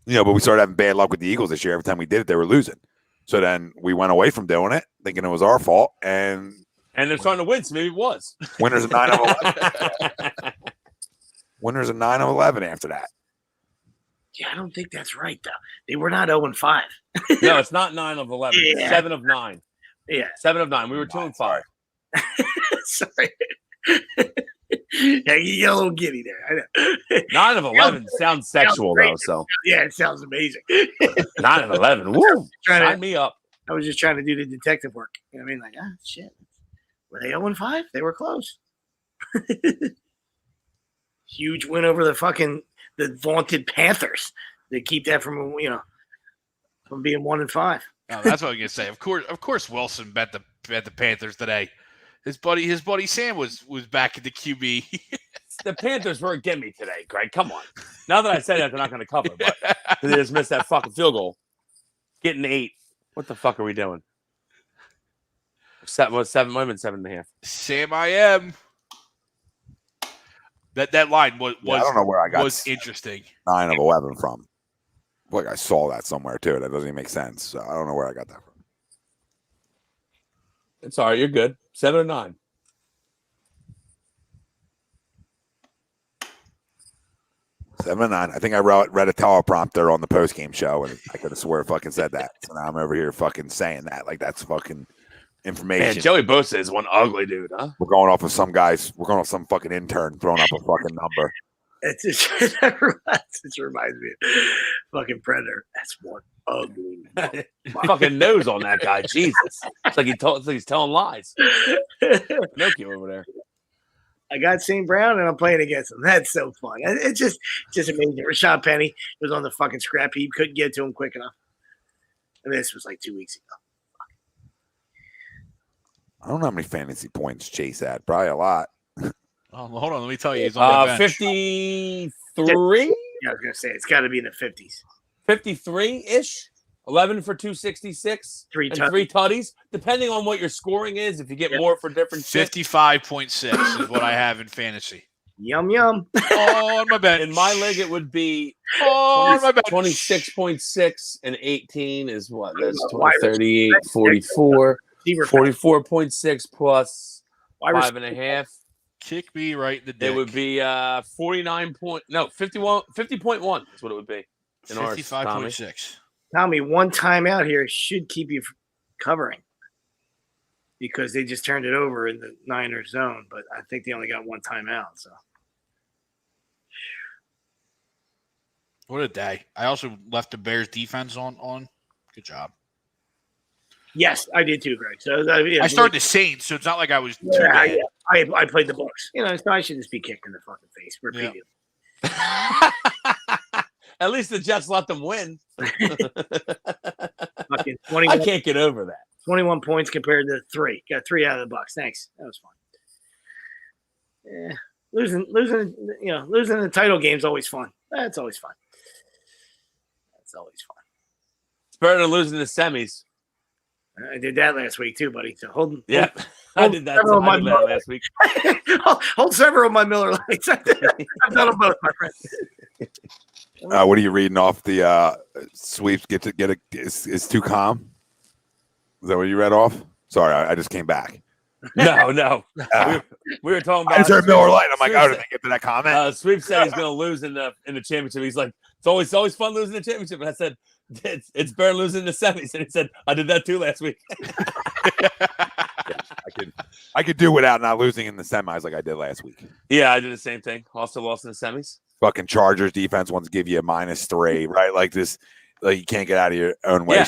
Speaker 1: we started having bad luck with the Eagles this year. Every time we did it, they were losing. So then we went away from doing it, thinking it was our fault, and
Speaker 3: they're starting to win, so maybe it was.
Speaker 1: Winners of 9 of 11. Winners of 9 of 11 after that.
Speaker 6: Yeah, I don't think that's right, though. They were not 0-5.
Speaker 3: No, it's not 9 of 11.
Speaker 6: Yeah.
Speaker 3: It's 7 of 9.
Speaker 6: Yeah.
Speaker 3: 7 of 9. We were 2-5.
Speaker 6: Sorry. Yeah, you get a little giddy there. I know.
Speaker 3: 9 of 11 sounds sexual, though. So
Speaker 6: yeah, it sounds amazing.
Speaker 3: 9 of 11. Woo! Sign me up.
Speaker 6: I was just trying to do the detective work. You know what I mean? Like, shit. Were they 0-5? They were close. Huge win over the vaunted Panthers. They keep that from being 1-5.
Speaker 5: Oh, that's what I was gonna say. Of course, Wilson bet the Panthers today. His buddy Sam was back at the QB.
Speaker 3: The Panthers were a gimme today, Greg. Come on. Now that I said that, they're not going to cover, but they just missed that fucking field goal. Getting 8. What the fuck are we doing? 7? Might have been 7.5.
Speaker 5: Sam, I am. That line was
Speaker 1: I don't know where I got
Speaker 5: was interesting.
Speaker 1: 9 of 11 from. Like I saw that somewhere too. That doesn't even make sense. So I don't know where I got that from.
Speaker 3: It's all right. You're good. 7 or 9.
Speaker 1: Seven and 9. I think I read a teleprompter on the postgame show, and I could have swore I fucking said that. So now I'm over here fucking saying that. Like that's fucking information.
Speaker 3: Man, Joey Bosa is one ugly dude, huh?
Speaker 1: We're going off of some guys. We're going off some fucking intern throwing up a fucking number.
Speaker 6: It just reminds me of fucking Predator. That's one ugly.
Speaker 3: Fucking nose on that guy. Jesus. It's like he's telling lies. Pinocchio over there.
Speaker 6: I got St. Brown and I'm playing against him. That's so fun. It's just amazing. Rashad Penny was on the fucking scrap heap. Couldn't get to him quick enough. And this was like 2 weeks ago.
Speaker 1: I don't know how many fantasy points Chase had. Probably a lot.
Speaker 5: Oh, hold on. Let me tell you. He's on the bench.
Speaker 3: 53?
Speaker 6: Yeah, I was going to say, it's got to be in the 50s.
Speaker 3: 53-ish? 11 for 266.
Speaker 6: Three
Speaker 3: tutties. Depending on what your scoring is, if you get more for different shit.
Speaker 5: 55.6 is what I have in fantasy.
Speaker 6: Yum yum.
Speaker 5: On my bench.
Speaker 3: In my league, it would be
Speaker 5: On my bench.
Speaker 3: 26.6 and 18 is what? That's
Speaker 6: Wide
Speaker 3: 38, 44.
Speaker 6: Receiver
Speaker 3: 44.6 plus
Speaker 6: Wide
Speaker 3: 5.5.
Speaker 5: Kick me right in the dick.
Speaker 3: It would be 50.1 is what it would be. In ours, Tommy.
Speaker 5: 55.6.
Speaker 6: Tommy, one timeout here should keep you covering because they just turned it over in the Niners zone, but I think they only got one timeout. So,
Speaker 5: What a day. I also left the Bears defense on. Good job.
Speaker 6: yes, I did too, Greg. So
Speaker 5: I started the Saints, so it's not like I was too bad.
Speaker 6: I played the Bucs. So I should just be kicked in the fucking face repeatedly.
Speaker 3: At least the Jets let them win.
Speaker 6: Fucking
Speaker 3: I
Speaker 6: 21,
Speaker 3: can't get over that.
Speaker 6: 21 points compared to 3. Got 3 out of the Bucs. Thanks. That was fun. Yeah, losing the title game is always fun. That's always fun. That's always fun.
Speaker 3: It's better than losing the semis.
Speaker 6: I did that last week too, buddy. So hold.
Speaker 3: Yeah, I did that last week.
Speaker 6: Hold several of my Miller Lights. I've done them both, my friend.
Speaker 1: What are you reading off the sweeps? It's too calm. Is that what you read off? Sorry, I just came back.
Speaker 3: No. We were talking about.
Speaker 1: I just heard Miller Lite. I'm like, oh, did I get to that comment?
Speaker 3: Sweep said he's going to lose in the championship. He's like, it's always fun losing the championship. And I said, it's better losing the semis. And he said, I did that too last week.
Speaker 1: I could do without not losing in the semis like I did last week.
Speaker 3: Yeah, I did the same thing. Also lost in the semis.
Speaker 1: Fucking Chargers defense wants to give you a -3, right? Like this, like you can't get out of your own way.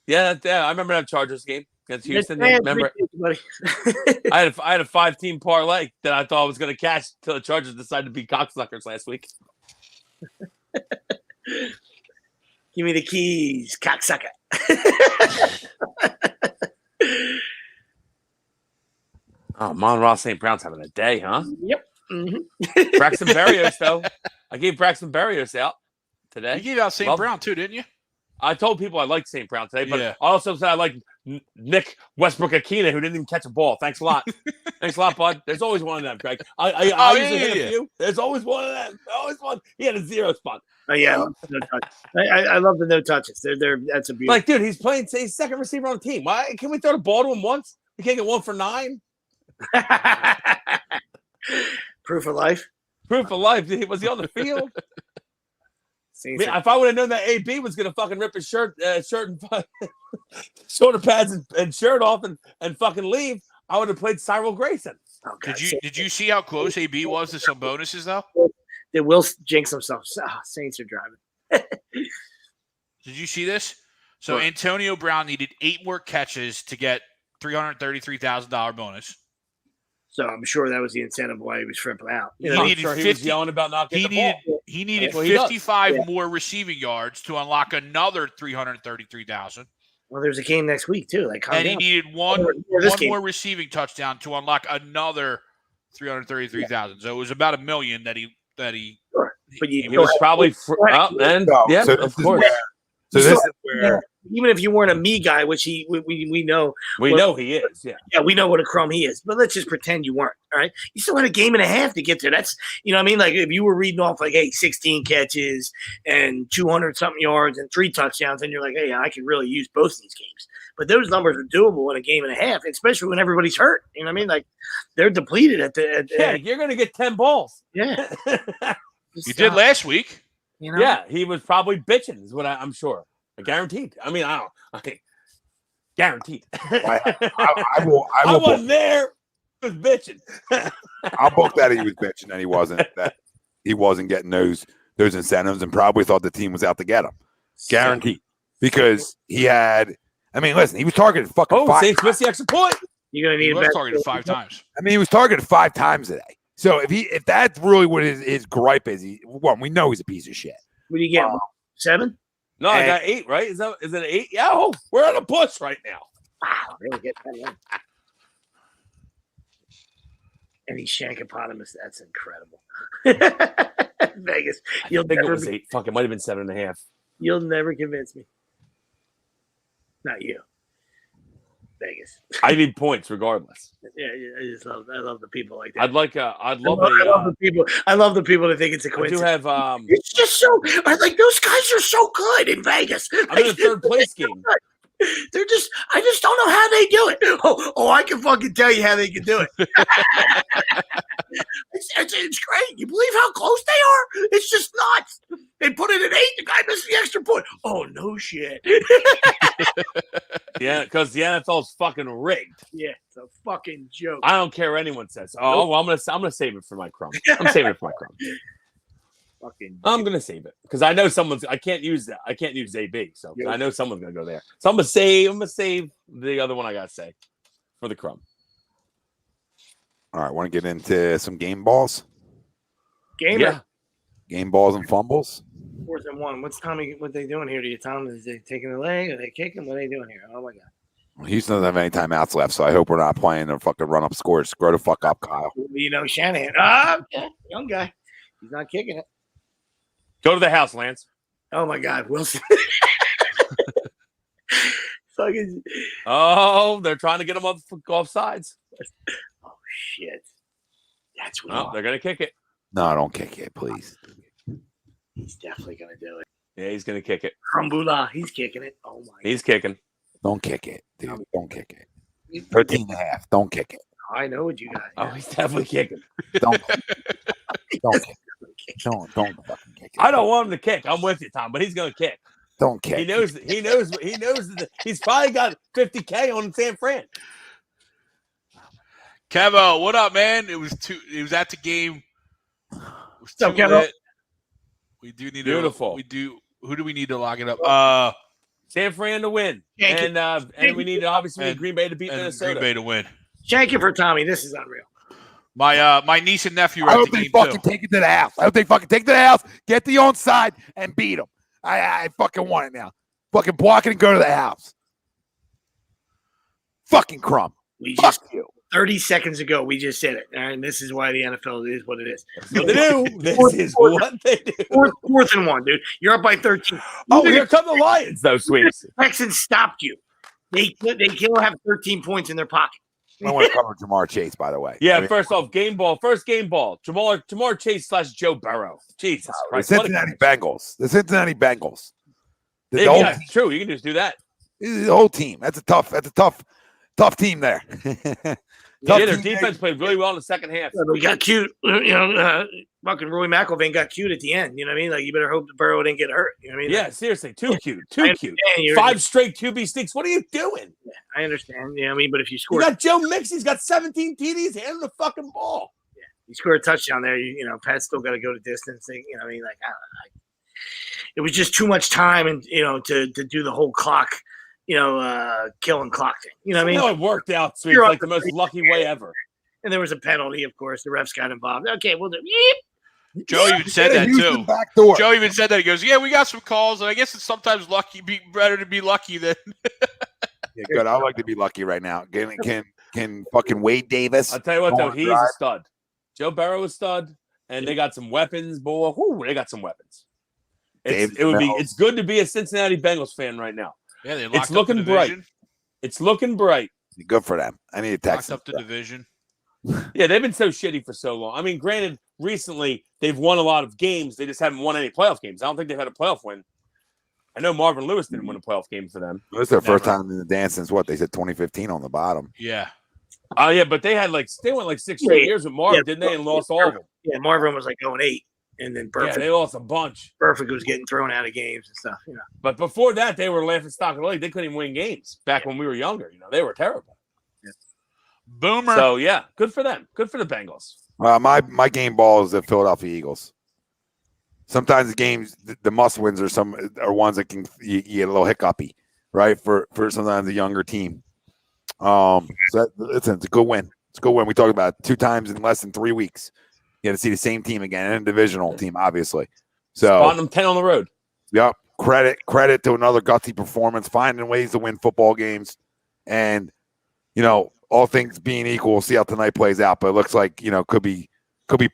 Speaker 3: Yeah. I remember that Chargers game against Houston. Remember, I had a 5-team parlay that I thought I was going to catch until the Chargers decided to be cocksuckers last week.
Speaker 6: Give me the keys, cocksucker.
Speaker 3: Oh, Mon-Ra St. Brown's having a day, huh?
Speaker 6: Yep. Mm-hmm.
Speaker 3: Braxton Berrios, though. I gave Braxton Berrios out today.
Speaker 5: You gave out St. Brown too, didn't you?
Speaker 3: I told people I liked St. Brown today, but
Speaker 5: Yeah.
Speaker 3: I also said I like Nick Westbrook-Akina, who didn't even catch a ball. Thanks a lot. Thanks a lot, bud. There's always one of them, Greg. I usually hit a few. There's always one of them. Always one. He had a 0 spot.
Speaker 6: Oh yeah, no touch. I love the no touches. They're that's a beautiful.
Speaker 3: Like, dude, he's playing. He's second receiver on the team. Why can we throw the ball to him once? We can't get 1 for 9.
Speaker 6: Proof of life.
Speaker 3: Proof of life. Was he on the field? If I would have known that AB was going to fucking rip his shirt and shoulder pads and shirt off and fucking leave, I would have played Cyril Grayson.
Speaker 6: Oh,
Speaker 5: Did you see how close AB was to some bonuses though?
Speaker 6: They will jinx themselves. Saints are driving.
Speaker 5: Did you see this? So Antonio Brown needed 8 more catches to get $333,000 bonus.
Speaker 6: So I'm sure that was the incentive why he was tripping out.
Speaker 5: He needed 50.
Speaker 3: He was yelling about not getting the ball.
Speaker 5: He needed 55 more receiving yards to unlock another $333,000.
Speaker 6: Well, there's a game next week too. Like,
Speaker 5: and he needed one more receiving touchdown to unlock another $333,000. So it was about $1 million that he.
Speaker 6: Sure. But
Speaker 3: he was probably of course.
Speaker 1: So this is where,
Speaker 6: even if you weren't a me guy, which we know,
Speaker 3: we know he is.
Speaker 6: Yeah, we know what a crumb he is. But let's just pretend you weren't. All right, you still had a game and a half to get there. That's what I mean. Like if you were reading off like, hey, 16 catches and 200 something yards and 3 touchdowns, and you're like, hey, I could really use both of these games. But those numbers are doable in a game and a half, especially when everybody's hurt. You know what I mean? Like they're depleted at the.
Speaker 3: You're gonna get 10 balls.
Speaker 6: Yeah,
Speaker 5: you did last week.
Speaker 6: You know?
Speaker 3: Yeah, he was probably bitching, is what I'm sure. Guaranteed. I mean, guaranteed.
Speaker 1: I
Speaker 3: wasn't there. He was bitching.
Speaker 1: I'll book that he was bitching and he wasn't getting those incentives and probably thought the team was out to get him. Guaranteed. Because he had, listen, he was targeted fucking 5
Speaker 3: Saints missed the extra point.
Speaker 6: You're gonna need
Speaker 5: he was targeted 5 times.
Speaker 1: He was targeted 5 times today. So if that's really what his gripe is, we know he's a piece of shit.
Speaker 6: What do you get? 7?
Speaker 3: No, I got 8, right? Is it 8? Yeah, we're on a push right now.
Speaker 6: Wow, really get that. And he's Shankopotamus. That's incredible. Vegas.
Speaker 3: I think it was 8. Fuck, it might have been 7.5.
Speaker 6: You'll never convince me. Not you. Vegas.
Speaker 3: I need points regardless.
Speaker 6: Yeah, I love the people like that.
Speaker 3: I'd love
Speaker 6: I love the people. I love the people that think it's a
Speaker 3: I do
Speaker 6: coincidence.
Speaker 3: have
Speaker 6: It's just so like those guys are so good in Vegas.
Speaker 3: I'm in a third place game.
Speaker 6: They're just I just don't know how they do it. Oh, I can fucking tell you how they can do it. It's great. You believe how close they are? It's just nuts. They put it at 8. The guy missed the extra point. Oh no shit.
Speaker 3: Yeah, because the NFL's fucking rigged.
Speaker 6: Yeah, it's a fucking joke.
Speaker 3: I don't care what anyone says. Oh, well, I'm gonna save it for my crumb. I'm saving it for my crumb. I'm gonna save it because I know someone's. I can't use that. I can't use AB, so I know someone's gonna go there. So I'm gonna save the other one I gotta say for the crumb.
Speaker 1: All right, want to get into some game balls?
Speaker 6: Gamer.
Speaker 1: Game balls and fumbles.
Speaker 6: 4th and 1. What's Tommy? What they doing here to you, Tom? Is they taking the leg? Are they kicking? What are they doing here? Oh my god.
Speaker 1: Well, Houston doesn't have any timeouts left, so I hope we're not playing the fucking run-up scores. Grow the fuck up, Kyle.
Speaker 6: You know Shanahan. Yeah, young guy. He's not kicking it.
Speaker 3: Go to the house, Lance.
Speaker 6: Oh my God, Wilson. Fucking.
Speaker 3: Oh, they're trying to get him off sides.
Speaker 6: Oh shit. That's what.
Speaker 3: Oh, they're gonna kick it.
Speaker 1: No, don't kick it, please.
Speaker 6: He's definitely gonna do it.
Speaker 3: Yeah, he's gonna kick it.
Speaker 6: Crumbula, he's kicking it. Oh my.
Speaker 3: He's kicking.
Speaker 1: Don't kick it, dude. Don't kick it. 13.5. Don't kick it.
Speaker 6: I know what you got.
Speaker 3: Oh, he's definitely kicking.
Speaker 1: Don't kick it. Don't kick it. Don't fucking kick it.
Speaker 3: I don't want him to kick. I'm with you, Tom, but he's gonna kick.
Speaker 1: Don't kick.
Speaker 3: He knows. He's probably got 50K on San Fran.
Speaker 5: Kevo, what up, man? It was at the game.
Speaker 6: What's up, Kevo?
Speaker 5: We do need
Speaker 3: Beautiful.
Speaker 5: Who do we need to lock it up?
Speaker 3: San Fran to win, and we need obviously Green Bay to beat Minnesota.
Speaker 5: Green Bay to win.
Speaker 6: Shank it for Tommy. This is unreal.
Speaker 5: My niece and nephew are
Speaker 1: I
Speaker 5: at
Speaker 1: hope
Speaker 5: the
Speaker 1: they
Speaker 5: game
Speaker 1: fucking
Speaker 5: too.
Speaker 1: take it to the house. I hope they fucking take it to the house, get the onside, and beat them. I fucking want it now. Fucking block it and go to the house. Fucking crumb. Fuck you.
Speaker 6: 30 seconds ago, we just said it. And this is why the NFL is what it is.
Speaker 3: What they do. This is what they do.
Speaker 6: 4th and 1, dude. You're up by 13.
Speaker 3: Oh, here come the Lions, though, sweeps.
Speaker 6: Texans stopped you. They can't have 13 points in their pocket.
Speaker 1: I want to cover Jamar Chase, by the way.
Speaker 3: Yeah,
Speaker 1: I mean,
Speaker 3: first off, first game ball. Jamar Chase / Joe Burrow. Jesus
Speaker 1: the
Speaker 3: Christ.
Speaker 1: Cincinnati Bengals. The Cincinnati Bengals.
Speaker 3: Yeah, true. You can just do that.
Speaker 1: The whole team. That's a tough team there.
Speaker 3: Yeah, their defense played really well in the second half.
Speaker 6: We got cute. Fucking Roy McElvain got cute at the end. You know what I mean? Like, you better hope the Burrow didn't get hurt. You know what I mean?
Speaker 3: Yeah, seriously. Too cute. Too cute. 5 straight QB sneaks. What are you doing?
Speaker 6: Yeah, I understand. You know what I mean? But if you score.
Speaker 3: You got Joe Mixon. He's got 17 TDs. Hand him the fucking ball.
Speaker 6: Yeah, you score a touchdown there. You know, Pat's still got to go to distance. You know what I mean? Like, I don't know. It was just too much time and, to do the whole clock. Kill and clock thing. You know what I mean?
Speaker 3: No, it worked out, sweet. Like the most lucky way ever.
Speaker 6: And there was a penalty, of course. The refs got involved. Okay, we'll do.
Speaker 5: Joe even said that too. Joe even said that. He goes, "Yeah, we got some calls, and I guess it's sometimes better to be lucky than."
Speaker 1: Yeah, good. I like to be lucky right now. Can fucking Wade Davis?
Speaker 3: I'll tell you what, though, he's a stud. Joe Burrow is a stud, and they got some weapons, boy. Whoo, they got some weapons. It's good to be a Cincinnati Bengals fan right now.
Speaker 5: Yeah, they locked
Speaker 3: it's looking
Speaker 5: up the
Speaker 3: bright.
Speaker 5: division.
Speaker 3: It's looking bright.
Speaker 1: Good for them. I need to text
Speaker 5: Locked up the division.
Speaker 3: Yeah, they've been so shitty for so long. I mean, granted, recently they've won a lot of games. They just haven't won any playoff games. I don't think they've had a playoff win. I know Marvin Lewis didn't win a playoff game for them.
Speaker 1: It was their first time in the dance since what? They said 2015 on the bottom.
Speaker 5: Yeah.
Speaker 3: Oh, yeah, but they went 6 straight years with Marvin, didn't they? And lost all of them.
Speaker 6: Yeah, Marvin was like 0-8. And then Perfect.
Speaker 3: Yeah, they lost a bunch.
Speaker 6: Perfect was getting thrown out of games and stuff.
Speaker 3: But before that, they were laughing stock of the league. They couldn't even win games back when we were younger. They were terrible.
Speaker 6: Yeah.
Speaker 5: Boomer.
Speaker 3: So yeah, good for them. Good for the Bengals.
Speaker 1: My game ball is the Philadelphia Eagles. Sometimes the games, the must wins are ones that you get a little hiccupy, right? For sometimes a younger team. So it's a good win. It's a good win. We talked about it 2 times in less than 3 weeks. You had to see the same team again, and a divisional team, obviously. So
Speaker 3: spotting them 10 on the road.
Speaker 1: Yep. Credit to another gutsy performance, finding ways to win football games. And, all things being equal, we'll see how tonight plays out. But it looks like, could be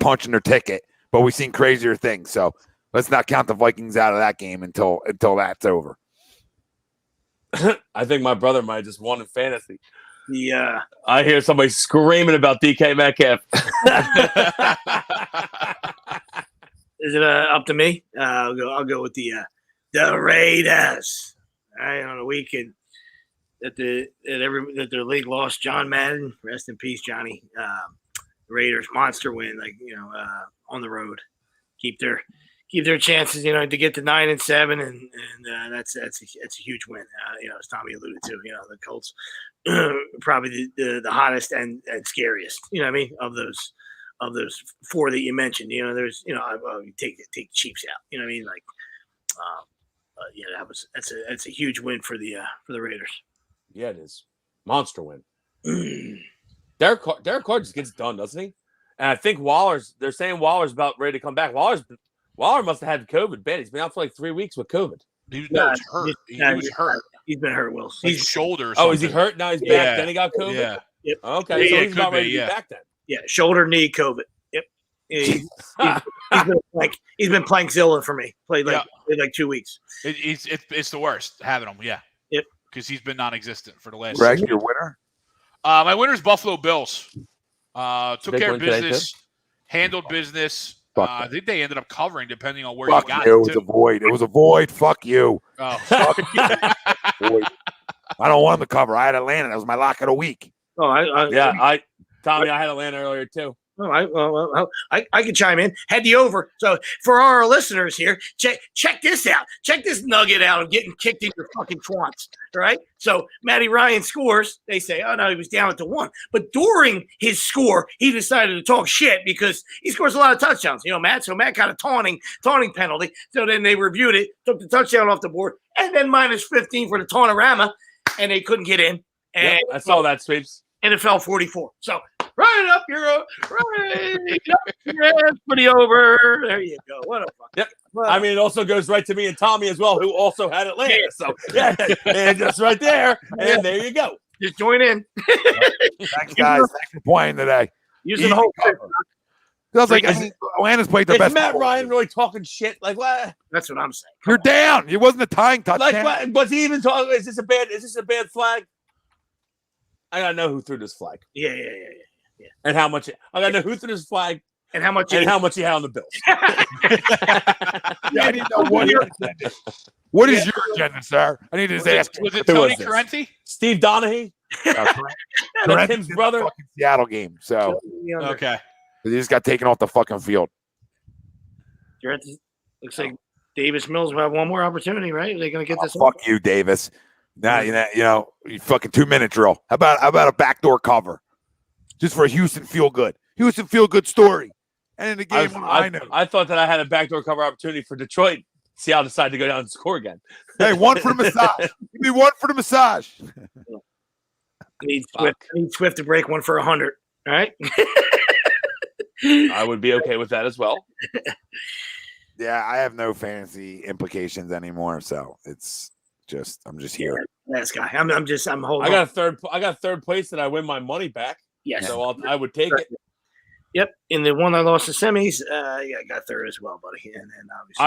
Speaker 1: punching their ticket. But we've seen crazier things. So let's not count the Vikings out of that game until that's over.
Speaker 3: I think my brother might have just won in fantasy.
Speaker 6: Yeah.
Speaker 3: I hear somebody screaming about DK Metcalf.
Speaker 6: Is it up to me? I'll go with the Raiders. All right, on the weekend that their league lost John Madden. Rest in peace, Johnny. Raiders monster win, on the road. Keep their chances, to get to 9-7, and that's a huge win. As Tommy alluded to, the Colts probably the hottest and scariest. Of those four that you mentioned. There's you take the Chiefs out. That's a huge win for the Raiders.
Speaker 3: Yeah, it is. Monster win. Derek Carr just gets done, doesn't he? And I think they're saying Waller's about ready to come back. Waller must have had COVID bad. He's been out for like 3 weeks with COVID.
Speaker 5: He was hurt. He was hurt.
Speaker 6: He's been hurt, Will.
Speaker 5: His shoulder.
Speaker 3: Oh, is he hurt? Now he's back. Then he got COVID?
Speaker 5: Yeah.
Speaker 6: Yep.
Speaker 3: Okay, so he's about ready to be back then.
Speaker 6: Yeah, shoulder, knee, COVID. Yep. He's been playing Zilla for me. Played like 2 weeks.
Speaker 5: It's the worst having him. Yeah.
Speaker 6: Yep.
Speaker 5: Because he's been non-existent for the last.
Speaker 1: Greg, your winner?
Speaker 5: My winner's Buffalo Bills. Took
Speaker 3: Big
Speaker 5: care
Speaker 3: win
Speaker 5: of
Speaker 3: today,
Speaker 5: business, handled business. I think they ended up covering depending on where
Speaker 1: Fuck
Speaker 5: you got
Speaker 1: you.
Speaker 5: it.
Speaker 1: It was a void. It was a void. Fuck you.
Speaker 5: Oh.
Speaker 1: Fuck you. Void. I don't want them to cover. I had Atlanta. That was my lock of the week.
Speaker 3: Tommy, I had Atlanta earlier too.
Speaker 6: I could chime in. Had the over. So for our listeners here, check this out. Check this nugget out of getting kicked in your fucking twats. All right. So Matty Ryan scores. They say, oh no, he was down at the 1. But during his score, he decided to talk shit because he scores a lot of touchdowns. Matt. So Matt got a taunting penalty. So then they reviewed it, took the touchdown off the board, and then -15 for the tauntorama, and they couldn't get in. And
Speaker 3: I saw that, Sweeps.
Speaker 6: NFL 44. So right up your ass for the over. There you go. What a fuck.
Speaker 3: Yep. I mean, it also goes right to me and Tommy as well, who also had Atlanta. So yeah, and just right there, and there you go.
Speaker 6: Just join in.
Speaker 1: Thanks, guys. Thanks for playing today.
Speaker 6: Using the whole
Speaker 1: cover. Feels like Atlanta's played their
Speaker 3: is
Speaker 1: best.
Speaker 3: Matt Ryan really talking shit? Like what?
Speaker 6: That's what I'm saying.
Speaker 1: You're down. It wasn't a tying touchdown.
Speaker 3: Like what? Was he even talking? Is this a bad flag? I gotta know who threw this flag.
Speaker 6: Yeah.
Speaker 3: And how much? I gotta know who threw this flag
Speaker 6: and how much.
Speaker 3: He had on the Bills.
Speaker 1: I need to know what is your agenda, sir? I need to just ask.
Speaker 5: Was it Tony Correnti?
Speaker 3: Steve Donahue? That's Tim's brother.
Speaker 1: Fucking Seattle game. So
Speaker 5: okay,
Speaker 1: he just got taken off the fucking field.
Speaker 6: Looks like Davis Mills will have one more opportunity, right? Are they going to get this?
Speaker 1: Fuck you, Davis. Now you fucking 2-minute drill. How about a backdoor cover, just for a Houston feel good story? And in the game,
Speaker 3: I thought that I had a backdoor cover opportunity for Detroit. Seattle decided to go down and score again.
Speaker 1: Hey, one for the massage. Give me one for the massage.
Speaker 6: I need Swift to break one for 100. All right.
Speaker 3: I would be okay with that as well.
Speaker 1: Yeah, I have no fantasy implications anymore, so I'm just here.
Speaker 6: Last guy. I'm holding.
Speaker 3: I got third place that I win my money back.
Speaker 6: Yes.
Speaker 3: So I would take it.
Speaker 6: Yep. In the one I lost the semis, I got third as well, buddy. And then obviously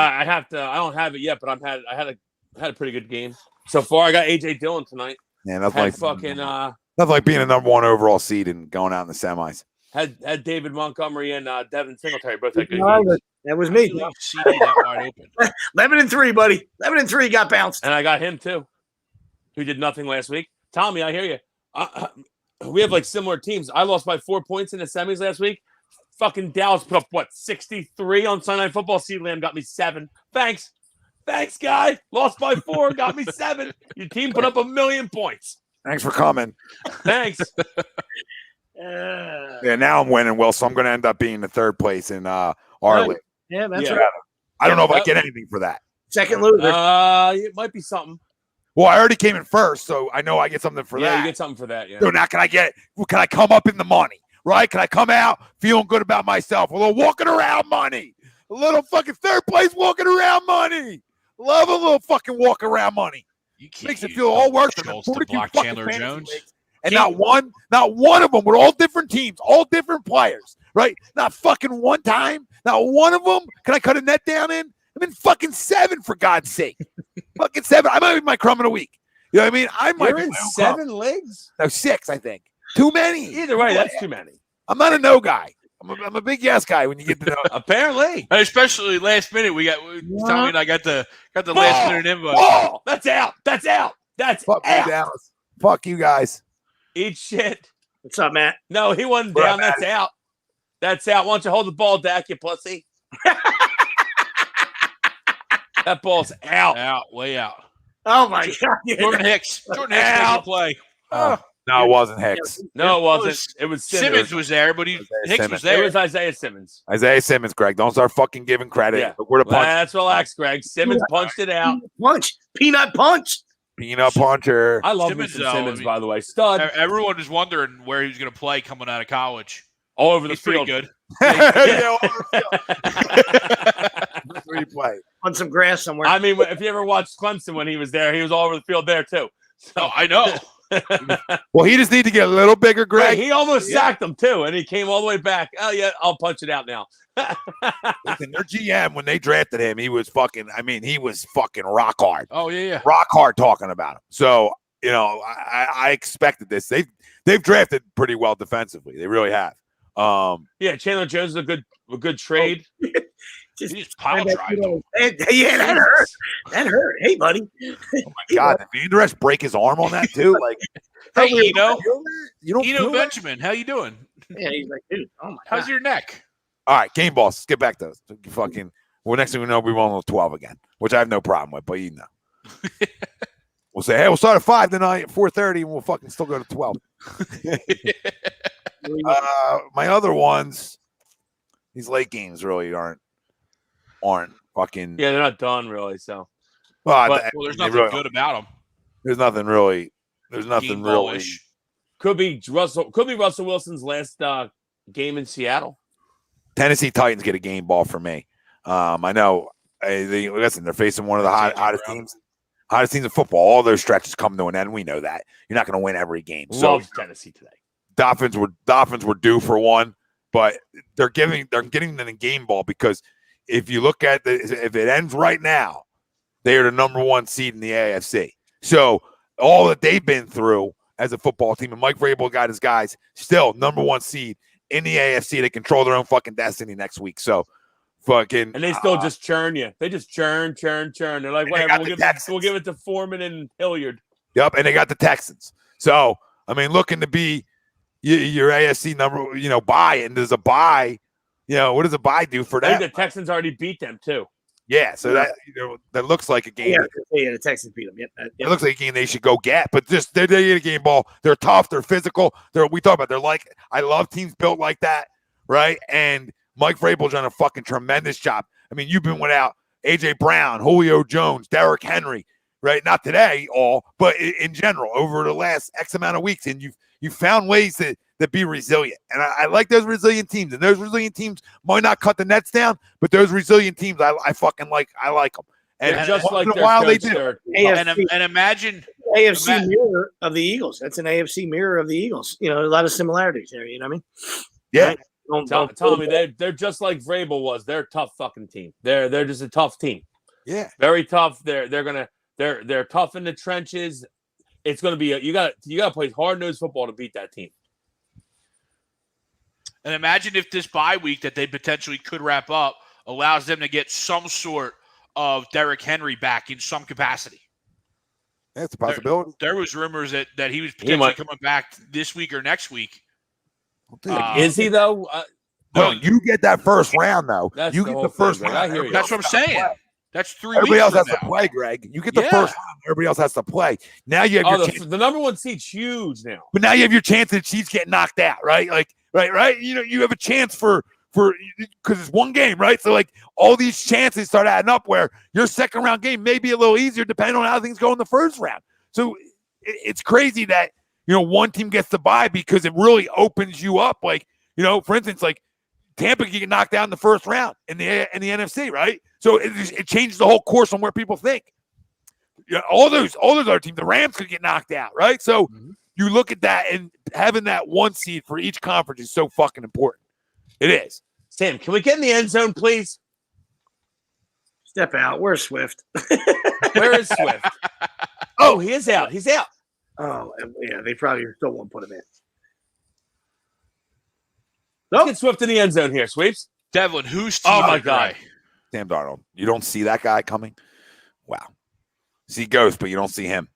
Speaker 3: I don't have it yet, but I had a pretty good game so far. I got AJ Dillon tonight.
Speaker 1: Yeah, that's
Speaker 3: like
Speaker 1: being a number 1 overall seed and going out in the semis.
Speaker 3: Had David Montgomery and Devin Singletary both had good
Speaker 6: games. That was me.
Speaker 5: CD that wide open.
Speaker 6: 11-3, buddy. 11-3 got bounced.
Speaker 3: And I got him too, who did nothing last week. Tommy, I hear you. We have like similar teams. I lost by 4 points in the semis last week. Fucking Dallas put up 63 on Sunday Night Football. CeeDee Lamb got me 7. Thanks, guy. Lost by 4, got me 7. Your team put up 1,000,000 points.
Speaker 1: Thanks for coming.
Speaker 3: Thanks.
Speaker 1: Yeah, now I'm winning, Will, so I'm going to end up being the 3rd place in our league.
Speaker 6: Yeah, that's right.
Speaker 1: I don't know if I get anything for that.
Speaker 6: Second loser.
Speaker 3: It might be something.
Speaker 1: Well, I already came in first, so I know I get something for that.
Speaker 3: Yeah, you get something for that. Yeah.
Speaker 1: So now can I come up in the money, right? Can I come out feeling good about myself? A little walking around money. A little fucking 3rd place walking around money. Love a little fucking walk around money. Makes it feel all worth it.
Speaker 5: To block Chandler Jones.
Speaker 1: And not one of them with all different teams, all different players, right? Not fucking one time. Not one of them. Can I cut a net down in? I'm in fucking 7, for God's sake. Fucking 7. I might be my crumb in a week. You know what I mean? I might
Speaker 3: You're
Speaker 1: be
Speaker 3: in
Speaker 1: my own
Speaker 3: 7 leagues?
Speaker 1: Crumbs. No, 6, I think. Too many.
Speaker 3: Either way, that's too many.
Speaker 1: I'm not a no guy. I'm a big yes guy when you get to know.
Speaker 3: Apparently.
Speaker 5: And especially last minute, Tommy and I got the last minute invite.
Speaker 3: Oh, that's out. That's out. That's
Speaker 1: Fuck you,
Speaker 3: out.
Speaker 1: Dallas. Fuck you guys.
Speaker 3: Eat shit.
Speaker 6: What's up, Matt?
Speaker 3: No, he wasn't
Speaker 1: What
Speaker 3: down.
Speaker 1: up,
Speaker 3: That's out. That's out. Why don't you hold the ball, Dak, you pussy? That ball's out.
Speaker 5: Out, way out.
Speaker 6: Oh my God!
Speaker 5: Jordan Hicks made the play.
Speaker 1: No, it wasn't Hicks.
Speaker 3: No, it wasn't. It was
Speaker 5: Simmons was there, but Hicks
Speaker 1: Simmons.
Speaker 5: was
Speaker 3: It
Speaker 5: there.
Speaker 3: was Isaiah Simmons.
Speaker 1: Isaiah Simmons, Greg. Don't start fucking giving credit.
Speaker 3: Yeah.
Speaker 1: We're the punch.
Speaker 3: Let's relax, Greg. Simmons punched it out.
Speaker 6: Peanut punch.
Speaker 1: Peanut puncher.
Speaker 3: I love
Speaker 5: Simmons,
Speaker 3: Simmons,
Speaker 5: though,
Speaker 3: Simmons
Speaker 5: I mean-
Speaker 3: by the way. Stud
Speaker 5: Everyone was wondering where he was going to play coming out of college.
Speaker 3: all over the
Speaker 5: He's pretty
Speaker 3: field.
Speaker 5: good.
Speaker 1: Yeah, that's where you play.
Speaker 6: On some grass somewhere.
Speaker 3: I mean, if you ever watched Clemson when he was there, he was all over the field there too.
Speaker 5: Oh, I know.
Speaker 1: Well, he just need to get a little bigger,
Speaker 3: Greg,
Speaker 1: Greg.
Speaker 3: he almost sacked him too, and he came all the way back. Oh yeah, I'll punch it out now.
Speaker 1: Listen, their GM, when they drafted him, he was fucking rock hard.
Speaker 5: Oh, yeah.
Speaker 1: Rock hard talking about him. So, you know, I expected this. They've drafted pretty well defensively. They really have.
Speaker 3: Yeah, Chandler Jones is a good trade.
Speaker 5: He just pile drive.
Speaker 6: Yeah, that hurt. That hurt. Hey, buddy.
Speaker 1: Oh my God, did Van Der Esch break his arm on that too? Like,
Speaker 5: Hey, Eno.
Speaker 1: you don't feel that?
Speaker 5: Benjamin, how you doing?
Speaker 6: Yeah, he's like, dude. Oh my
Speaker 5: How's
Speaker 6: God.
Speaker 5: your neck?
Speaker 1: All right, game balls. Let's get back to this. Fucking. Well, next thing we know, we won on 12 again, which I have no problem with. But you know, we'll say, hey, we'll start at 5 tonight at 4:30, and we'll fucking still go to 12. My other ones, these late games really aren't fucking.
Speaker 3: Yeah, they're not done really. So
Speaker 1: Well,
Speaker 3: But-
Speaker 5: Well, there's
Speaker 1: they
Speaker 5: nothing
Speaker 1: really-
Speaker 5: good about him.
Speaker 1: There's nothing really. There's nothing
Speaker 5: Game
Speaker 1: really.
Speaker 5: ball-ish.
Speaker 3: could be Russell Wilson's last game in Seattle.
Speaker 1: Tennessee Titans get a game ball for me. I know. Listen, they're facing one of the hottest teams in football. All those stretches come to an end. We know that you're not going to win every game. So
Speaker 3: Loves Tennessee today.
Speaker 1: Dolphins were due for one, but they're getting them a game ball because if you look at if it ends right now, they are the number 1 seed in the AFC. So all that they've been through as a football team, and Mike Vrabel got his guys still number 1 seed in the AFC. They control their own fucking destiny next week. So fucking
Speaker 3: And they still just churn you. They just churn. They're like,
Speaker 1: they
Speaker 3: whatever.
Speaker 1: got
Speaker 3: We'll give it to Foreman and Hilliard.
Speaker 1: Yep, and they got the Texans. So I mean, looking to be your AFC number, bye, and there's a bye. What does a bye do for
Speaker 3: I
Speaker 1: them?
Speaker 3: think the Texans already beat them too.
Speaker 1: Yeah, so that looks like a game.
Speaker 6: Yeah, the Texans beat him. Yep.
Speaker 1: It looks like a game they should go get, but just they get a game ball. They're tough. They're physical. We talk about. They're like, I love teams built like that, right? And Mike Vrabel's done a fucking tremendous job. I mean, you've been without AJ Brown, Julio Jones, Derrick Henry, right? Not today, but in general over the last X amount of weeks, and you've found ways that be resilient. And I like those resilient teams. And those resilient teams might not cut the nets down, but those resilient teams, I fucking like. I like them. And
Speaker 3: just
Speaker 1: once
Speaker 3: like
Speaker 1: in a
Speaker 3: their
Speaker 1: while they
Speaker 3: coach,
Speaker 1: do.
Speaker 5: And imagine
Speaker 6: AFC mirror of the Eagles. That's an AFC mirror of the Eagles. A lot of similarities there. You know what I mean?
Speaker 1: Yeah.
Speaker 6: Right? Don't
Speaker 3: Tommy, they're just like Vrabel was. They're a tough fucking team. They're just a tough team.
Speaker 1: Yeah.
Speaker 3: Very tough. They're tough in the trenches. It's gonna be you got to play hard-nosed football to beat that team.
Speaker 5: And imagine if this bye week that they potentially could wrap up allows them to get some sort of Derrick Henry back in some capacity.
Speaker 1: That's a possibility.
Speaker 5: There was rumors that he was potentially coming back this week or next week.
Speaker 3: Is he though?
Speaker 1: No, you get that first round though.
Speaker 3: That's
Speaker 1: You
Speaker 3: the
Speaker 1: get
Speaker 3: whole
Speaker 1: the first
Speaker 3: thing, Greg.
Speaker 1: round.
Speaker 3: I hear you.
Speaker 5: That's what I'm saying. That's 3
Speaker 1: Everybody
Speaker 5: weeks
Speaker 1: else has
Speaker 5: from
Speaker 1: to
Speaker 5: now.
Speaker 1: play, Greg. You get the
Speaker 5: Yeah.
Speaker 1: first round. Everybody else has to play. Now you have your chance.
Speaker 3: The number 1 seed's huge now.
Speaker 1: But now you have your chance that the Chiefs get knocked out, right? Like, right. You have a chance for because it's one game, right? So like all these chances start adding up where your second round game may be a little easier depending on how things go in the first round. So it's crazy that one team gets to bye because it really opens you up. Like for instance, like Tampa can get knocked out in the first round in the NFC, right? So it changes the whole course on where people think. All those other teams, the Rams could get knocked out, right? So you look at that, and having that 1 seed for each conference is so fucking important. It is.
Speaker 3: Sam, can we get in the end zone, please?
Speaker 6: step out. Where's Swift?
Speaker 3: Where is Swift? Oh, he is out. He's out.
Speaker 6: Oh, yeah, they probably still won't put him in.
Speaker 3: Let's get Swift in the end zone here, Sweeps.
Speaker 5: Devlin, who's
Speaker 3: Oh, my God.
Speaker 1: Sam Darnold. You don't see that guy coming? Wow. See ghosts, but you don't see him.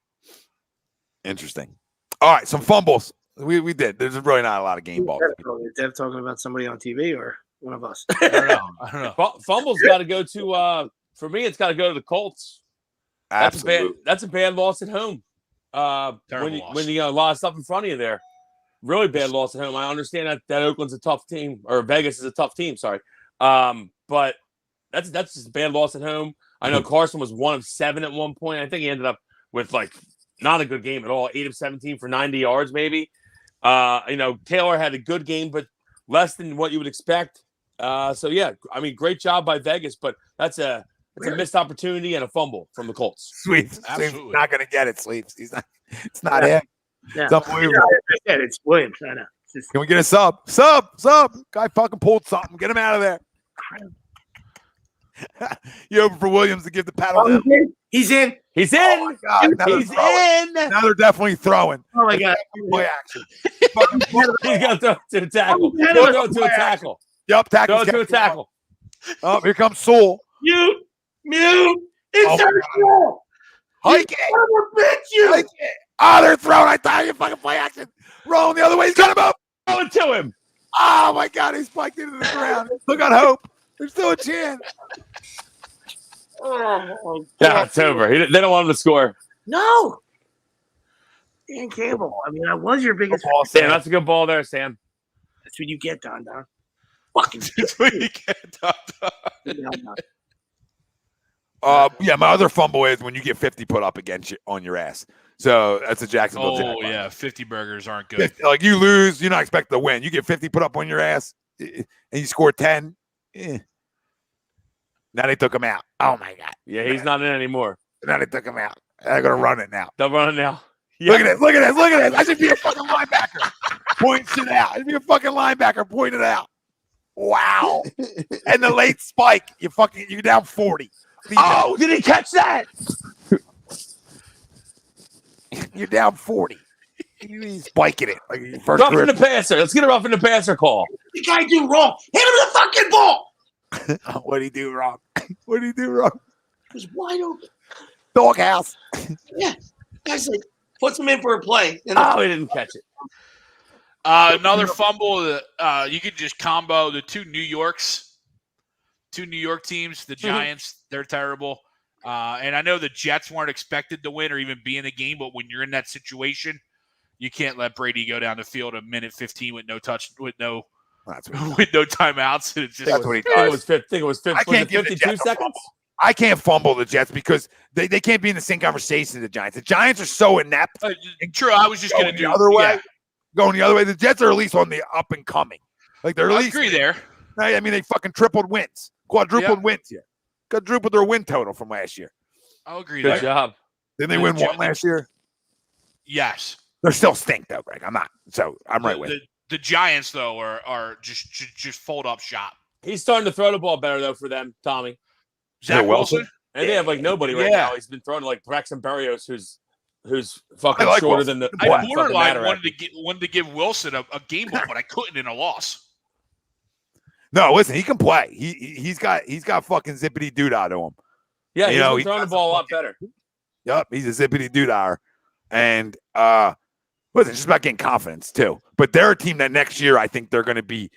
Speaker 1: Interesting. All right, some fumbles. We did. There's really not a lot of game balls.
Speaker 6: Is Dev talking about somebody on TV or one of us?
Speaker 5: I don't know.
Speaker 3: Fumbles got to go to, for me, it's got to go to the Colts.
Speaker 1: Absolutely.
Speaker 3: That's a bad loss at home. When you got a lot of stuff in front of you there. Really bad loss at home. I understand that Oakland's a tough team, or Vegas is a tough team, sorry. But that's just a bad loss at home. I know Carson was 1 of 7 at one point. I think he ended up with not a good game at all. 8 of 17 for 90 yards, maybe. Taylor had a good game, but less than what you would expect. Great job by Vegas, but that's a missed opportunity and a fumble from the Colts.
Speaker 1: Sweeps. Absolutely. Not going to get it, Sweeps. He's not. It's not him.
Speaker 6: Yeah.
Speaker 1: It's unbelievable.
Speaker 6: Yeah, it's Williams. I know.
Speaker 1: Can we get a sub? Sub. Guy fucking pulled something. Get him out of there. You open for Williams to give the paddle.
Speaker 6: He's in.
Speaker 3: He's in.
Speaker 1: Oh my God.
Speaker 3: He's in.
Speaker 1: Now they're definitely throwing.
Speaker 6: Oh my God.
Speaker 1: Play action.
Speaker 3: He's going to throw it to a tackle. Throw it to a tackle.
Speaker 1: Yup, tackle.
Speaker 3: Throw it to a tackle.
Speaker 1: Oh, here comes Sewell.
Speaker 6: Mute.
Speaker 1: Oh
Speaker 6: Insertion.
Speaker 1: Hike it. Oh, they're throwing. I thought you fucking play action. Rolling the other way. He's going to move.
Speaker 3: Throw it to him.
Speaker 1: Oh my God. He spiked into the ground. Still got hope. There's still a chance.
Speaker 3: Yeah, it's over. They don't want him to score.
Speaker 6: No. Dan Campbell. I mean, I was your biggest
Speaker 1: ball,
Speaker 3: Sam, that's a good ball there, Sam.
Speaker 6: That's what you get, Don. Fucking
Speaker 5: That's what you get, Don.
Speaker 1: My other fumble is when you get 50 put up against you on your ass. So that's a Jacksonville.
Speaker 5: Oh, yeah. 50 burgers aren't good.
Speaker 1: Like you lose, you're not expected to win. You get 50 put up on your ass and you score 10. Now they took him out. Oh, my God.
Speaker 3: Yeah, he's not in anymore.
Speaker 1: Now they took him out. They're going to run it now.
Speaker 3: They'll run it now. Yeah.
Speaker 1: Look at this. I should be a fucking linebacker. Point it out. I should be a fucking linebacker. Point it out. Wow. And the late spike, you're down 40.
Speaker 3: Oh, did he catch that?
Speaker 1: You're down 40. He's spiking it. Like first
Speaker 3: Roughing the passer. Let's get a roughing the passer call.
Speaker 6: The guy do wrong. Hit him the fucking ball.
Speaker 1: What did he do wrong? What did he do wrong?
Speaker 6: It was wide open.
Speaker 1: Doghouse.
Speaker 6: Yeah. Guy's like, puts him in for a play.
Speaker 3: He didn't catch it.
Speaker 5: Another fumble. You could just combo the two New York teams, the Giants. They're terrible. And I know the Jets weren't expected to win or even be in the game, but when you're in that situation, you can't let Brady go down the field a minute 15 with no timeouts. And it's just
Speaker 1: That's what he does.
Speaker 3: I think it was 52 seconds.
Speaker 1: I can't fumble the Jets because they can't be in the same conversation as the Giants. The Giants are so inept.
Speaker 5: True. I was just going to do
Speaker 1: the other way. Going the other way. The Jets are at least on the up and coming. Like they're at least.
Speaker 5: I agree there.
Speaker 1: I mean, they fucking tripled wins, quadrupled wins here. Quadrupled their win total from last year.
Speaker 5: I'll agree.
Speaker 3: Good job.
Speaker 1: Didn't they win one last year?
Speaker 5: Yes.
Speaker 1: They're still stink though, Greg. I'm not. So I'm right with it.
Speaker 5: The Giants though are just fold up shop.
Speaker 3: He's starting to throw the ball better though for them, Tommy.
Speaker 5: Zach Wilson?
Speaker 3: And they have nobody right now. He's been throwing to Braxton Berrios, who's fucking shorter
Speaker 1: Wilson.
Speaker 3: than the.
Speaker 5: I borderline wanted to give Wilson a game ball, but I couldn't in a loss.
Speaker 1: No, listen, he can play. He's got fucking zippity doodah to him.
Speaker 3: Yeah, he's been throwing the ball a lot better.
Speaker 1: Yup, he's a zippity doodah, and listen, it's just about getting confidence too. But they're a team that next year I think they're going to be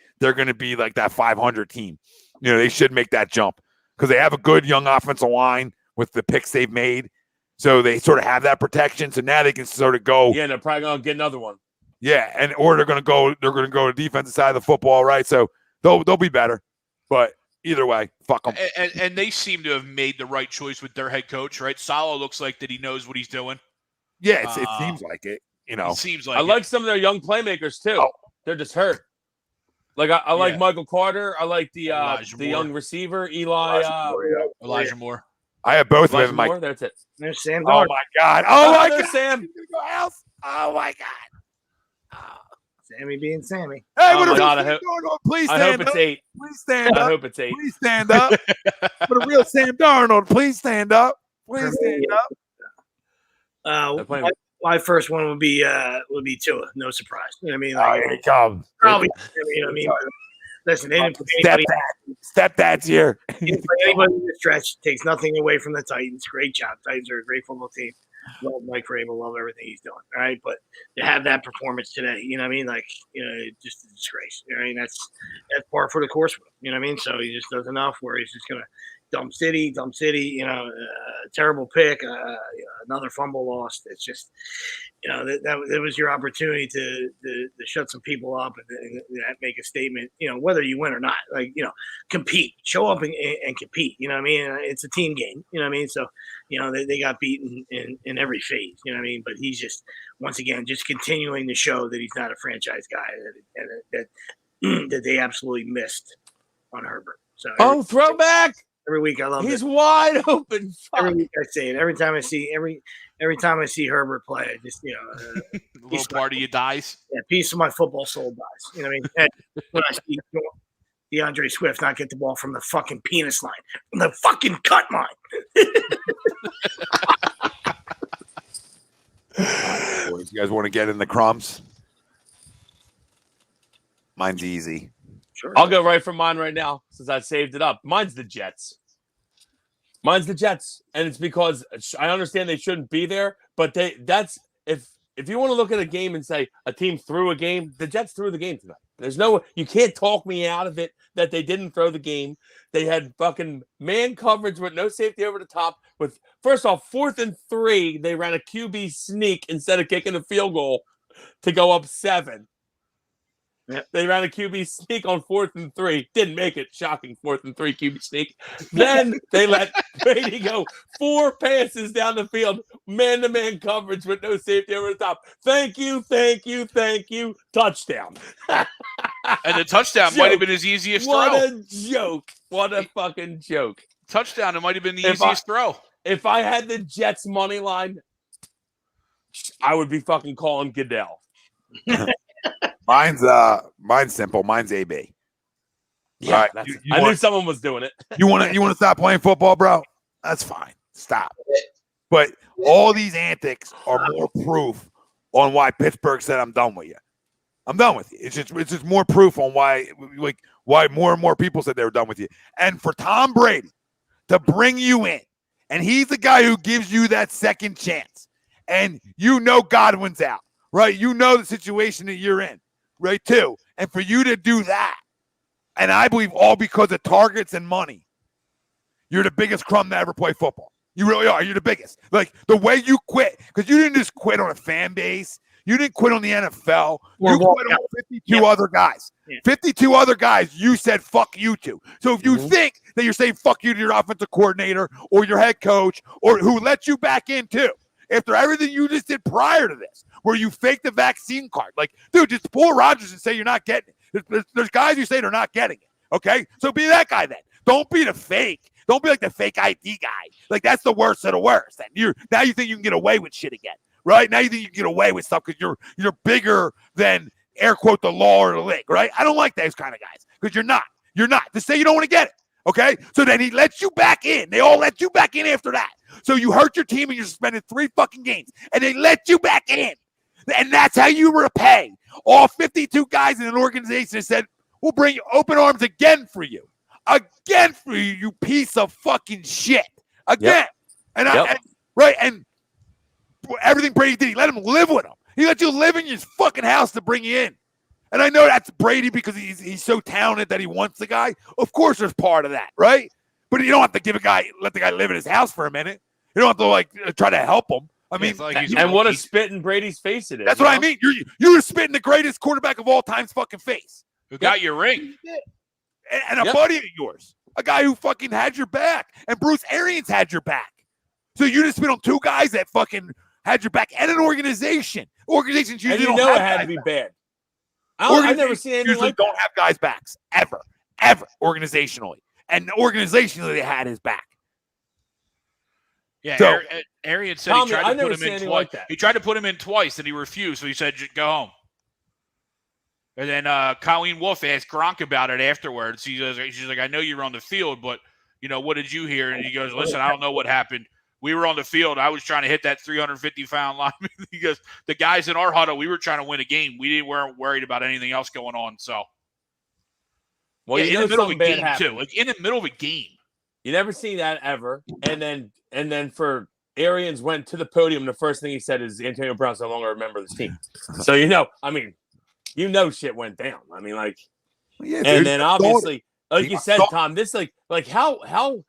Speaker 1: like that 500 team. They should make that jump because they have a good young offensive line with the picks they've made, so they sort of have that protection. So now they can sort of go.
Speaker 3: Yeah, they're probably going to get another one.
Speaker 1: Yeah, or they're going to go to defensive side of the football, right? So they'll be better, but either way, fuck them.
Speaker 5: And they seem to have made the right choice with their head coach, right? Salo looks like that he knows what he's doing.
Speaker 1: Yeah, it seems like it.
Speaker 5: It seems like
Speaker 3: I like some of their young playmakers too.
Speaker 1: Oh.
Speaker 3: They're just hurt. Like I like Michael Carter. I like the young receiver
Speaker 5: Elijah Moore.
Speaker 1: I have both of them.
Speaker 3: Moore, that's it.
Speaker 6: There's Sam
Speaker 1: Oh
Speaker 6: Darnold.
Speaker 1: my God! Oh my God!
Speaker 3: Sam.
Speaker 1: Oh my God!
Speaker 6: Sammy being Sammy.
Speaker 1: Hey,
Speaker 3: Oh
Speaker 1: what
Speaker 3: my God,
Speaker 1: please
Speaker 3: I
Speaker 1: stand
Speaker 3: hope it's
Speaker 1: up.
Speaker 3: 8.
Speaker 1: Please stand
Speaker 3: I
Speaker 1: up.
Speaker 3: hope it's 8.
Speaker 1: Please stand up. For the real Sam Darnold, please stand up. Please stand up.
Speaker 3: They're playing-
Speaker 6: My first one would be Tua. No surprise. You know what I mean? Like,
Speaker 1: Here he comes.
Speaker 6: probably. You know what I mean? Listen, they didn't play anybody.
Speaker 1: Stepdad's here.
Speaker 6: They didn't play anybody in the stretch. Takes nothing away from the Titans. Great job. Titans are a great football team. Love Mike Vrabel. Love everything he's doing. All right, but to have that performance today, you know what I mean? Like, just a disgrace. You know what I mean? That's par for the course with him. You know what I mean? So he just does enough where he's just gonna dump city. Terrible pick. Another fumble lost. It's just, that was your opportunity to shut some people up and make a statement. Whether you win or not, compete, show up and compete. You know what I mean? It's a team game. You know what I mean? So, they got beaten in every phase. You know what I mean? But he's just, once again, just continuing to show that he's not a franchise guy and that they absolutely missed on Herbert. So
Speaker 3: throwback.
Speaker 6: every week I love it.
Speaker 3: He's wide open.
Speaker 6: Every week I say it. Every time I see Herbert play, I just
Speaker 5: A little part of you dies.
Speaker 6: yeah, piece of my football soul dies. You know what I mean? And when I see DeAndre Swift not get the ball from the fucking penis line, from the fucking cut line.
Speaker 1: Boys, you guys want to get in the crumbs? Mine's easy.
Speaker 6: Sure.
Speaker 3: I'll go right for mine right now since I saved it up. Mine's the Jets. And it's because I understand they shouldn't be there, but if you want to look at a game and say a team threw a game, the Jets threw the game tonight. You can't talk me out of it that they didn't throw the game. They had fucking man coverage with no safety over the top. With first off, 4th and 3, they ran a QB sneak instead of kicking a field goal to go up 7.
Speaker 6: Yep.
Speaker 3: They ran a QB sneak on 4th and 3. Didn't make it. Shocking 4th and 3 QB sneak. Then they let Brady go 4 passes down the field, man-to-man coverage with no safety over the top. Thank you. Touchdown.
Speaker 5: And the touchdown might have been his easiest
Speaker 3: What
Speaker 5: throw.
Speaker 3: a joke. What a fucking joke.
Speaker 5: Touchdown, it might have been the
Speaker 3: If
Speaker 5: easiest throw.
Speaker 3: If I had the Jets money line, I would be fucking calling Goodell.
Speaker 1: Mine's simple. Mine's AB.
Speaker 3: Yeah,
Speaker 1: All right,
Speaker 3: I knew someone was doing it.
Speaker 1: You want to stop playing football, bro? That's fine. Stop. But all these antics are more proof on why Pittsburgh said I'm done with you. I'm done with you. It's just more proof on why more and more people said they were done with you. And for Tom Brady to bring you in, and he's the guy who gives you that second chance, and Godwin's out, right? You know the situation that you're in, right, too. And for you to do that, and I believe all because of targets and money, you're the biggest crumb to ever play football. You really are. You're the biggest. Like, the way you quit, because you didn't just quit on a fan base. You didn't quit on the NFL. You quit on 52 other guys.
Speaker 6: Yeah.
Speaker 1: 52 other guys you said fuck you to. So if you think that you're saying fuck you to your offensive coordinator or your head coach or who let you back in too, after everything you just did prior to this, where you faked the vaccine card. Like, dude, just pull Rodgers and say you're not getting it. There's guys who say they're not getting it, okay? So be that guy then. Don't be the fake. Don't be like the fake ID guy. Like, that's the worst of the worst. And now you think you can get away with shit again, right? Now you think you can get away with stuff because you're bigger than, air quote, the law or the league, right? I don't like those kind of guys because you're not. You're not. Just say you don't want to get it, okay? So then he lets you back in. They all let you back in after that. So you hurt your team and you're suspended 3 fucking games, and they let you back in. And that's how you repay all 52 guys in an organization that said, we'll bring you open arms again for you. Again for you, you piece of fucking shit. Again.
Speaker 3: Yep.
Speaker 1: And everything Brady did, he let him live with him. He let you live in your fucking house to bring you in. And I know that's Brady because he's so talented that he wants the guy. Of course there's part of that, right? But you don't have to let the guy live in his house for a minute. You don't have to try to help him. I mean,
Speaker 3: and what a spit in Brady's face it is.
Speaker 1: That's what I mean. You're spitting the greatest quarterback of all time's fucking face.
Speaker 5: Who got your ring?
Speaker 1: And a buddy of yours, a guy who fucking had your back, and Bruce Arians had your back. So you just spit on 2 guys that fucking had your back, and an organization. Organizations usually
Speaker 3: and
Speaker 1: don't have
Speaker 3: it had to be bad.
Speaker 1: I've
Speaker 3: never seen anything
Speaker 1: usually
Speaker 3: like
Speaker 1: don't have guys' backs ever, organizationally, and organizationally they had his back.
Speaker 5: Yeah,
Speaker 1: So,
Speaker 5: Arians said
Speaker 3: Tommy,
Speaker 5: he tried
Speaker 3: I've
Speaker 5: to
Speaker 3: never
Speaker 5: put him
Speaker 3: seen
Speaker 5: in
Speaker 3: anything
Speaker 5: twice.
Speaker 3: like that.
Speaker 5: He tried to put him in twice, and he refused. So he said, "Go home." And then Colleen Wolfe asked Gronk about it afterwards. She's like, "I know you're on the field, but what did you hear?" And he goes, "Listen, I don't know what happened. we were on the field. I was trying to hit that 350-pound lineman because the guys in our huddle, we were trying to win a game. We weren't worried about anything else going on. So,
Speaker 3: well,
Speaker 5: in the middle of a game too, like in the middle of a game.
Speaker 3: You never see that ever. And then for Arians went to the podium. The first thing he said is Antonio Brown's no longer a member of this team. So shit went down. I mean, like,
Speaker 1: yeah,
Speaker 3: and
Speaker 1: dude,
Speaker 3: then obviously, like you said,
Speaker 1: saw-
Speaker 3: Tom, this like how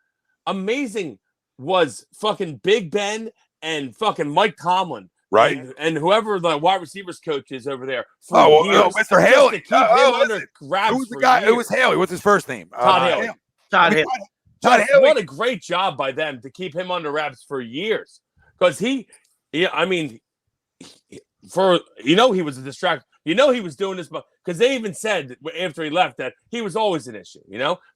Speaker 3: amazing was fucking Big Ben and fucking Mike Tomlin,
Speaker 1: right?
Speaker 3: And whoever the wide receivers coach is over there.
Speaker 1: Mr. Haley.
Speaker 3: To keep him under wraps.
Speaker 1: Who was the guy?
Speaker 3: Years.
Speaker 1: It was Haley. What's his first name?
Speaker 3: Todd Haley.
Speaker 6: Todd Haley.
Speaker 1: Todd Haley.
Speaker 3: What a great job by them to keep him under wraps for years. Because he was a distraction. He was doing this, because they even said after he left that he was always an issue,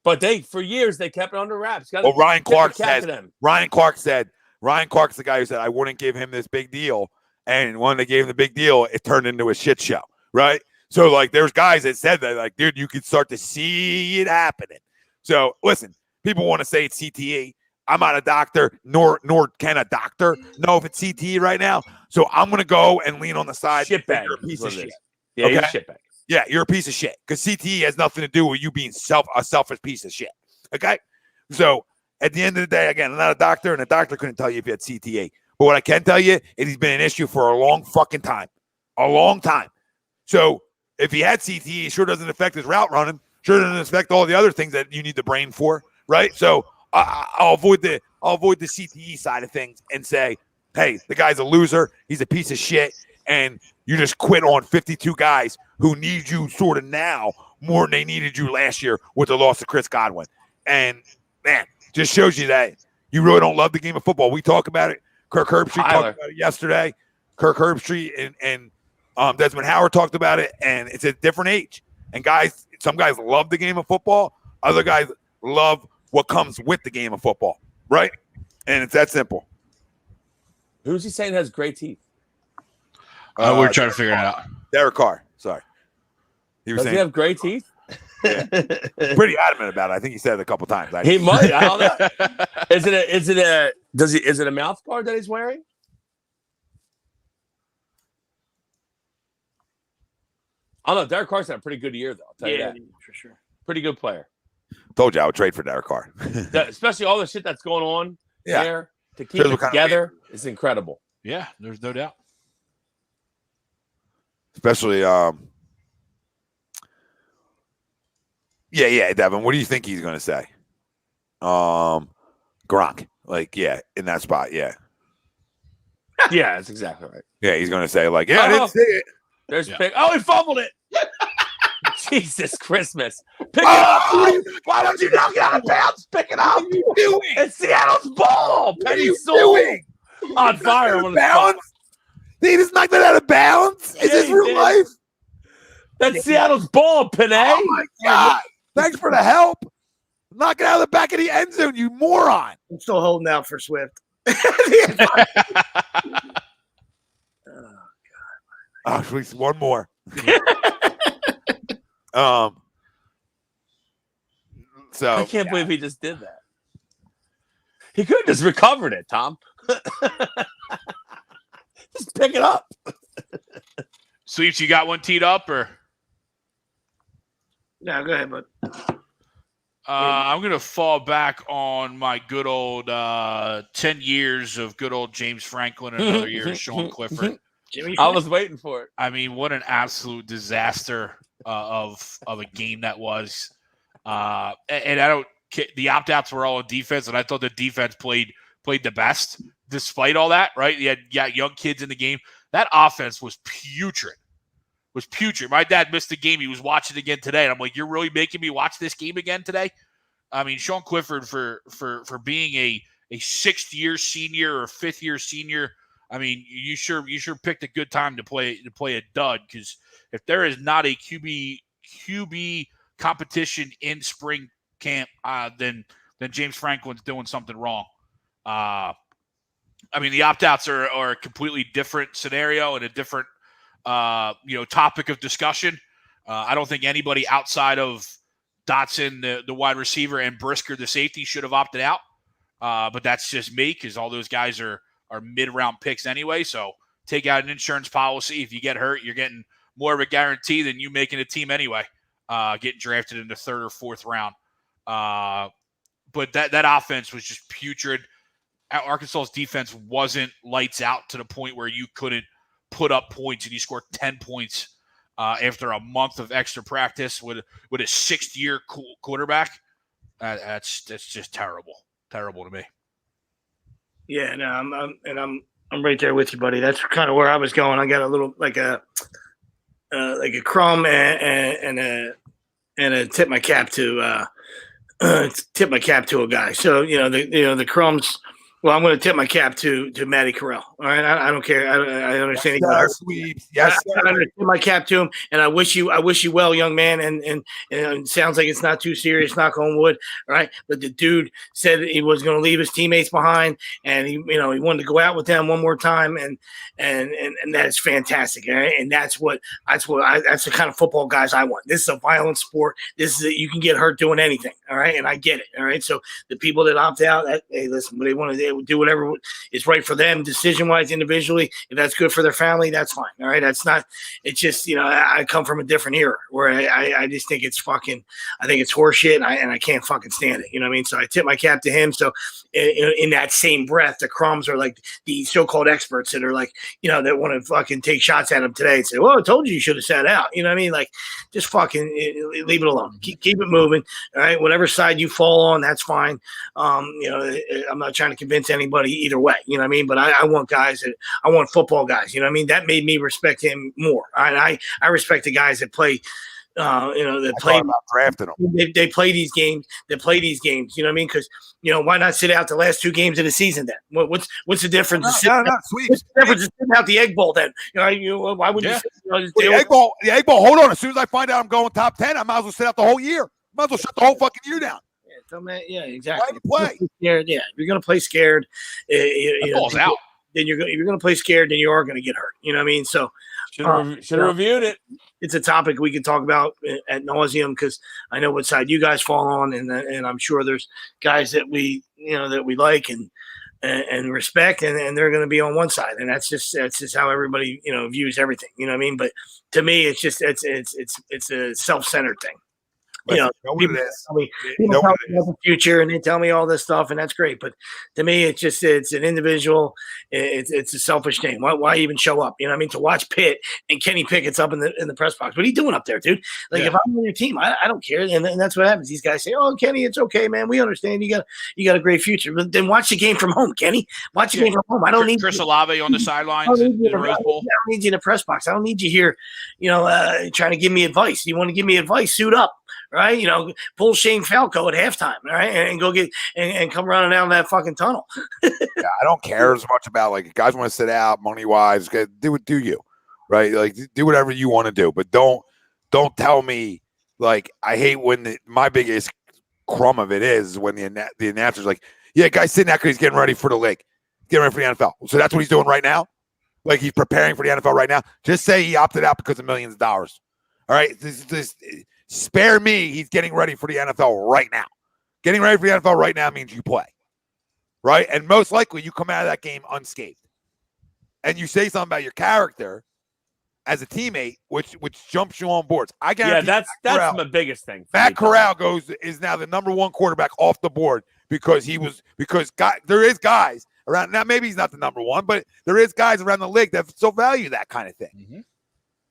Speaker 3: But for years they kept it under wraps.
Speaker 1: Well, Ryan Clark said. Ryan Clark's the guy who said I wouldn't give him this big deal, and when they gave him the big deal, it turned into a shit show, right? So like, there's guys that said that, like, dude, you could start to see it happening. So listen, people want to say it's CTE. I'm not a doctor, nor can a doctor know if it's CTE right now. So I'm gonna go and lean on the side.
Speaker 3: Shitbag.
Speaker 1: You're a piece of shit.
Speaker 3: Yeah,
Speaker 1: okay?
Speaker 3: you're a shitbag.
Speaker 1: Yeah, you're a piece of shit, because CTE has nothing to do with you being a selfish piece of shit. Okay? So at the end of the day, again, I'm not a doctor, and a doctor couldn't tell you if you had CTE. But what I can tell you is he's been an issue for a long fucking time. A long time. So if he had CTE, it sure doesn't affect his route running. Sure doesn't affect all the other things that you need the brain for, right? So I'll avoid the CTE side of things and say, hey, the guy's a loser. He's a piece of shit. And you just quit on 52 guys who need you sort of now more than they needed you last year with the loss of Chris Godwin. And, man, just shows you that you really don't love the game of football. We talk about it. Kirk Herbstreit talked about it yesterday. Kirk Herbstreit and Desmond Howard talked about it, and it's a different age. And guys, some guys love the game of football. Other guys love what comes with the game of football, right? And it's that simple.
Speaker 3: Who's he saying has great teeth?
Speaker 5: We're trying to figure it out.
Speaker 1: Derek Carr. Sorry.
Speaker 3: Does he have great teeth?
Speaker 1: Yeah. Pretty adamant about it. I think he said it a couple times.
Speaker 3: He might. I don't know. Is it a mouth guard that he's wearing? I don't know. Derek Carr's had a pretty good year, though. I'll tell you that.
Speaker 6: For sure.
Speaker 3: Pretty good player.
Speaker 1: Told you I would trade for Derek Carr.
Speaker 3: Especially all the shit that's going on there to keep it together is incredible.
Speaker 5: Yeah, there's no doubt.
Speaker 1: Especially, Devin, what do you think he's going to say? Gronk. Like, in that spot,
Speaker 3: Yeah, that's exactly right.
Speaker 1: Yeah, he's going to say, like, I didn't see it.
Speaker 3: There's pick. Oh, he fumbled it. Jesus Christmas. Pick it up.
Speaker 2: Why don't you knock it out of bounds? Pick it up. What are you doing?
Speaker 3: It's Seattle's ball.
Speaker 2: What are
Speaker 3: Penny
Speaker 2: you
Speaker 3: Sewell
Speaker 2: doing?
Speaker 3: on fire.
Speaker 1: Balance? They just knocked that out of bounds? Is this real life?
Speaker 3: That's Seattle's ball, Panay.
Speaker 1: Oh, my God. Thanks for the help. Knock it out of the back of the end zone, you moron.
Speaker 6: I'm still holding out for Swift.
Speaker 1: Oh, please, one more. So
Speaker 3: I can't believe he just did that. He could have just recovered it, Tom. Just pick it up.
Speaker 5: Sweeps, you got one teed up, or?
Speaker 6: No, go ahead, bud.
Speaker 5: I'm going to fall back on my good old 10 years of good old James Franklin and another year of Sean Clifford.
Speaker 3: I was waiting for it.
Speaker 5: I mean, what an absolute disaster of a game that was. And I don't. The opt-outs were all on defense, and I thought the defense played the best despite all that. Right? You had young kids in the game. That offense was putrid. My dad missed the game. He was watching again today, and I'm like, "You're really making me watch this game again today?" I mean, Sean Clifford for being a sixth-year senior or fifth-year senior. I mean, you sure picked a good time to play a dud, because if there is not a QB competition in spring camp, then James Franklin's doing something wrong. I mean, the opt-outs are a completely different scenario and a different topic of discussion. I don't think anybody outside of Dotson, the wide receiver, and Brisker, the safety, should have opted out. But that's just me because all those guys are mid-round picks anyway. So take out an insurance policy. If you get hurt, you're getting more of a guarantee than you making a team anyway, getting drafted in the 3rd or 4th round. But that offense was just putrid. Arkansas's defense wasn't lights out to the point where you couldn't put up points, and you scored 10 points after a month of extra practice with a 6th-year quarterback. That's just terrible to me.
Speaker 6: Yeah, no, I'm right there with you, buddy. That's kind of where I was going. I got a little like a crumb and a tip my cap to a guy. So the crumbs. Well, I'm going to tip my cap to Matty Corral. All right, I don't care. I understand.
Speaker 1: Yes,
Speaker 6: I'm going to tip my cap to him, and I wish you well, young man. And it sounds like it's not too serious. Knock on wood. All right, but the dude said he was going to leave his teammates behind, and he wanted to go out with them one more time, and that is fantastic. All right, and that's the kind of football guys I want. This is a violent sport. You can get hurt doing anything. All right, and I get it. All right, so the people that opt out, hey, listen, but they want to do whatever is right for them, decision-wise, individually. If that's good for their family, that's fine. All right, that's not. It's just I come from a different era where I just think it's fucking. I think it's horseshit, and I can't fucking stand it. You know what I mean? So I tip my cap to him. So in that same breath, the Crumbs are like the so-called experts that are like that want to fucking take shots at him today and say, "Well, I told you should have sat out." You know what I mean? Like just fucking leave it alone. Keep it moving. All right, whatever side you fall on, that's fine. I'm not trying to convince anybody either way, you know what I mean? But I want I want football guys, you know what I mean? That made me respect him more. I respect the guys that play, that play
Speaker 1: about drafting them.
Speaker 6: They play these games. You know what I mean? Because why not sit out the last 2 games of the season then? What's the difference? What's the difference in sitting out the Egg Bowl then? Why would you?
Speaker 1: The Egg Bowl. Hold on. As soon as I find out I'm going top 10, I might as well sit out the whole year. Might as well shut the whole fucking year down.
Speaker 6: Yeah, exactly.
Speaker 1: Play.
Speaker 6: Scared, yeah. If you're going to play scared,
Speaker 5: ball's out.
Speaker 6: Then if you're going to play scared, then you are going to get hurt. You know what I mean? So
Speaker 3: should have reviewed it.
Speaker 6: It's a topic we can talk about ad nauseum because I know what side you guys fall on, and I'm sure there's guys that we like and respect, and they're going to be on one side, and that's just how everybody views everything. You know what I mean? But to me, it's just it's a self-centered thing. People tell me about the future, and they tell me all this stuff, and that's great. But to me, it's an individual. It's a selfish thing. Why even show up? You know what I mean? To watch Pitt and Kenny Pickett's up in the press box. What are you doing up there, dude? Like if I'm on your team, I don't care. And that's what happens. These guys say, "Oh, Kenny, it's okay, man. We understand. You got a great future." But then watch the game from home, Kenny. Watch the game from home. I don't need
Speaker 5: Chris Olave on the sidelines in the Rose Bowl.
Speaker 6: I don't need you in the press box. I don't need you here, trying to give me advice. You want to give me advice? Suit up. Right, pull Shane Falco at halftime, all right, and go get and come running down that fucking tunnel.
Speaker 1: I don't care as much about guys want to sit out money wise. Do you, right? Like do whatever you want to do, but don't tell me I hate when my biggest crumb of it is when the announcer's like, yeah, guy's sitting out because he's getting ready for the league, getting ready for the NFL. So that's what he's doing right now. Like he's preparing for the NFL right now. Just say he opted out because of millions of dollars. All right, this spare me. He's getting ready for the NFL right now. Getting ready for the NFL right now means you play, right? And most likely you come out of that game unscathed. And you say something about your character as a teammate, which jumps you on boards. I guarantee.
Speaker 3: Yeah, that's my biggest thing.
Speaker 1: Matt Corral is now the number 1 quarterback off the board because there is guys around now. Maybe he's not the number 1, but there is guys around the league that still value that kind of thing. Mm-hmm.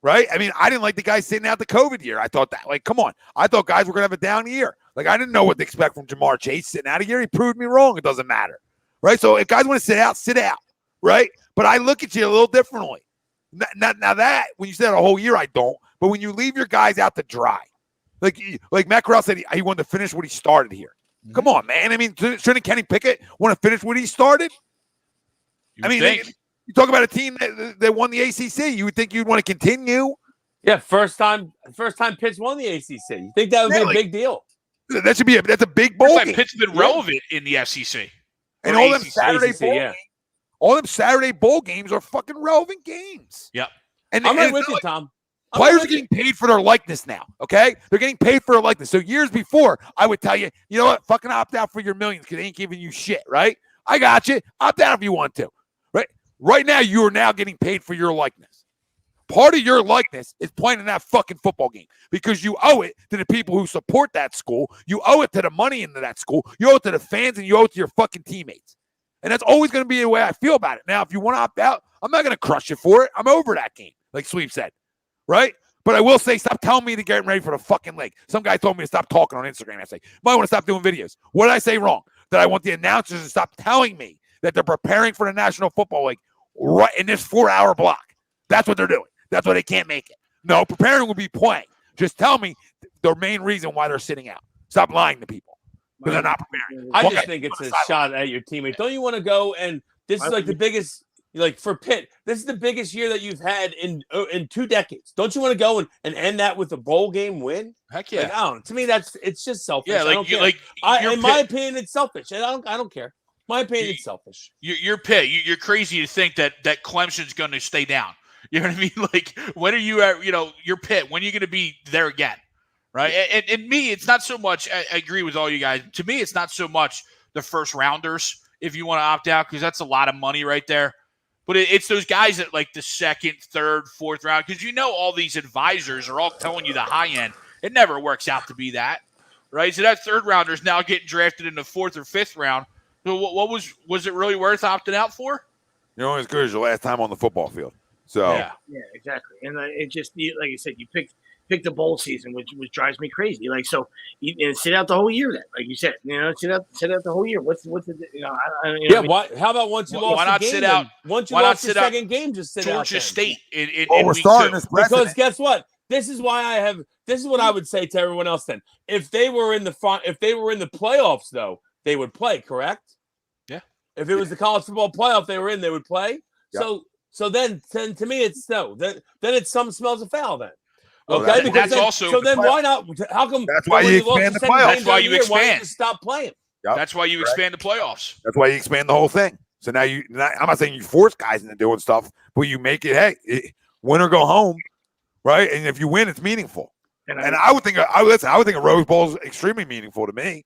Speaker 1: Right? I mean, I didn't like the guys sitting out the COVID year. I thought that, come on. I thought guys were going to have a down year. I didn't know what to expect from Jamar Chase sitting out a year. He proved me wrong. It doesn't matter. Right? So if guys want to sit out. Right? But I look at you a little differently. Now that, when you sit out a whole year, I don't. But when you leave your guys out to dry, like Matt Corral said, he wanted to finish what he started here. Mm-hmm. Come on, man. I mean, shouldn't Kenny Pickett want to finish what he started? You talk about a team that won the ACC. You would think you'd want to continue.
Speaker 3: Yeah, first time Pitt's won the ACC. You think that would be a big deal?
Speaker 1: That's a big bowl game.
Speaker 5: Pitt's been relevant in the SEC.
Speaker 1: And all them Saturday bowl games. All them Saturday bowl games are fucking relevant games.
Speaker 5: Yep.
Speaker 3: And I'm right with you, Tom.
Speaker 1: Players are getting paid for their likeness now, okay? They're getting paid for their likeness. So years before, I would tell you, you know what? Fucking opt out for your millions because they ain't giving you shit, right? I got you. Opt out if you want to, right? Right now, you are now getting paid for your likeness. Part of your likeness is playing in that fucking football game because you owe it to the people who support that school. You owe it to the money into that school. You owe it to the fans, and you owe it to your fucking teammates. And that's always going to be the way I feel about it. Now, if you want to opt out, I'm not going to crush you for it. I'm over that game, like Sweep said. Right? But I will say, stop telling me to get ready for the fucking leg. Some guy told me to stop talking on Instagram. I say, might want to stop doing videos. What did I say wrong? That I want the announcers to stop telling me that they're preparing for the National Football League right in this 4-hour block. That's what they're doing. That's why they can't make it. No, preparing will be playing. Just tell me the main reason why they're sitting out. Stop lying to people because they're not preparing.
Speaker 3: I just think it's a shot at your teammate. Don't you want to go and this is like the biggest. Like for Pitt, this is the biggest year that you've had in 2 decades. Don't you want to go and end that with a bowl game win?
Speaker 5: Heck yeah!
Speaker 3: Like, I don't know. To me, it's just selfish.
Speaker 5: Yeah,
Speaker 3: in my opinion, it's selfish. And I don't care. My opinion, it's selfish.
Speaker 5: You're Pitt. You're crazy to think that Clemson's going to stay down. You know what I mean? Like, when are you at? You're Pitt. When are you going to be there again? Right? And me, it's not so much. I agree with all you guys. To me, it's not so much the first rounders if you want to opt out because that's a lot of money right there. But it's those guys at like the second, third, fourth round because all these advisors are all telling you the high end. It never works out to be that, right? So that third rounder is now getting drafted in the 4th or 5th round. So what was it really worth opting out for?
Speaker 1: You're only as good as your last time on the football field. So
Speaker 6: yeah, exactly. And it just like I said, you picked the bowl season, which drives me crazy. Like so, and sit out the whole year. Then, like you said, sit out the whole year. What's
Speaker 3: yeah. Why? How about once you lost
Speaker 5: why not
Speaker 3: the game?
Speaker 5: Sit out?
Speaker 3: Once you lost the second game, just sit out.
Speaker 5: Georgia State.
Speaker 1: We're starting this
Speaker 3: because guess what? This is why this is what I would say to everyone else. Then, if they were in the playoffs, though, they would play. Correct?
Speaker 5: Yeah.
Speaker 3: If it was the college football playoff they were in, they would play.
Speaker 1: Yep.
Speaker 3: So then to me, it's no. Then it's some smells of foul. Then.
Speaker 1: Oh,
Speaker 3: Okay,
Speaker 5: because so
Speaker 3: then why not? How come?
Speaker 1: That's why you expand the playoffs.
Speaker 5: That's why you expand.
Speaker 3: Why you stop playing?
Speaker 1: Yep.
Speaker 5: That's why you expand the playoffs.
Speaker 1: That's why you expand the whole thing. So now I'm not saying you force guys into doing stuff, but you make it, win or go home, right? And if you win, it's meaningful. And I would think a Rose Bowl is extremely meaningful to me.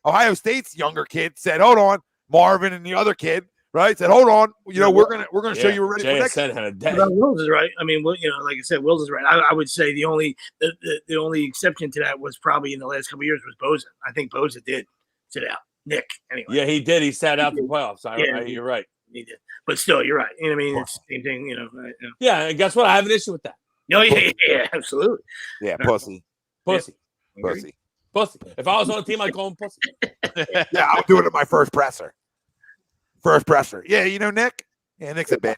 Speaker 1: Ohio State's younger kid said, "Hold on," Marvin and the other kid. Right, said, "Hold on, we're gonna show you we're ready for next."
Speaker 3: Had a day.
Speaker 6: Wills is right. I mean, like I said, Wills is right. I would say the only exception to that was probably in the last couple of years was Bosa. I think Bosa did sit out. Nick, anyway.
Speaker 3: Yeah, he did. He sat out the playoffs. You're right.
Speaker 6: He did, but still, you're right. You know what I mean? It's the same thing.
Speaker 3: Yeah, and guess what? I have an issue with that.
Speaker 6: No, yeah, absolutely.
Speaker 1: Yeah, pussy.
Speaker 3: If I was on a team, I'd call him pussy.
Speaker 1: Yeah, I would do it at my first presser. Yeah, Nick? Yeah, Nick's a bitch.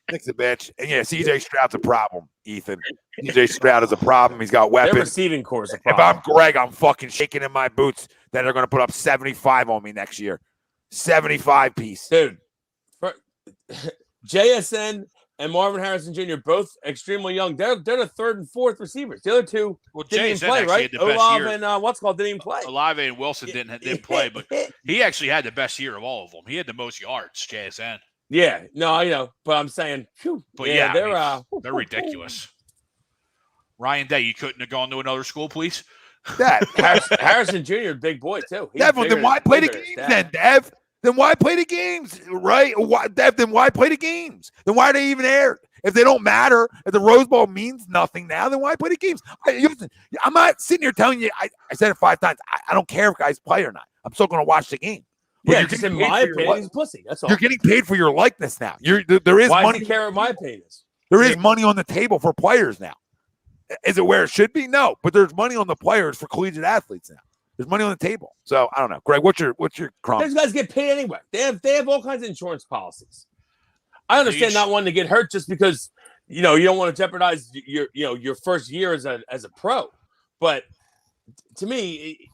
Speaker 1: Nick's a bitch. And yeah, CJ Stroud's a problem, Ethan. CJ Stroud is a problem. He's got weapons.
Speaker 3: Their receiving core is a problem.
Speaker 1: If I'm Greg, I'm fucking shaking in my boots that they're going to put up 75 on me next year. 75 piece.
Speaker 3: Dude, JSN and Marvin Harrison Jr. both extremely young. They're the 3rd and 4th receivers. The other two didn't even play, right? Olave and didn't even play.
Speaker 5: Olave and Wilson didn't play, but he actually had the best year of all of them. He had the most yards, JSN.
Speaker 3: Yeah, no, I know, but I'm saying,
Speaker 5: but they're ridiculous. Ryan Day, you couldn't have gone to another school, please?
Speaker 3: Harrison Jr., big boy too.
Speaker 1: Then why play the games then, Dev? Then why play the games, right? Then why play the games? Then why are they even aired? If they don't matter, if the Rose Bowl means nothing now, then why play the games? I'm not sitting here telling you, I said it 5 times, I don't care if guys play or not. I'm still going to watch the game.
Speaker 3: Yeah, just in my opinion, he's a pussy. That's all.
Speaker 1: You're getting paid for your likeness now. There is
Speaker 3: why
Speaker 1: money.
Speaker 3: Does he care what my opinion is?
Speaker 1: There is money on the table for players now. Is it where it should be? No, but there's money on the players for collegiate athletes now. There's money on the table. So I don't know, Greg. What's your Crumbs?
Speaker 3: These guys get paid anyway. They have all kinds of insurance policies. I understand not wanting to get hurt just because you don't want to jeopardize your first year as a pro. But to me,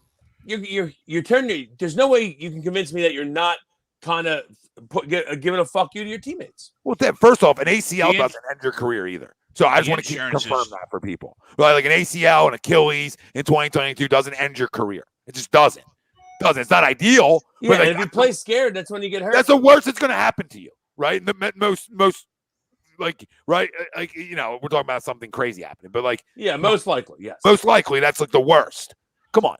Speaker 3: you're turning. There's no way you can convince me that you're not kind of giving a fuck you to your teammates.
Speaker 1: Well, first off, an ACL doesn't end your career either. So I just want to confirm that for people. Like an ACL and Achilles in 2022 doesn't end your career. It just doesn't. It's not ideal.
Speaker 3: Yeah, but if you play scared, that's when you get hurt.
Speaker 1: That's the worst that's going to happen to you, right? The most like, right? Like, we're talking about something crazy happening, but like,
Speaker 3: Yeah, most likely, yes.
Speaker 1: most likely that's like the worst. Come on.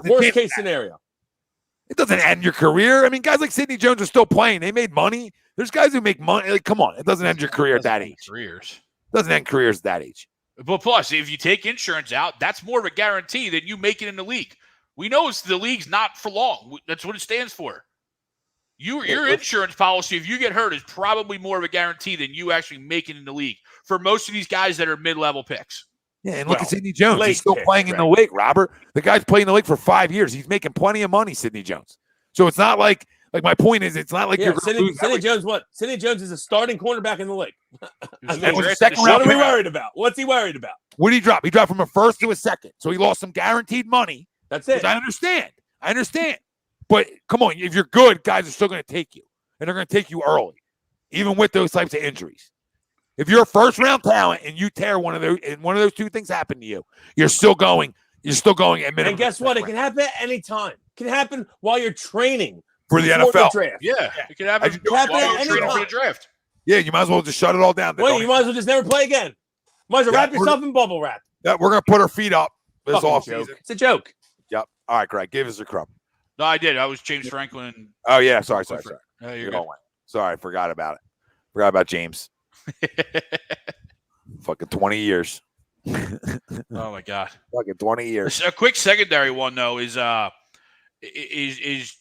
Speaker 3: Worst case scenario.
Speaker 1: It doesn't end your career. I mean, guys like Sidney Jones are still playing. They made money. There's guys who make money. Like, come on. It doesn't end your career at that age.
Speaker 5: Careers.
Speaker 1: It doesn't end careers at that age.
Speaker 5: But plus, if you take insurance out, that's more of a guarantee than you make it in the league. We know the league's not for long. That's what it stands for. Your insurance policy, if you get hurt, is probably more of a guarantee than you actually make it in the league for most of these guys that are mid-level picks.
Speaker 1: Yeah, and look at Sidney Jones. He's still playing in the league, Robert. The guy's playing in the league for 5 years. He's making plenty of money, Sidney Jones. So it's not like my point is, it's not like you're going to lose.
Speaker 3: Sidney Jones, what? Sidney Jones is a starting cornerback in the league.
Speaker 1: What
Speaker 3: are we worried about? What's he worried about?
Speaker 1: What did he drop? He dropped from a first to a second. So he lost some guaranteed money.
Speaker 3: That's it.
Speaker 1: I understand. But come on, if you're good, guys are still going to take you. And they're going to take you early, even with those types of injuries. If you're a first-round talent and you tear one of those two things happen to you, you're still going at minimum.
Speaker 3: And guess what? It can happen at any time. It can happen while you're training
Speaker 1: for the NFL
Speaker 5: draft. Yeah, it can happen
Speaker 3: while
Speaker 5: you're training for the draft.
Speaker 1: Yeah, you might as well just shut it all down.
Speaker 3: Well, you might as well just never play again. Might as well wrap yourself in bubble wrap.
Speaker 1: Yeah, we're going to put our feet up this offseason.
Speaker 3: It's a joke.
Speaker 1: Yep. All right, Greg, give us a crumb.
Speaker 5: No, I did. I was James Franklin.
Speaker 1: Oh, yeah. Sorry.
Speaker 5: No, you're good.
Speaker 1: Sorry, forgot about it. Forgot about James. Fucking 20 years.
Speaker 5: Oh my God.
Speaker 1: Fucking 20 years.
Speaker 5: A quick secondary one though is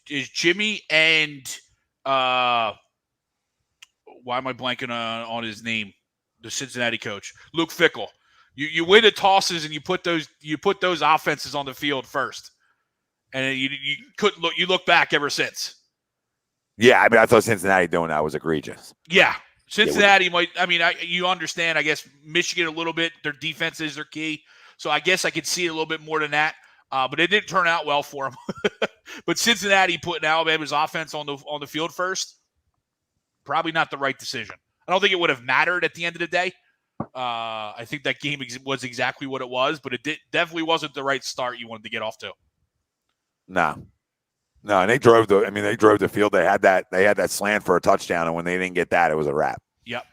Speaker 5: Jimmy and why am I blanking on his name? The Cincinnati coach, Luke Fickell. You win the tosses and you put those offenses on the field first, and you couldn't look. You look back ever since.
Speaker 1: Yeah, I mean, I thought Cincinnati doing that was egregious.
Speaker 5: Yeah, Cincinnati might. I mean, you understand. I guess Michigan a little bit. Their defense is their key, so I guess I could see it a little bit more than that. But it didn't turn out well for them. But Cincinnati putting Alabama's offense on the field first, probably not the right decision. I don't think it would have mattered at the end of the day. I think that game was exactly what it was, but it definitely wasn't the right start you wanted to get off to.
Speaker 1: No, and they drove the field. They had that slant for a touchdown, and when they didn't get that, it was a wrap.
Speaker 5: Yep.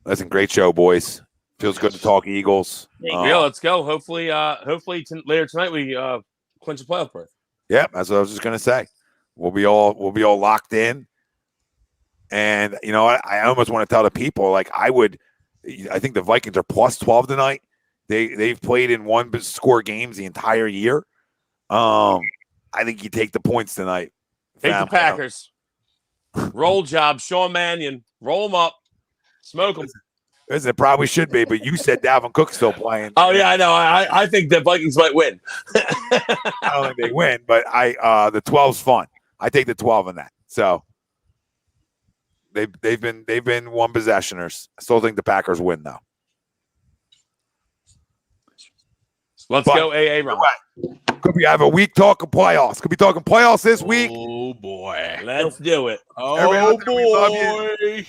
Speaker 1: Listen, great show, boys. Feels good to talk Eagles.
Speaker 3: Yeah, let's go. Hopefully later tonight we clinch a playoff berth.
Speaker 1: Yeah, that's what I was just gonna say. We'll be all locked in. And I almost want to tell the people, like, I think the Vikings are plus 12 tonight. They've played in one score games the entire year. I think you take the points tonight.
Speaker 3: Take the Packers. Roll job, Sean Mannion. Roll them up. Smoke them.
Speaker 1: Listen, it probably should be, but you said Dalvin Cook's still playing.
Speaker 3: Oh, yeah, I know. I think the Vikings might win.
Speaker 1: I don't think they win, but the 12's fun. I take the 12 in that. So they've been one possessioners. I still think the Packers win, though.
Speaker 3: Let's go, AA Ron.
Speaker 1: Could we have a week talking playoffs? Could be talking playoffs this week.
Speaker 5: Oh boy,
Speaker 3: let's do it.
Speaker 5: Oh boy.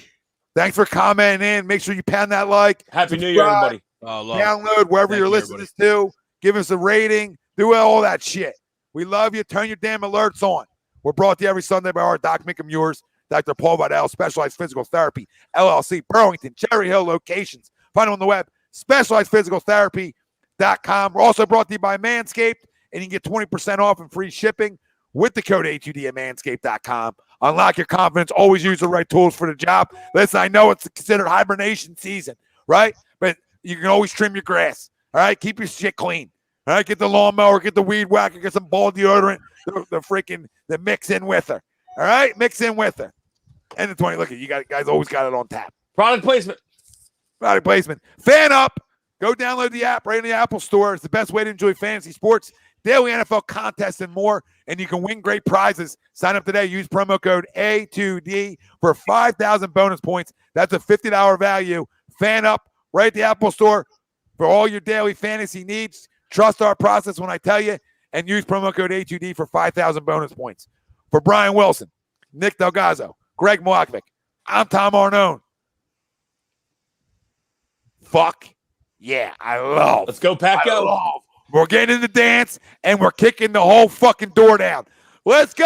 Speaker 1: Thanks for commenting in. Make sure you pound that like.
Speaker 3: Happy New Year, everybody.
Speaker 1: Download wherever you're listening to. Give us a rating. Do all that shit. We love you. Turn your damn alerts on. We're brought to you every Sunday by our Doc Make 'em Yours, Dr. Paul Vidal, Specialized Physical Therapy, LLC, Burlington, Cherry Hill locations. Find them on the web, specializedphysicaltherapy.com. We're also brought to you by Manscaped, and you can get 20% off and free shipping with the code A2D at manscaped.com. Unlock your confidence. Always use the right tools for the job. Listen, I know it's considered hibernation season, right? But you can always trim your grass, all right? Keep your shit clean, all right? Get the lawnmower, get the weed whacker, get some ball deodorant, the mix in with her, all right? Mix in with her. And the 20, look at you guys always got it on tap.
Speaker 3: Product placement.
Speaker 1: Fan up. Go download the app right in the Apple Store. It's the best way to enjoy fantasy sports, daily NFL contests, and more. And you can win great prizes. Sign up today. Use promo code A2D for 5,000 bonus points. That's a $50 value. Fan up right at the Apple Store for all your daily fantasy needs. Trust our process when I tell you. And use promo code A2D for 5,000 bonus points. For Brian Wilson, Nick DelGozzo, Greg Milakovic, I'm Tom Arnone. Fuck. Yeah, I love.
Speaker 3: Let's go, Pack. Go.
Speaker 1: We're getting in the dance, and we're kicking the whole fucking door down. Let's go.